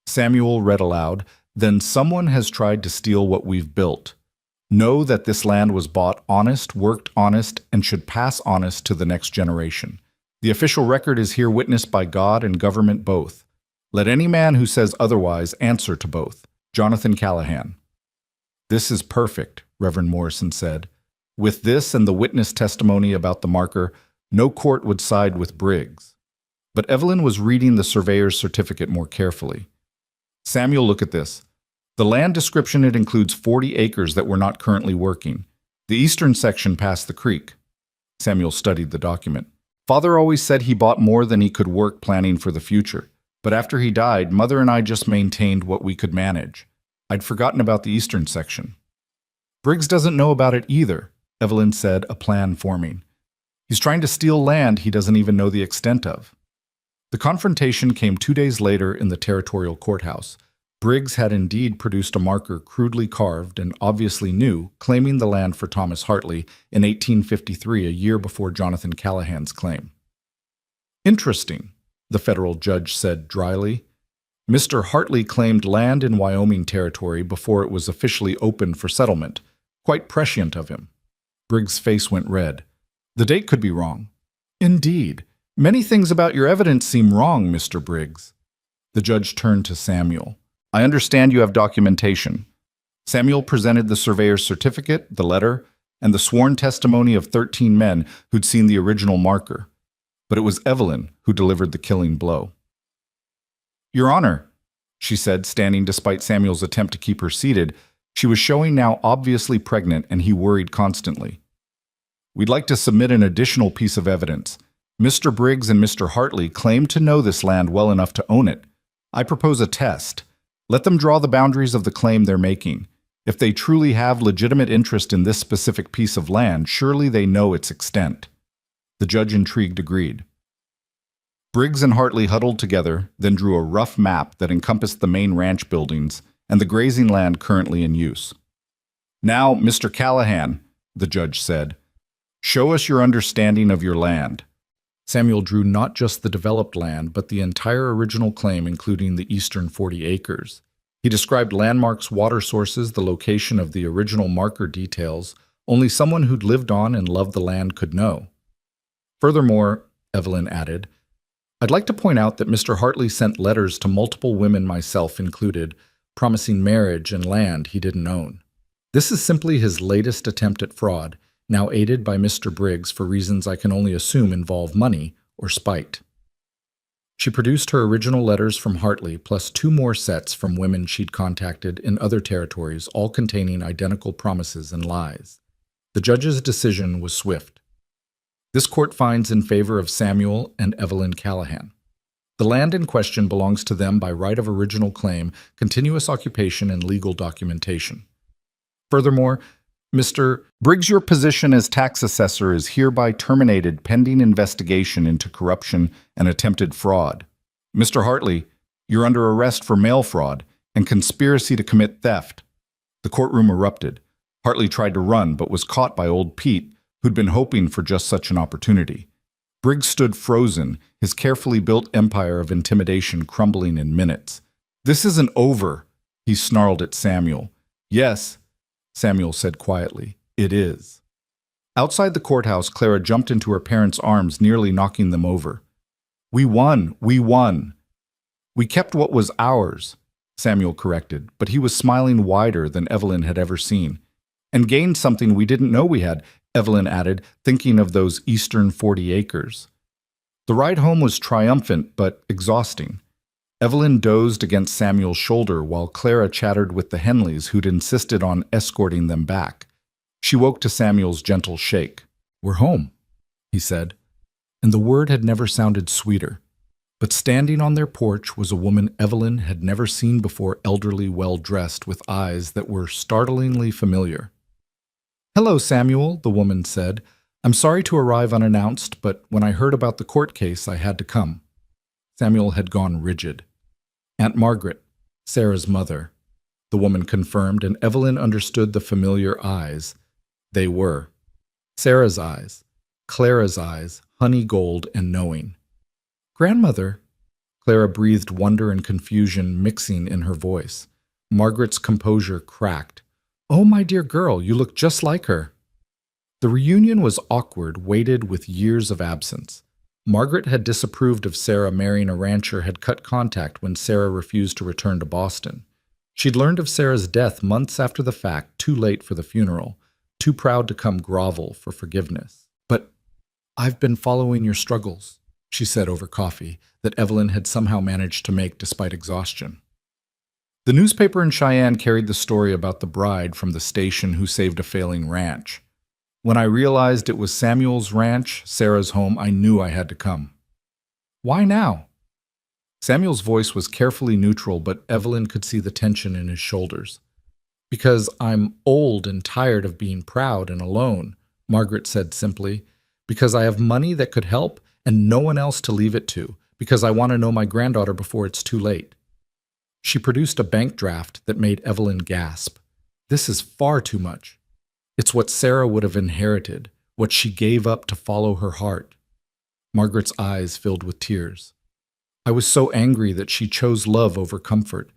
Samuel read aloud, then someone has tried to steal what we've built. Know that this land was bought honest, worked honest, and should pass honest to the next generation. The official record is here witnessed by God and government both. Let any man who says otherwise answer to both. Jonathan Callahan. This is perfect, Reverend Morrison said. With this and the witness testimony about the marker, no court would side with Briggs. But Evelyn was reading the surveyor's certificate more carefully. Samuel, look at this. The land description, it includes 40 acres that were not currently working. The eastern section past the creek. Samuel studied the document. Father always said he bought more than he could work, planning for the future. But after he died, Mother and I just maintained what we could manage. I'd forgotten about the eastern section. Briggs doesn't know about it either, Evelyn said, a plan forming. He's trying to steal land he doesn't even know the extent of. The confrontation came 2 days later in the territorial courthouse. Briggs had indeed produced a marker crudely carved and obviously new, claiming the land for Thomas Hartley in 1853, a year before Jonathan Callahan's claim. Interesting, the federal judge said dryly. Mr. Hartley claimed land in Wyoming territory before it was officially opened for settlement. Quite prescient of him. Briggs' face went red. The date could be wrong. Indeed. Many things about your evidence seem wrong, Mr. Briggs. The judge turned to Samuel. I understand you have documentation. Samuel presented the surveyor's certificate, the letter, and the sworn testimony of 13 men who'd seen the original marker. But it was Evelyn who delivered the killing blow. Your Honor, she said, standing despite Samuel's attempt to keep her seated. She was showing now obviously pregnant, and he worried constantly. We'd like to submit an additional piece of evidence. Mr. Briggs and Mr. Hartley claim to know this land well enough to own it. I propose a test. Let them draw the boundaries of the claim they're making. If they truly have legitimate interest in this specific piece of land, surely they know its extent. The judge, intrigued, agreed. Briggs and Hartley huddled together, then drew a rough map that encompassed the main ranch buildings and the grazing land currently in use. Now, Mr. Callahan, the judge said, show us your understanding of your land. Samuel drew not just the developed land, but the entire original claim, including the eastern 40 acres. He described landmarks, water sources, the location of the original marker details only someone who'd lived on and loved the land could know. Furthermore, Evelyn added, I'd like to point out that Mr. Hartley sent letters to multiple women, myself included, promising marriage and land he didn't own. This is simply his latest attempt at fraud, now aided by Mr. Briggs for reasons I can only assume involve money or spite. She produced her original letters from Hartley, plus 2 more sets from women she'd contacted in other territories, all containing identical promises and lies. The judge's decision was swift. This court finds in favor of Samuel and Evelyn Callahan. The land in question belongs to them by right of original claim, continuous occupation, and legal documentation. Furthermore, Mr. Briggs, your position as tax assessor is hereby terminated pending investigation into corruption and attempted fraud. Mr. Hartley, you're under arrest for mail fraud and conspiracy to commit theft. The courtroom erupted. Hartley tried to run, but was caught by old Pete, who'd been hoping for just such an opportunity. Briggs stood frozen, his carefully built empire of intimidation crumbling in minutes. This isn't over, he snarled at Samuel. Yes, Samuel said quietly, it is. Outside the courthouse, Clara jumped into her parents' arms, nearly knocking them over. We won, we won. We kept what was ours, Samuel corrected, but he was smiling wider than Evelyn had ever seen. And gained something we didn't know we had, Evelyn added, thinking of those eastern 40 acres. The ride home was triumphant but exhausting. Evelyn dozed against Samuel's shoulder while Clara chattered with the Henleys, who'd insisted on escorting them back. She woke to Samuel's gentle shake. We're home, he said, and the word had never sounded sweeter. But standing on their porch was a woman Evelyn had never seen before, elderly, well-dressed, with eyes that were startlingly familiar. Hello, Samuel, the woman said. I'm sorry to arrive unannounced, but when I heard about the court case, I had to come. Samuel had gone rigid. Aunt Margaret, Sarah's mother, the woman confirmed, and Evelyn understood the familiar eyes. They were Sarah's eyes, Clara's eyes, honey gold and knowing. Grandmother, Clara breathed, wonder and confusion mixing in her voice. Margaret's composure cracked. Oh, my dear girl, you look just like her. The reunion was awkward, weighted with years of absence. Margaret had disapproved of Sarah marrying a rancher, had cut contact when Sarah refused to return to Boston. She'd learned of Sarah's death months after the fact, too late for the funeral, too proud to come grovel for forgiveness. But I've been following your struggles, she said over coffee, that Evelyn had somehow managed to make despite exhaustion. The newspaper in Cheyenne carried the story about the bride from the station who saved a failing ranch. When I realized it was Samuel's ranch, Sarah's home, I knew I had to come. Why now? Samuel's voice was carefully neutral, but Evelyn could see the tension in his shoulders. Because I'm old and tired of being proud and alone, Margaret said simply. Because I have money that could help and no one else to leave it to. Because I want to know my granddaughter before it's too late. She produced a bank draft that made Evelyn gasp. This is far too much. It's what Sarah would have inherited, what she gave up to follow her heart. Margaret's eyes filled with tears. I was so angry that she chose love over comfort.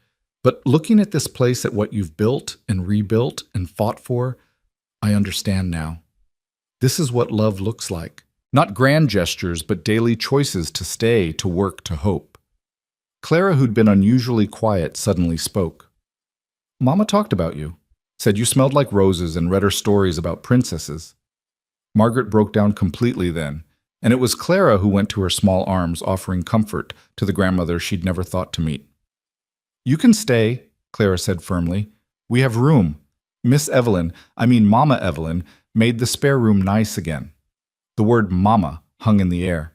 But looking at this place, at what you've built and rebuilt and fought for, I understand now. This is what love looks like. Not grand gestures, but daily choices to stay, to work, to hope. Clara, who'd been unusually quiet, suddenly spoke. Mama talked about you. Said you smelled like roses and read her stories about princesses. Margaret broke down completely then, and it was Clara who went to her small arms, offering comfort to the grandmother she'd never thought to meet. You can stay, Clara said firmly. We have room. Mama Evelyn, made the spare room nice again. The word mama hung in the air.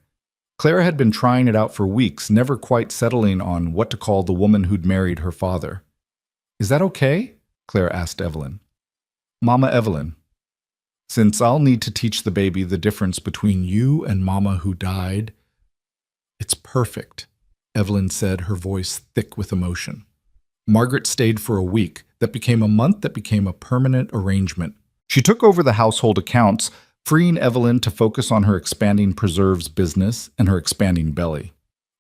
Clara had been trying it out for weeks, never quite settling on what to call the woman who'd married her father. Is that okay? Clara asked Evelyn. Mama Evelyn. Since I'll need to teach the baby the difference between you and Mama who died. It's perfect, Evelyn said, her voice thick with emotion. Margaret stayed for a week. That became a month, that became a permanent arrangement. She took over the household accounts, freeing Evelyn to focus on her expanding preserves business and her expanding belly.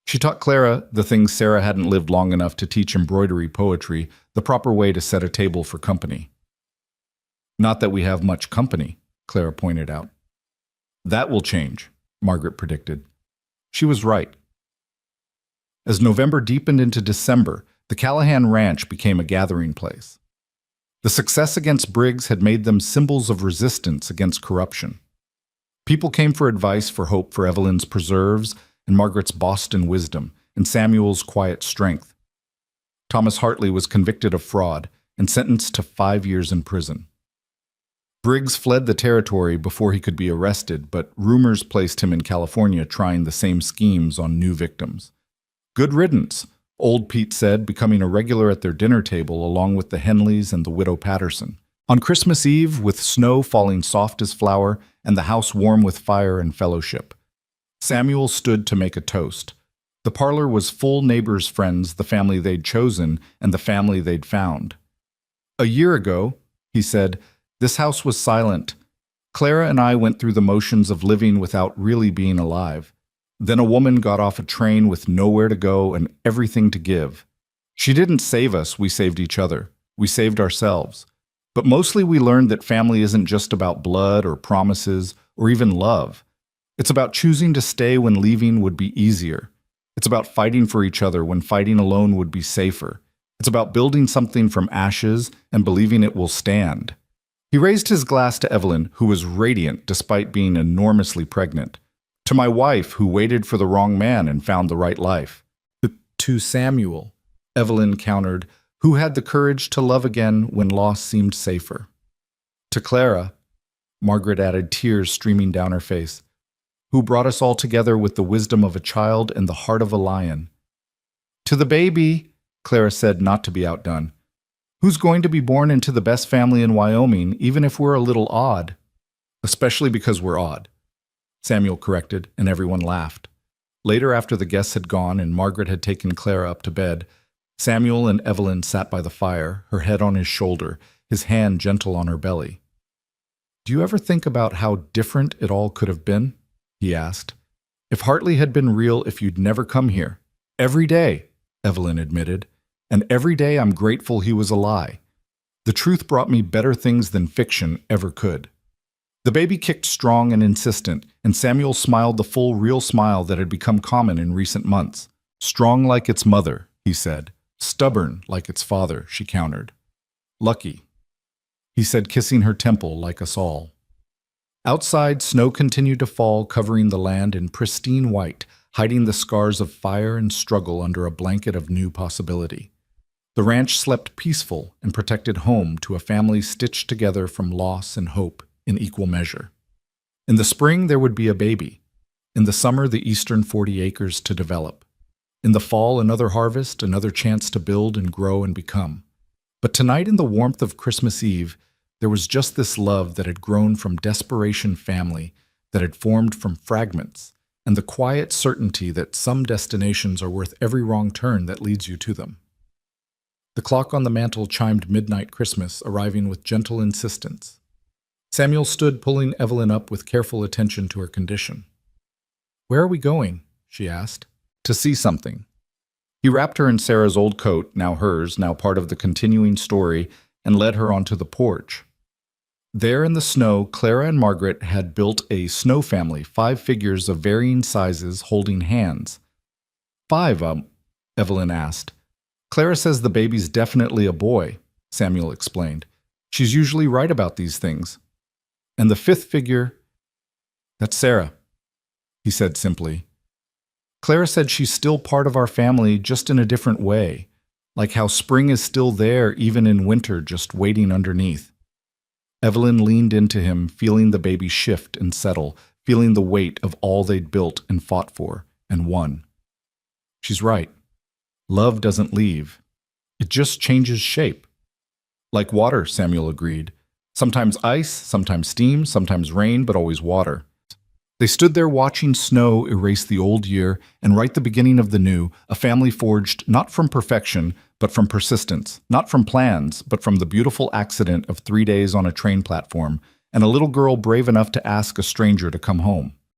She taught Clara the things Sarah hadn't lived long enough to teach: embroidery, poetry, the proper way to set a table for company. Not that we have much company, Clara pointed out. That will change, Margaret predicted. She was right. As November deepened into December, the Callahan Ranch became a gathering place. The success against Briggs had made them symbols of resistance against corruption. People came for advice, for hope for Evelyn's preserves and Margaret's Boston wisdom and Samuel's quiet strength. Thomas Hartley was convicted of fraud and sentenced to 5 years in prison. Briggs fled the territory before he could be arrested, but rumors placed him in California trying the same schemes on new victims. Good riddance, old Pete said, becoming a regular at their dinner table along with the Henleys and the widow Patterson. On Christmas Eve, with snow falling soft as flour and the house warm with fire and fellowship, Samuel stood to make a toast. The parlor was full neighbors' friends, the family they'd chosen and the family they'd found. A year ago, he said, this house was silent. Clara and I went through the motions of living without really being alive. Then a woman got off a train with nowhere to go and everything to give. She didn't save us, we saved each other. We saved ourselves. But mostly we learned that family isn't just about blood or promises or even love. It's about choosing to stay when leaving would be easier. It's about fighting for each other when fighting alone would be safer. It's about building something from ashes and believing it will stand. He raised his glass to Evelyn, who was radiant despite being enormously pregnant. To my wife, who waited for the wrong man and found the right life. To Samuel, Evelyn countered, who had the courage to love again when loss seemed safer. To Clara, Margaret added, tears streaming down her face, who brought us all together with the wisdom of a child and the heart of a lion. To the baby, Clara said, not to be outdone, who's going to be born into the best family in Wyoming, even if we're a little odd. Especially because we're odd, Samuel corrected, and everyone laughed. Later, after the guests had gone and Margaret had taken Clara up to bed, Samuel and Evelyn sat by the fire, her head on his shoulder, his hand gentle on her belly. Do you ever think about how different it all could have been? He asked. If Hartley had been real, if you'd never come here. Every day, Evelyn admitted, and every day I'm grateful he was a lie. The truth brought me better things than fiction ever could. The baby kicked strong and insistent, and Samuel smiled the full, real smile that had become common in recent months. Strong like its mother, he said. Stubborn like its father, she countered. Lucky, he said, kissing her temple like us all. Outside, snow continued to fall, covering the land in pristine white, hiding the scars of fire and struggle under a blanket of new possibility. The ranch slept peaceful and protected home to a family stitched together from loss and hope in equal measure. In the spring, there would be a baby. In the summer, the eastern 40 acres to develop. In the fall, another harvest, another chance to build and grow and become. But tonight, in the warmth of Christmas Eve, there was just this love that had grown from desperation family, that had formed from fragments, and the quiet certainty that some destinations are worth every wrong turn that leads you to them. The clock on the mantel chimed midnight Christmas, arriving with gentle insistence. Samuel stood, pulling Evelyn up with careful attention to her condition. Where are we going? She asked. To see something. He wrapped her in Sarah's old coat, now hers, now part of the continuing story, and led her onto the porch. There in the snow, Clara and Margaret had built a snow family, 5 figures of varying sizes holding hands. 5, Evelyn asked. Clara says the baby's definitely a boy, Samuel explained. She's usually right about these things. And the 5th figure, that's Sarah, he said simply. Clara said she's still part of our family, just in a different way, like how spring is still there even in winter, just waiting underneath. Evelyn leaned into him, feeling the baby shift and settle, feeling the weight of all they'd built and fought for and won. She's right. Love doesn't leave. It just changes shape. Like water, Samuel agreed. Sometimes ice, sometimes steam, sometimes rain, but always water. They stood there watching snow erase the old year and write the beginning of the new, a family forged not from perfection, but from persistence, not from plans, but from the beautiful accident of 3 days on a train platform, and a little girl brave enough to ask a stranger to come home.